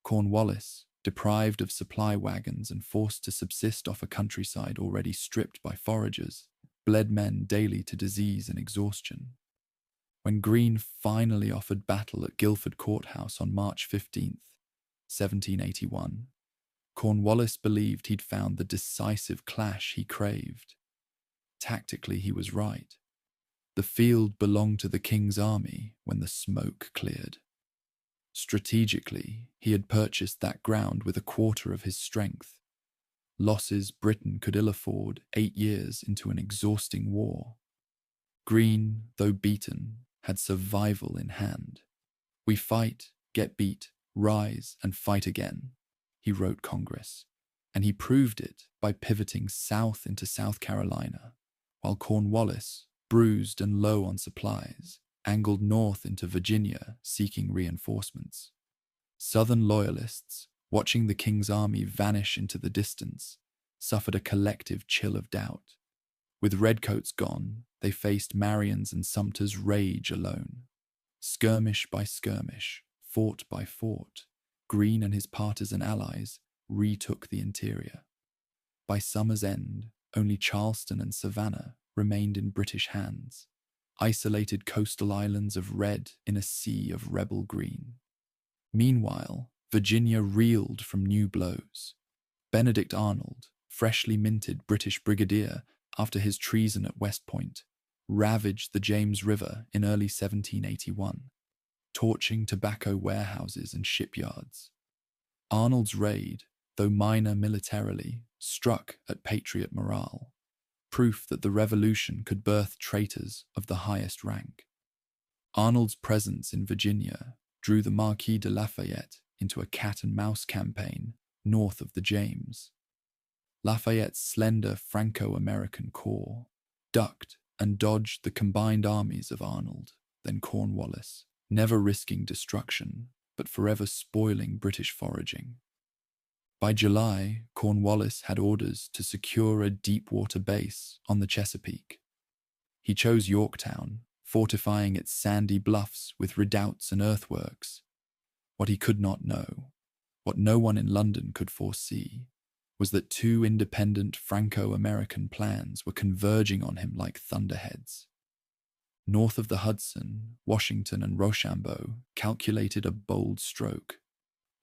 Cornwallis, deprived of supply wagons and forced to subsist off a countryside already stripped by foragers, bled men daily to disease and exhaustion. When Greene finally offered battle at Guilford Courthouse on March 15th, 1781, Cornwallis believed he'd found the decisive clash he craved. Tactically, he was right. The field belonged to the King's army when the smoke cleared. Strategically, he had purchased that ground with a quarter of his strength. Losses Britain could ill afford 8 years into an exhausting war. Greene, though beaten, had survival in hand. "We fight, get beat, rise and fight again," he wrote Congress, and he proved it by pivoting south into South Carolina, while Cornwallis, bruised and low on supplies, angled north into Virginia seeking reinforcements. Southern loyalists, watching the King's army vanish into the distance, suffered a collective chill of doubt. With redcoats gone, they faced Marion's and Sumter's rage alone. Skirmish by skirmish, fort by fort, Greene and his partisan allies retook the interior. By summer's end, only Charleston and Savannah remained in British hands, isolated coastal islands of red in a sea of rebel green. Meanwhile, Virginia reeled from new blows. Benedict Arnold, freshly minted British brigadier after his treason at West Point, ravaged the James River in early 1781, torching tobacco warehouses and shipyards. Arnold's raid, though minor militarily, struck at patriot morale, proof that the revolution could birth traitors of the highest rank. Arnold's presence in Virginia drew the Marquis de Lafayette into a cat-and-mouse campaign north of the James. Lafayette's slender Franco-American corps ducked and dodged the combined armies of Arnold, then Cornwallis, never risking destruction, but forever spoiling British foraging. By July, Cornwallis had orders to secure a deep-water base on the Chesapeake. He chose Yorktown, fortifying its sandy bluffs with redoubts and earthworks, What he could not know, what no one in London could foresee, was that two independent Franco-American plans were converging on him like thunderheads. North of the Hudson, Washington and Rochambeau calculated a bold stroke: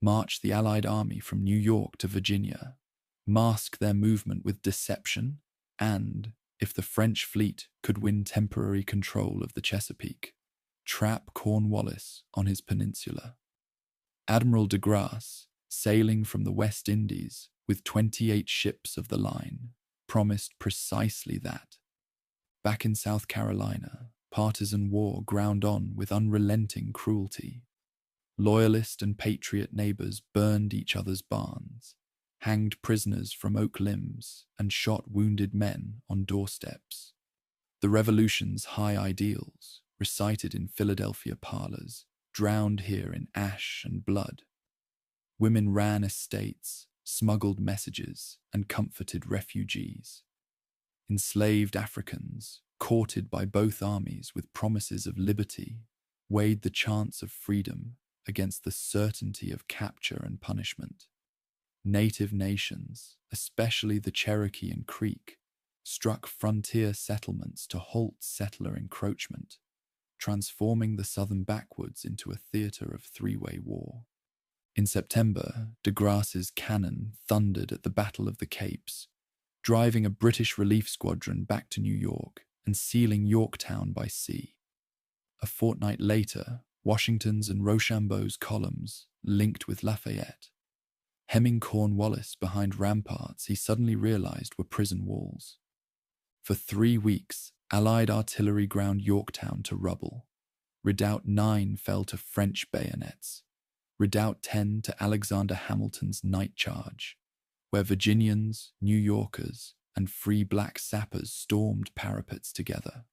march the Allied army from New York to Virginia, mask their movement with deception, and, if the French fleet could win temporary control of the Chesapeake, trap Cornwallis on his peninsula. Admiral de Grasse, sailing from the West Indies with 28 ships of the line, promised precisely that. Back in South Carolina, partisan war ground on with unrelenting cruelty. Loyalist and patriot neighbors burned each other's barns, hanged prisoners from oak limbs, and shot wounded men on doorsteps. The Revolution's high ideals, recited in Philadelphia parlors, drowned here in ash and blood. Women ran estates, smuggled messages, and comforted refugees. Enslaved Africans, courted by both armies with promises of liberty, weighed the chance of freedom against the certainty of capture and punishment. Native nations, especially the Cherokee and Creek, struck frontier settlements to halt settler encroachment, transforming the southern backwoods into a theater of three-way war. In September, de Grasse's cannon thundered at the Battle of the Capes, driving a British relief squadron back to New York and sealing Yorktown by sea. A fortnight later, Washington's and Rochambeau's columns linked with Lafayette. Hemming Cornwallis behind ramparts he suddenly realized were prison walls. For 3 weeks, Allied artillery ground Yorktown to rubble. Redoubt 9 fell to French bayonets. Redoubt 10 to Alexander Hamilton's night charge, where Virginians, New Yorkers, and free black sappers stormed parapets together.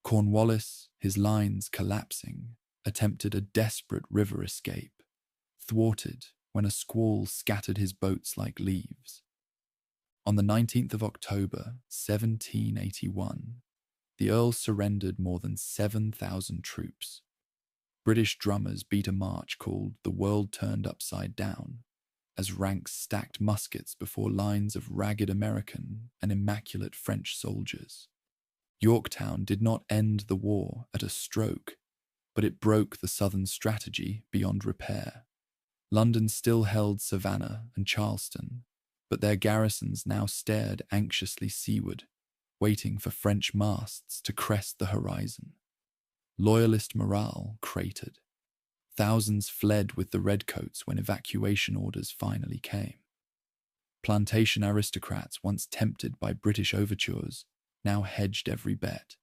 Cornwallis, his lines collapsing, attempted a desperate river escape, thwarted when a squall scattered his boats like leaves. On the 19th of October, 1781, the Earl surrendered more than 7,000 troops. British drummers beat a march called "The World Turned Upside Down," as ranks stacked muskets before lines of ragged American and immaculate French soldiers. Yorktown did not end the war at a stroke, but it broke the Southern strategy beyond repair. London still held Savannah and Charleston, but their garrisons now stared anxiously seaward, waiting for French masts to crest the horizon. Loyalist morale cratered. Thousands fled with the redcoats when evacuation orders finally came. Plantation aristocrats, once tempted by British overtures, now hedged every bet,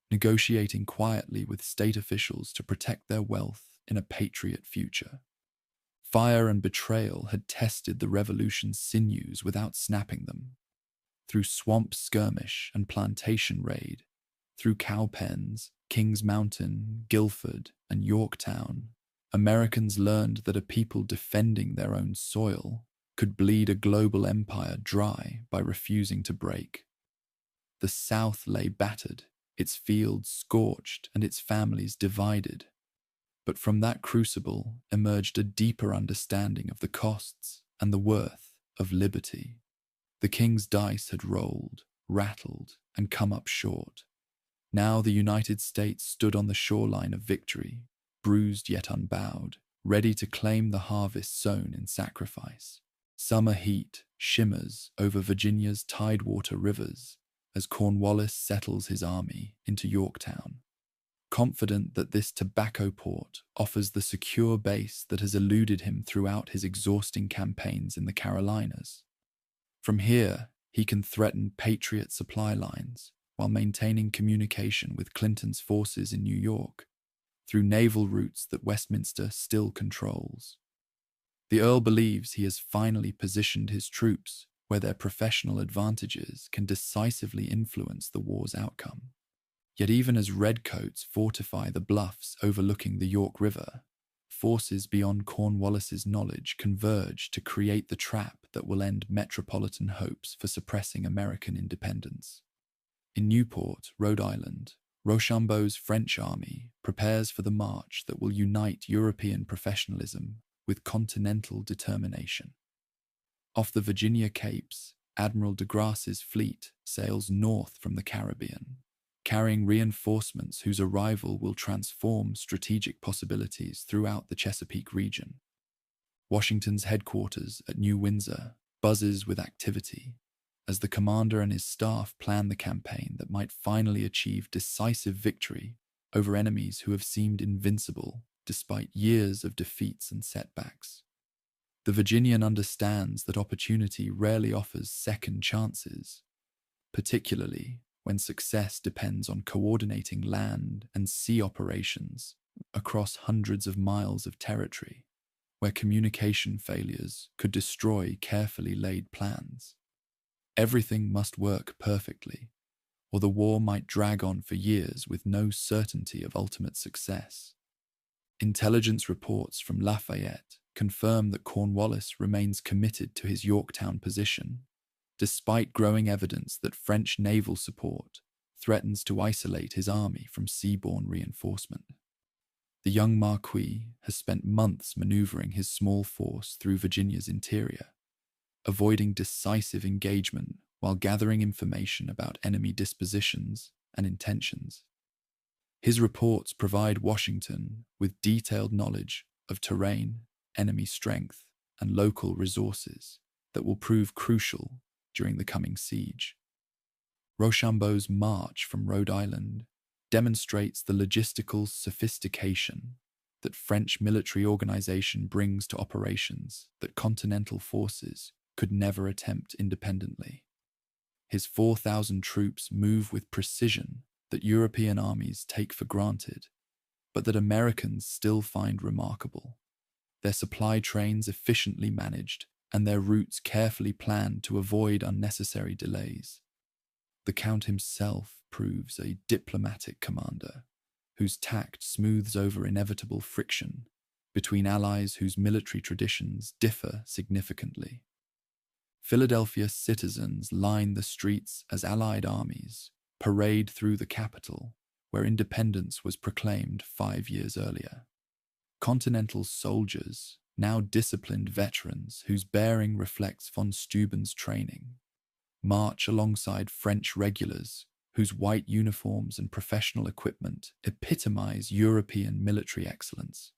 negotiating quietly with state officials to protect their wealth in a patriot future. Fire and betrayal had tested the revolution's sinews without snapping them. Through swamp skirmish and plantation raid, through cowpens, Kings Mountain, Guilford, and Yorktown, Americans learned that a people defending their own soil could bleed a global empire dry by refusing to break. The South lay battered, its fields scorched and its families divided. But from that crucible emerged a deeper understanding of the costs and the worth of liberty. The king's dice had rolled, rattled, and come up short. Now the United States stood on the shoreline of victory, bruised yet unbowed, ready to claim the harvest sown in sacrifice. Summer heat shimmers over Virginia's tidewater rivers as Cornwallis settles his army into Yorktown, confident that this tobacco port offers the secure base that has eluded him throughout his exhausting campaigns in the Carolinas. From here, he can threaten Patriot supply lines while maintaining communication with Clinton's forces in New York through naval routes that Westminster still controls. The Earl believes he has finally positioned his troops where their professional advantages can decisively influence the war's outcome. Yet even as redcoats fortify the bluffs overlooking the York River, forces beyond Cornwallis's knowledge converge to create the trap that will end metropolitan hopes for suppressing American independence. In Newport, Rhode Island, Rochambeau's French army prepares for the march that will unite European professionalism with continental determination. Off the Virginia Capes, Admiral de Grasse's fleet sails north from the Caribbean, carrying reinforcements whose arrival will transform strategic possibilities throughout the Chesapeake region. Washington's headquarters at New Windsor buzzes with activity as the commander and his staff plan the campaign that might finally achieve decisive victory over enemies who have seemed invincible despite years of defeats and setbacks. The Virginian understands that opportunity rarely offers second chances, particularly when success depends on coordinating land and sea operations across hundreds of miles of territory, where communication failures could destroy carefully laid plans. Everything must work perfectly, or the war might drag on for years with no certainty of ultimate success. Intelligence reports from Lafayette confirm that Cornwallis remains committed to his Yorktown position, despite growing evidence that French naval support threatens to isolate his army from seaborne reinforcement. The young Marquis has spent months maneuvering his small force through Virginia's interior, avoiding decisive engagement while gathering information about enemy dispositions and intentions. His reports provide Washington with detailed knowledge of terrain, enemy strength, and local resources that will prove crucial during the coming siege. Rochambeau's march from Rhode Island demonstrates the logistical sophistication that French military organization brings to operations that continental forces could never attempt independently. His 4,000 troops move with precision that European armies take for granted, but that Americans still find remarkable. Their supply trains efficiently managed and their routes carefully planned to avoid unnecessary delays. The Count himself proves a diplomatic commander whose tact smooths over inevitable friction between allies whose military traditions differ significantly. Philadelphia citizens line the streets as Allied armies parade through the capital, where independence was proclaimed 5 years earlier. Continental soldiers, now disciplined veterans whose bearing reflects von Steuben's training, march alongside French regulars whose white uniforms and professional equipment epitomize European military excellence.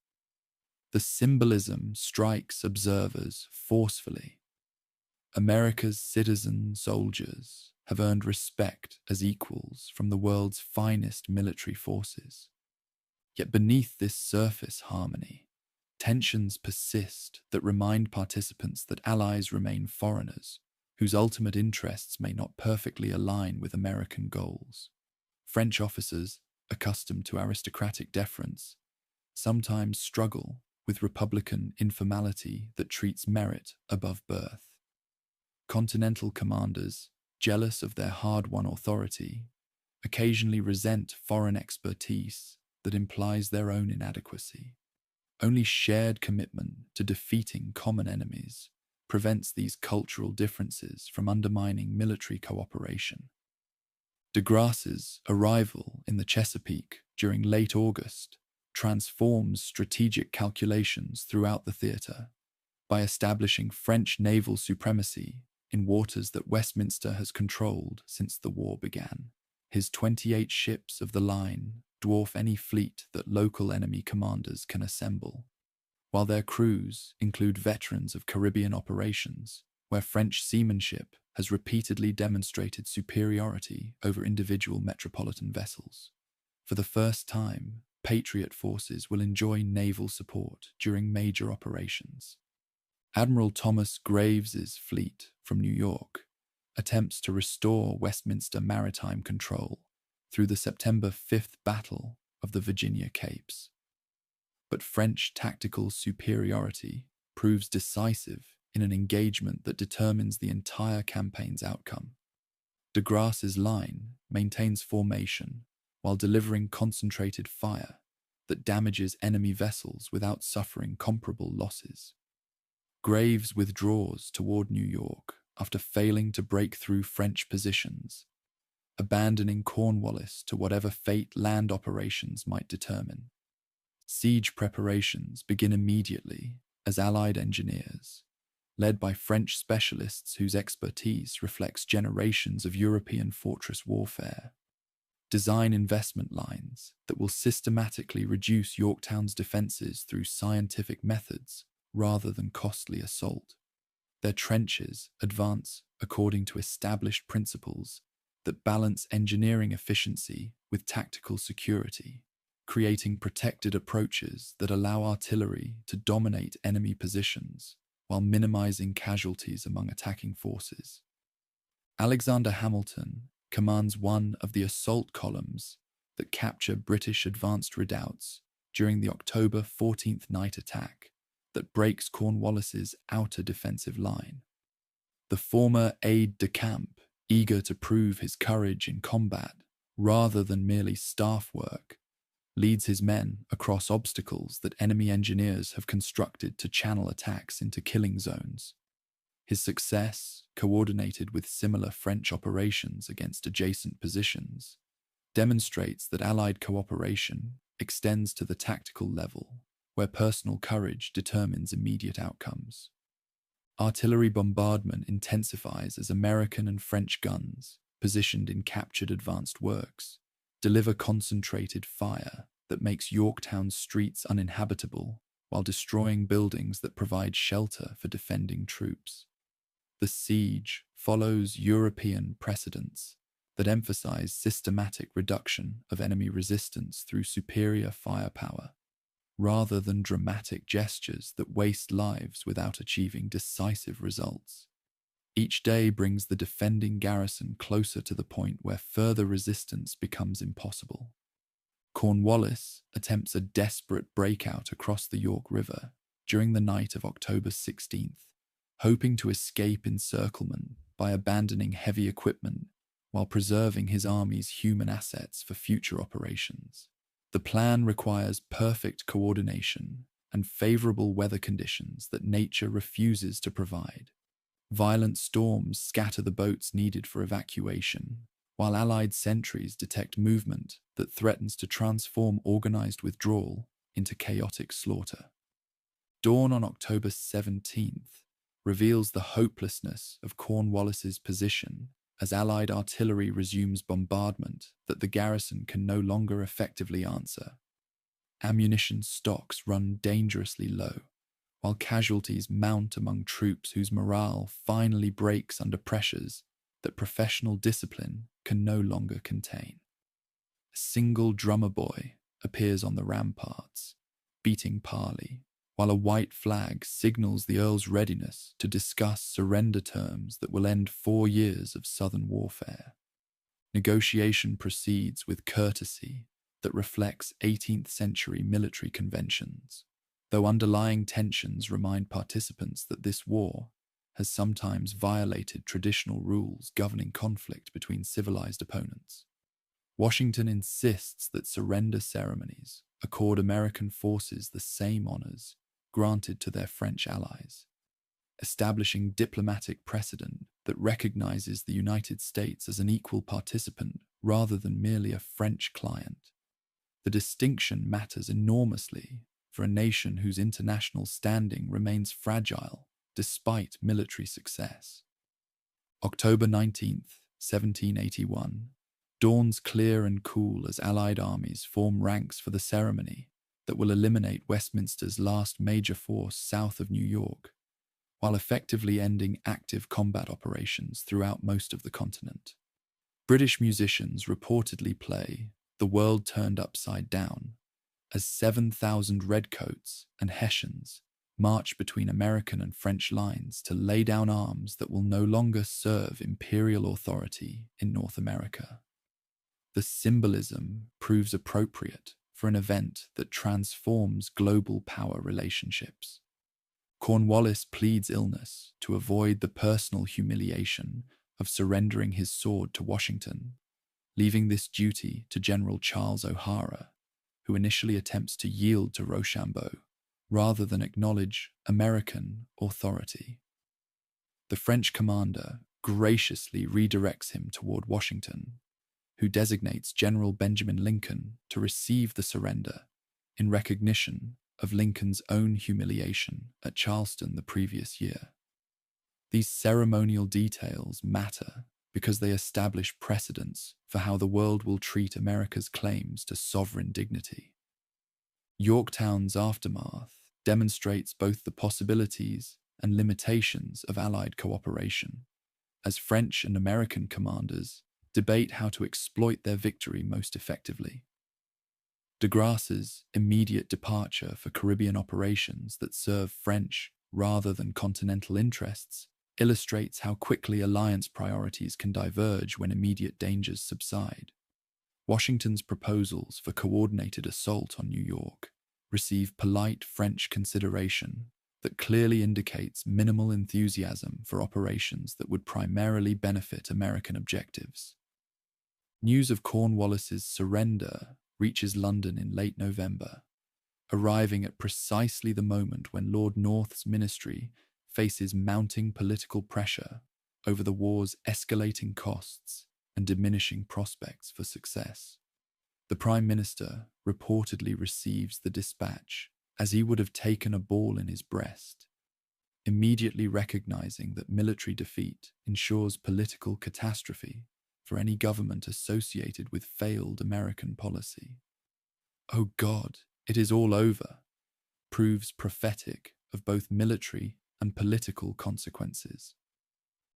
The symbolism strikes observers forcefully. America's citizen soldiers have earned respect as equals from the world's finest military forces. Yet beneath this surface harmony, tensions persist that remind participants that allies remain foreigners whose ultimate interests may not perfectly align with American goals. French officers, accustomed to aristocratic deference, sometimes struggle with republican informality that treats merit above birth. Continental commanders, jealous of their hard-won authority, occasionally resent foreign expertise that implies their own inadequacy. Only shared commitment to defeating common enemies prevents these cultural differences from undermining military cooperation. De Grasse's arrival in the Chesapeake during late August transforms strategic calculations throughout the theatre by establishing French naval supremacy in waters that Westminster has controlled since the war began. His 28 ships of the line dwarf any fleet that local enemy commanders can assemble, while their crews include veterans of Caribbean operations, where French seamanship has repeatedly demonstrated superiority over individual metropolitan vessels. For the first time, Patriot forces will enjoy naval support during major operations. Admiral Thomas Graves's fleet from New York attempts to restore Westminster maritime control through the September 5th Battle of the Virginia Capes. But French tactical superiority proves decisive in an engagement that determines the entire campaign's outcome. De Grasse's line maintains formation while delivering concentrated fire that damages enemy vessels without suffering comparable losses. Graves withdraws toward New York after failing to break through French positions, abandoning Cornwallis to whatever fate land operations might determine. Siege preparations begin immediately as Allied engineers, led by French specialists whose expertise reflects generations of European fortress warfare, design investment lines that will systematically reduce Yorktown's defences through scientific methods rather than costly assault. Their trenches advance according to established principles that balance engineering efficiency with tactical security, creating protected approaches that allow artillery to dominate enemy positions while minimizing casualties among attacking forces. Alexander Hamilton commands one of the assault columns that capture British advanced redoubts during the October 14th night attack that breaks Cornwallis's outer defensive line. The former aide-de-camp, eager to prove his courage in combat rather than merely staff work, leads his men across obstacles that enemy engineers have constructed to channel attacks into killing zones. His success, coordinated with similar French operations against adjacent positions, demonstrates that Allied cooperation extends to the tactical level, where personal courage determines immediate outcomes. Artillery bombardment intensifies as American and French guns, positioned in captured advanced works, deliver concentrated fire that makes Yorktown's streets uninhabitable while destroying buildings that provide shelter for defending troops. The siege follows European precedents that emphasize systematic reduction of enemy resistance through superior firepower, rather than dramatic gestures that waste lives without achieving decisive results. Each day brings the defending garrison closer to the point where further resistance becomes impossible. Cornwallis attempts a desperate breakout across the York River during the night of October 16th, hoping to escape encirclement by abandoning heavy equipment while preserving his army's human assets for future operations. The plan requires perfect coordination and favorable weather conditions that nature refuses to provide. Violent storms scatter the boats needed for evacuation, while Allied sentries detect movement that threatens to transform organized withdrawal into chaotic slaughter. Dawn on October 17th reveals the hopelessness of Cornwallis's position as Allied artillery resumes bombardment that the garrison can no longer effectively answer. Ammunition stocks run dangerously low, while casualties mount among troops whose morale finally breaks under pressures that professional discipline can no longer contain. A single drummer boy appears on the ramparts, beating parley, while a white flag signals the Earl's readiness to discuss surrender terms that will end 4 years of southern warfare. Negotiation proceeds with courtesy that reflects 18th century military conventions, though underlying tensions remind participants that this war has sometimes violated traditional rules governing conflict between civilized opponents. Washington insists that surrender ceremonies accord American forces the same honors granted to their French allies, establishing diplomatic precedent that recognizes the United States as an equal participant rather than merely a French client. The distinction matters enormously for a nation whose international standing remains fragile despite military success. October 19th, 1781, dawns clear and cool as Allied armies form ranks for the ceremony that will eliminate Westminster's last major force south of New York, while effectively ending active combat operations throughout most of the continent. British musicians reportedly play "The World Turned Upside Down" as 7,000 redcoats and Hessians march between American and French lines to lay down arms that will no longer serve imperial authority in North America. The symbolism proves appropriate for an event that transforms global power relationships. Cornwallis pleads illness to avoid the personal humiliation of surrendering his sword to Washington, leaving this duty to General Charles O'Hara, who initially attempts to yield to Rochambeau rather than acknowledge American authority. The French commander graciously redirects him toward Washington, who designates General Benjamin Lincoln to receive the surrender in recognition of Lincoln's own humiliation at Charleston the previous year. These ceremonial details matter because they establish precedents for how the world will treat America's claims to sovereign dignity. Yorktown's aftermath demonstrates both the possibilities and limitations of Allied cooperation, as French and American commanders debate how to exploit their victory most effectively. De Grasse's immediate departure for Caribbean operations that serve French rather than continental interests illustrates how quickly alliance priorities can diverge when immediate dangers subside. Washington's proposals for coordinated assault on New York receive polite French consideration that clearly indicates minimal enthusiasm for operations that would primarily benefit American objectives. News of Cornwallis's surrender reaches London in late November, arriving at precisely the moment when Lord North's ministry faces mounting political pressure over the war's escalating costs and diminishing prospects for success. The Prime Minister reportedly receives the dispatch as he would have taken a ball in his breast, immediately recognizing that military defeat ensures political catastrophe for any government associated with failed American policy. "Oh God, it is all over," proves prophetic of both military and political consequences.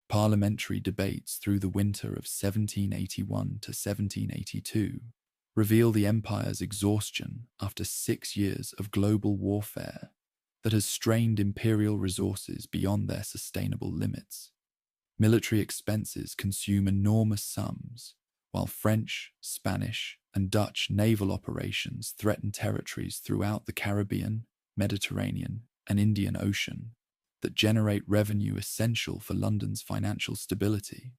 Parliamentary debates through the winter of 1781 to 1782 reveal the empire's exhaustion after 6 years of global warfare that has strained imperial resources beyond their sustainable limits. Military expenses consume enormous sums, while French, Spanish, and Dutch naval operations threaten territories throughout the Caribbean, Mediterranean, and Indian Ocean that generate revenue essential for London's financial stability.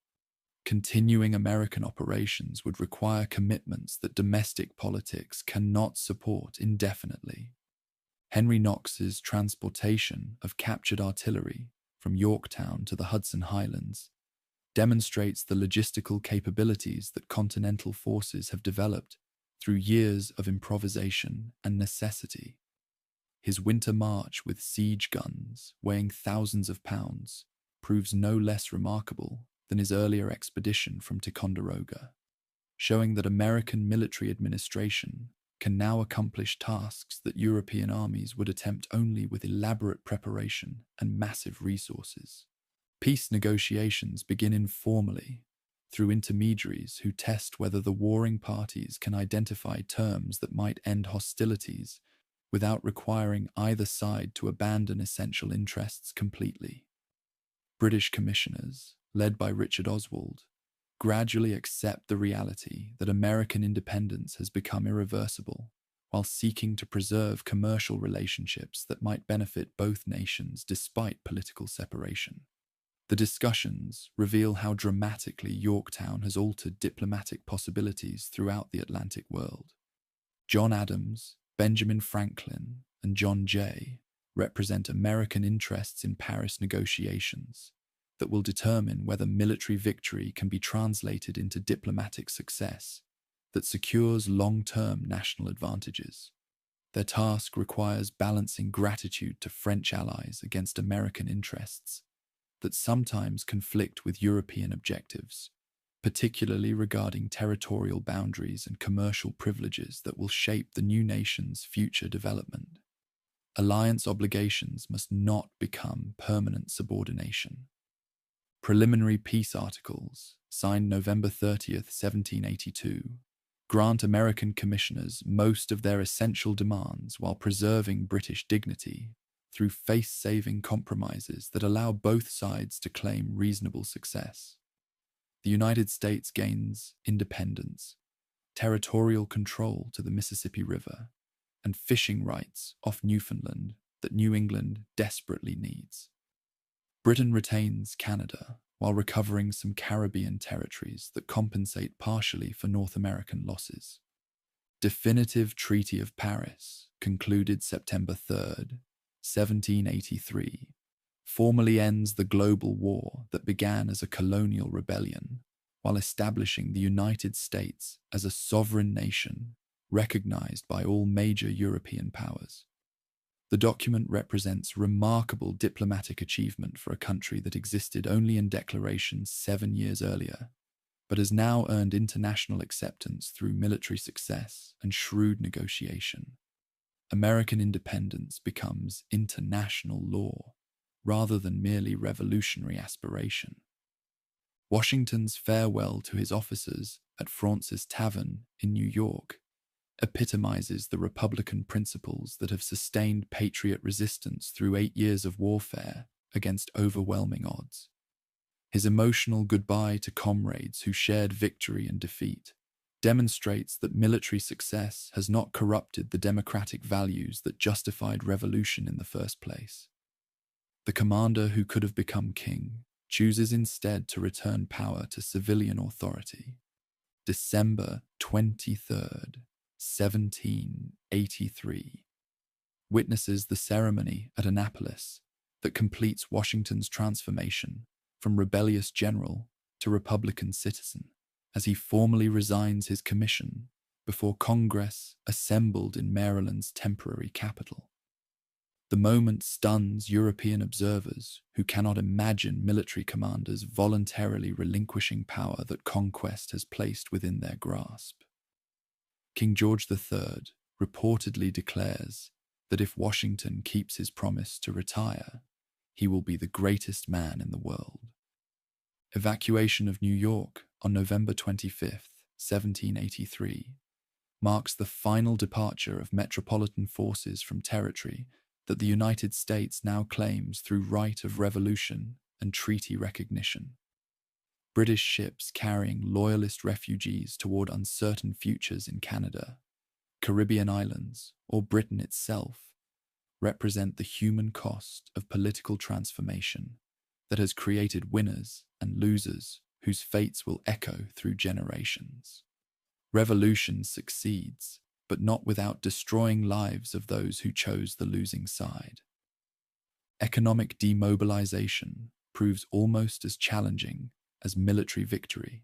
Continuing American operations would require commitments that domestic politics cannot support indefinitely. Henry Knox's transportation of captured artillery from Yorktown to the Hudson Highlands demonstrates the logistical capabilities that continental forces have developed through years of improvisation and necessity. His winter march with siege guns weighing thousands of pounds proves no less remarkable than his earlier expedition from Ticonderoga, showing that American military administration can now accomplish tasks that European armies would attempt only with elaborate preparation and massive resources. Peace negotiations begin informally, through intermediaries who test whether the warring parties can identify terms that might end hostilities without requiring either side to abandon essential interests completely. British commissioners, led by Richard Oswald, gradually accept the reality that American independence has become irreversible, while seeking to preserve commercial relationships that might benefit both nations despite political separation. The discussions reveal how dramatically Yorktown has altered diplomatic possibilities throughout the Atlantic world. John Adams, Benjamin Franklin, and John Jay represent American interests in Paris negotiations that will determine whether military victory can be translated into diplomatic success that secures long-term national advantages. Their task requires balancing gratitude to French allies against American interests that sometimes conflict with European objectives, particularly regarding territorial boundaries and commercial privileges that will shape the new nation's future development. Alliance obligations must not become permanent subordination. Preliminary peace articles, signed November 30th, 1782, grant American commissioners most of their essential demands while preserving British dignity through face-saving compromises that allow both sides to claim reasonable success. The United States gains independence, territorial control to the Mississippi River, and fishing rights off Newfoundland that New England desperately needs. Britain retains Canada while recovering some Caribbean territories that compensate partially for North American losses. Definitive Treaty of Paris, concluded September 3rd, 1783, formally ends the global war that began as a colonial rebellion, while establishing the United States as a sovereign nation recognized by all major European powers. The document represents remarkable diplomatic achievement for a country that existed only in declaration 7 years earlier, but has now earned international acceptance through military success and shrewd negotiation. American independence becomes international law rather than merely revolutionary aspiration. Washington's farewell to his officers at Fraunces Tavern in New York epitomizes the Republican principles that have sustained patriot resistance through 8 years of warfare against overwhelming odds. His emotional goodbye to comrades who shared victory and defeat demonstrates that military success has not corrupted the democratic values that justified revolution in the first place. The commander who could have become king chooses instead to return power to civilian authority. December 23rd, 1783, witnesses the ceremony at Annapolis that completes Washington's transformation from rebellious general to Republican citizen, as he formally resigns his commission before Congress assembled in Maryland's temporary capital. The moment stuns European observers who cannot imagine military commanders voluntarily relinquishing power that conquest has placed within their grasp. King George III reportedly declares that if Washington keeps his promise to retire, he will be the greatest man in the world. Evacuation of New York on November 25th, 1783, marks the final departure of metropolitan forces from territory that the United States now claims through right of revolution and treaty recognition. British ships carrying loyalist refugees toward uncertain futures in Canada, Caribbean islands, or Britain itself represent the human cost of political transformation that has created winners and losers whose fates will echo through generations. Revolution succeeds, but not without destroying lives of those who chose the losing side. Economic demobilization proves almost as challenging as military victory,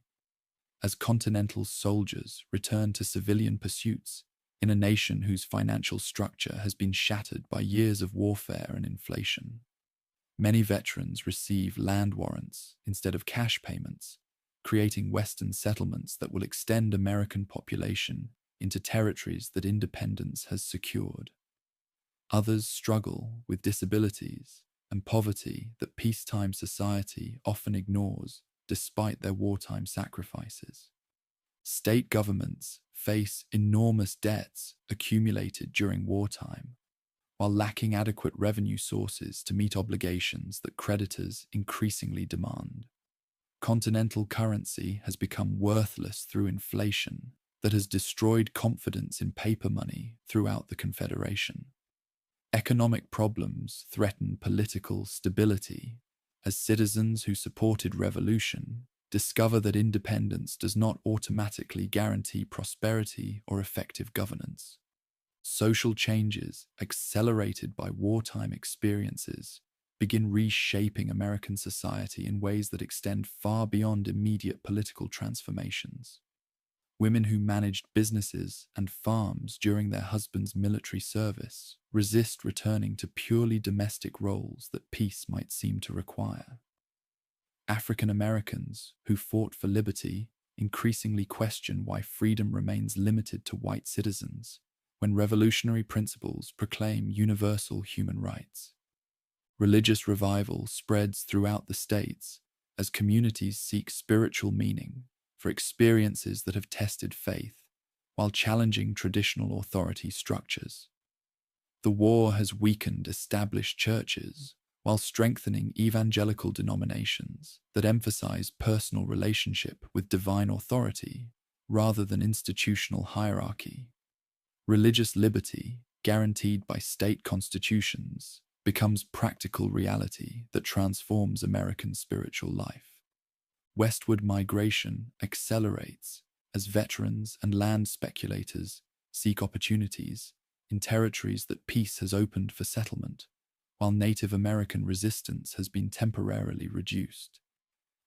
as continental soldiers return to civilian pursuits in a nation whose financial structure has been shattered by years of warfare and inflation. Many veterans receive land warrants instead of cash payments, creating Western settlements that will extend American population into territories that independence has secured. Others struggle with disabilities and poverty that peacetime society often ignores despite their wartime sacrifices. State governments face enormous debts accumulated during wartime, while lacking adequate revenue sources to meet obligations that creditors increasingly demand. Continental currency has become worthless through inflation that has destroyed confidence in paper money throughout the Confederation. Economic problems threaten political stability as citizens who supported revolution discover that independence does not automatically guarantee prosperity or effective governance. Social changes, accelerated by wartime experiences, begin reshaping American society in ways that extend far beyond immediate political transformations. Women who managed businesses and farms during their husband's military service resist returning to purely domestic roles that peace might seem to require. African Americans who fought for liberty increasingly question why freedom remains limited to white citizens when revolutionary principles proclaim universal human rights. Religious revival spreads throughout the states as communities seek spiritual meaning for experiences that have tested faith while challenging traditional authority structures. The war has weakened established churches while strengthening evangelical denominations that emphasize personal relationship with divine authority rather than institutional hierarchy. Religious liberty, guaranteed by state constitutions, becomes practical reality that transforms American spiritual life. Westward migration accelerates as veterans and land speculators seek opportunities in territories that peace has opened for settlement, while Native American resistance has been temporarily reduced.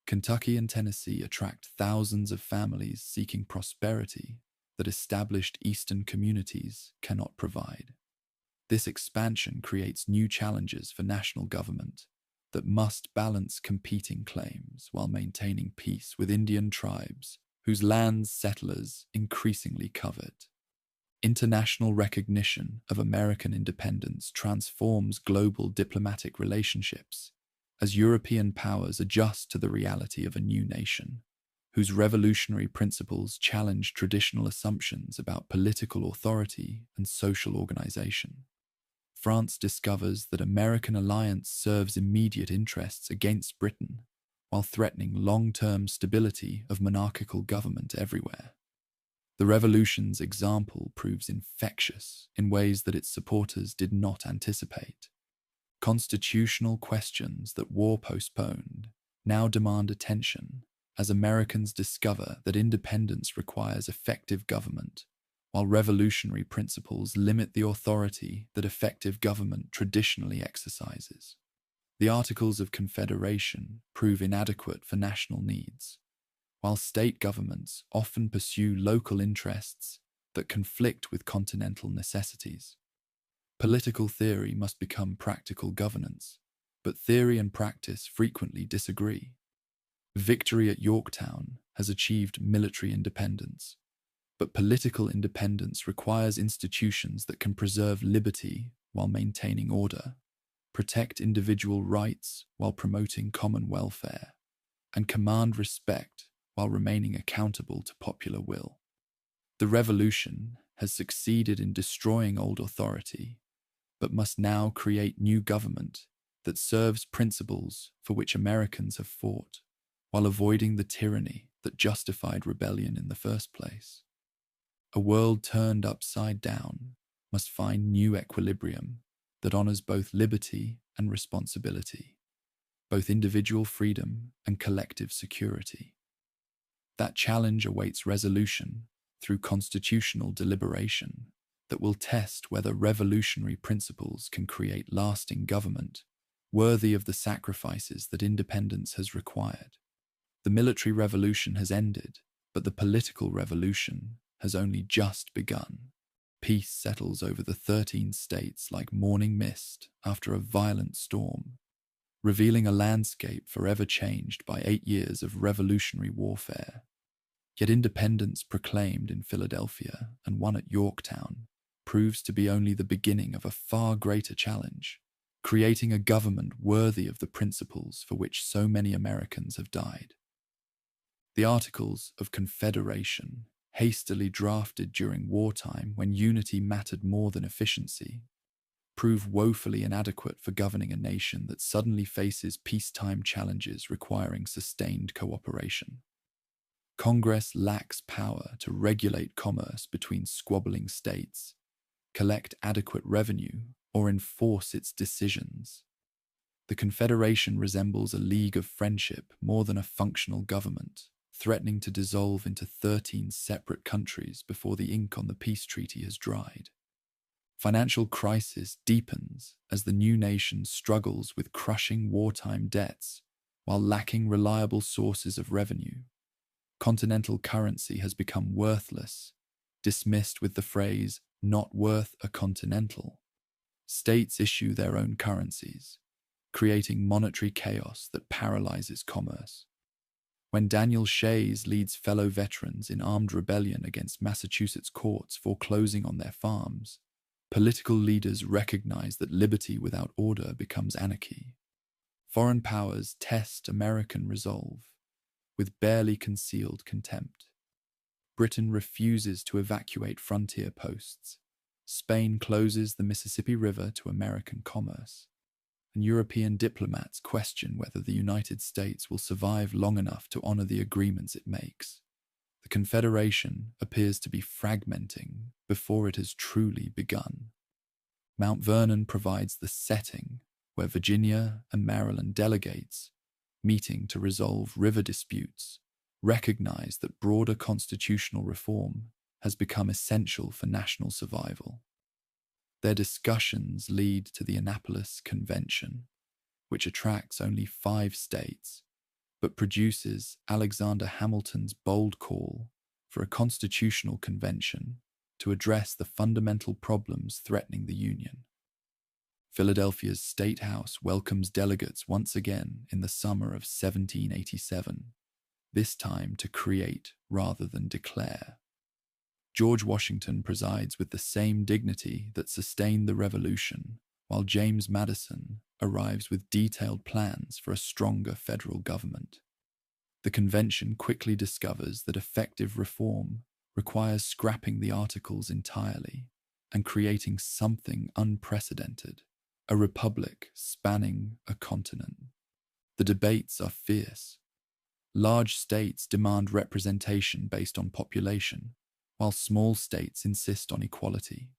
Kentucky and Tennessee attract thousands of families seeking prosperity that established Eastern communities cannot provide. This expansion creates new challenges for national government that must balance competing claims while maintaining peace with Indian tribes whose lands settlers increasingly covet. International recognition of American independence transforms global diplomatic relationships as European powers adjust to the reality of a new nation, whose revolutionary principles challenge traditional assumptions about political authority and social organization. France discovers that American alliance serves immediate interests against Britain, while threatening long-term stability of monarchical government everywhere. The revolution's example proves infectious in ways that its supporters did not anticipate. Constitutional questions that war postponed now demand attention as Americans discover that independence requires effective government, while revolutionary principles limit the authority that effective government traditionally exercises. The Articles of Confederation prove inadequate for national needs, while state governments often pursue local interests that conflict with continental necessities. Political theory must become practical governance, but theory and practice frequently disagree. Victory at Yorktown has achieved military independence, but political independence requires institutions that can preserve liberty while maintaining order, protect individual rights while promoting common welfare, and command respect while remaining accountable to popular will. The revolution has succeeded in destroying old authority, but must now create new government that serves principles for which Americans have fought, while avoiding the tyranny that justified rebellion in the first place. A world turned upside down must find new equilibrium that honors both liberty and responsibility, both individual freedom and collective security. That challenge awaits resolution through constitutional deliberation that will test whether revolutionary principles can create lasting government worthy of the sacrifices that independence has required. The military revolution has ended, but the political revolution has only just begun. Peace settles over the 13 states like morning mist after a violent storm, revealing a landscape forever changed by 8 years of revolutionary warfare. Yet independence proclaimed in Philadelphia and won at Yorktown proves to be only the beginning of a far greater challenge, creating a government worthy of the principles for which so many Americans have died. The Articles of Confederation, hastily drafted during wartime when unity mattered more than efficiency, prove woefully inadequate for governing a nation that suddenly faces peacetime challenges requiring sustained cooperation. Congress lacks power to regulate commerce between squabbling states, collect adequate revenue, or enforce its decisions. The Confederation resembles a league of friendship more than a functional government, threatening to dissolve into 13 separate countries before the ink on the peace treaty has dried. Financial crisis deepens as the new nation struggles with crushing wartime debts while lacking reliable sources of revenue. Continental currency has become worthless, dismissed with the phrase, "not worth a continental." States issue their own currencies, creating monetary chaos that paralyzes commerce. When Daniel Shays leads fellow veterans in armed rebellion against Massachusetts courts foreclosing on their farms, political leaders recognize that liberty without order becomes anarchy. Foreign powers test American resolve with barely concealed contempt. Britain refuses to evacuate frontier posts. Spain closes the Mississippi River to American commerce, and European diplomats question whether the United States will survive long enough to honor the agreements it makes. The Confederation appears to be fragmenting before it has truly begun. Mount Vernon provides the setting where Virginia and Maryland delegates, meeting to resolve river disputes, recognize that broader constitutional reform has become essential for national survival. Their discussions lead to the Annapolis Convention, which attracts only 5 states, but produces Alexander Hamilton's bold call for a constitutional convention to address the fundamental problems threatening the Union. Philadelphia's State House welcomes delegates once again in the summer of 1787, this time to create rather than declare. George Washington presides with the same dignity that sustained the Revolution, while James Madison arrives with detailed plans for a stronger federal government. The convention quickly discovers that effective reform requires scrapping the Articles entirely and creating something unprecedented, a republic spanning a continent. The debates are fierce. Large states demand representation based on population, while small states insist on equality.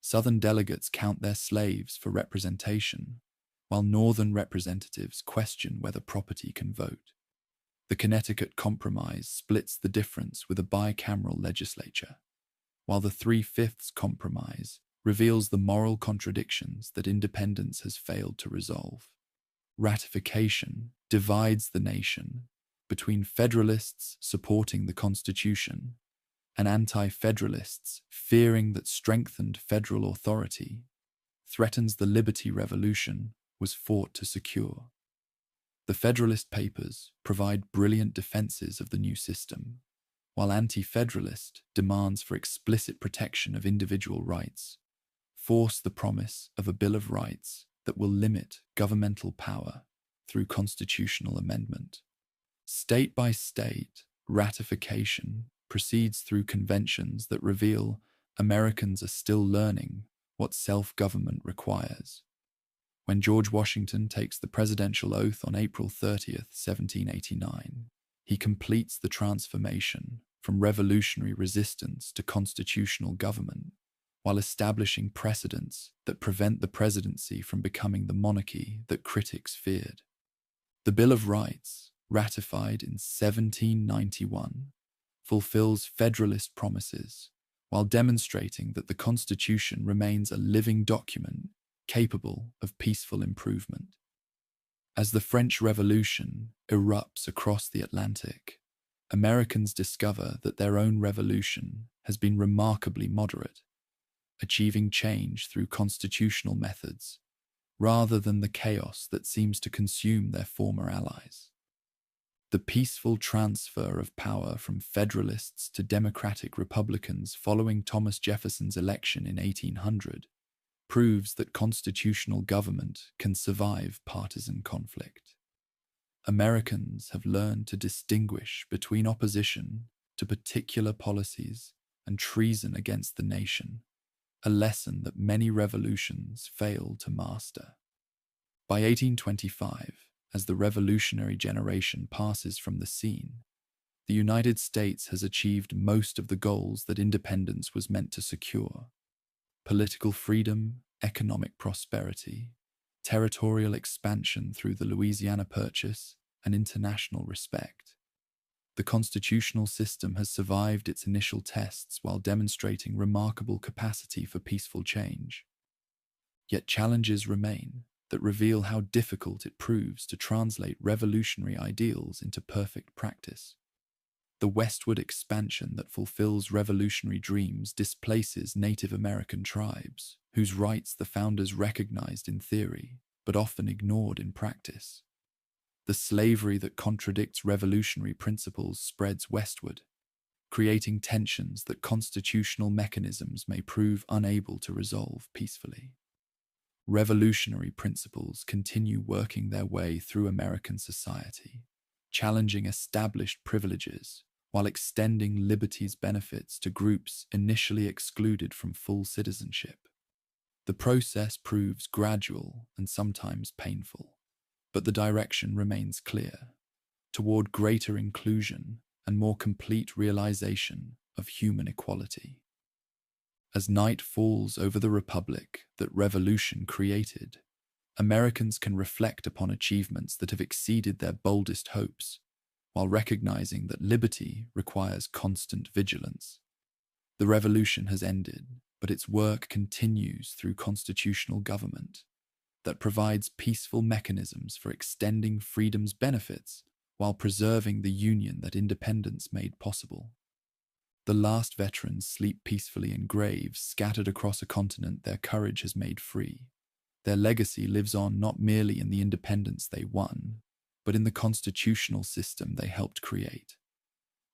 Southern delegates count their slaves for representation, while Northern representatives question whether property can vote. The Connecticut Compromise splits the difference with a bicameral legislature, while the Three-Fifths Compromise reveals the moral contradictions that independence has failed to resolve. Ratification divides the nation between Federalists supporting the Constitution and anti-Federalists fearing that strengthened federal authority threatens the Liberty Revolution was fought to secure. The Federalist Papers provide brilliant defenses of the new system, while anti-Federalist demands for explicit protection of individual rights force the promise of a Bill of Rights that will limit governmental power through constitutional amendment. State by state, ratification proceeds through conventions that reveal Americans are still learning what self-government requires. When George Washington takes the presidential oath on April 30th, 1789, he completes the transformation from revolutionary resistance to constitutional government, while establishing precedents that prevent the presidency from becoming the monarchy that critics feared. The Bill of Rights, ratified in 1791, fulfills Federalist promises, while demonstrating that the Constitution remains a living document capable of peaceful improvement. As the French Revolution erupts across the Atlantic, Americans discover that their own revolution has been remarkably moderate, achieving change through constitutional methods, rather than the chaos that seems to consume their former allies. The peaceful transfer of power from Federalists to Democratic Republicans following Thomas Jefferson's election in 1800 proves that constitutional government can survive partisan conflict. Americans have learned to distinguish between opposition to particular policies and treason against the nation, a lesson that many revolutions fail to master. By 1825, as the revolutionary generation passes from the scene, the United States has achieved most of the goals that independence was meant to secure: political freedom, economic prosperity, territorial expansion through the Louisiana Purchase, and international respect. The constitutional system has survived its initial tests while demonstrating remarkable capacity for peaceful change. Yet challenges remain that reveal how difficult it proves to translate revolutionary ideals into perfect practice. The westward expansion that fulfills revolutionary dreams displaces Native American tribes, whose rights the founders recognized in theory, but often ignored in practice. The slavery that contradicts revolutionary principles spreads westward, creating tensions that constitutional mechanisms may prove unable to resolve peacefully. Revolutionary principles continue working their way through American society, challenging established privileges while extending liberty's benefits to groups initially excluded from full citizenship. The process proves gradual and sometimes painful, but the direction remains clear, toward greater inclusion and more complete realization of human equality. As night falls over the republic that revolution created, Americans can reflect upon achievements that have exceeded their boldest hopes, while recognizing that liberty requires constant vigilance. The revolution has ended, but its work continues through constitutional government that provides peaceful mechanisms for extending freedom's benefits while preserving the union that independence made possible. The last veterans sleep peacefully in graves scattered across a continent their courage has made free. Their legacy lives on not merely in the independence they won, but in the constitutional system they helped create.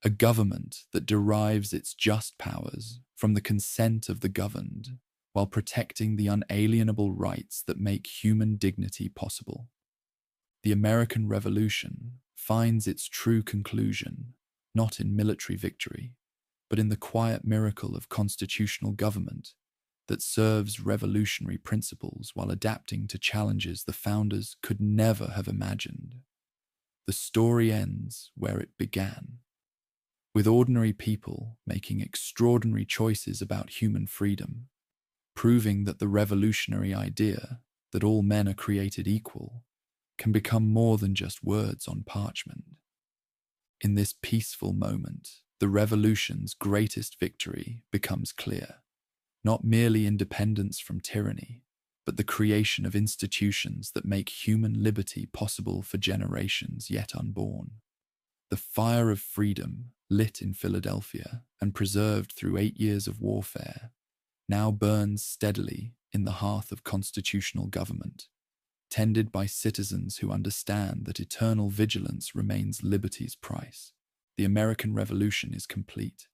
A government that derives its just powers from the consent of the governed, while protecting the unalienable rights that make human dignity possible. The American Revolution finds its true conclusion not in military victory, but in the quiet miracle of constitutional government that serves revolutionary principles while adapting to challenges the founders could never have imagined. The story ends where it began, with ordinary people making extraordinary choices about human freedom, proving that the revolutionary idea that all men are created equal can become more than just words on parchment. In this peaceful moment, the revolution's greatest victory becomes clear. Not merely independence from tyranny, but the creation of institutions that make human liberty possible for generations yet unborn. The fire of freedom, lit in Philadelphia and preserved through 8 years of warfare, now burns steadily in the hearth of constitutional government, tended by citizens who understand that eternal vigilance remains liberty's price. The American Revolution is complete,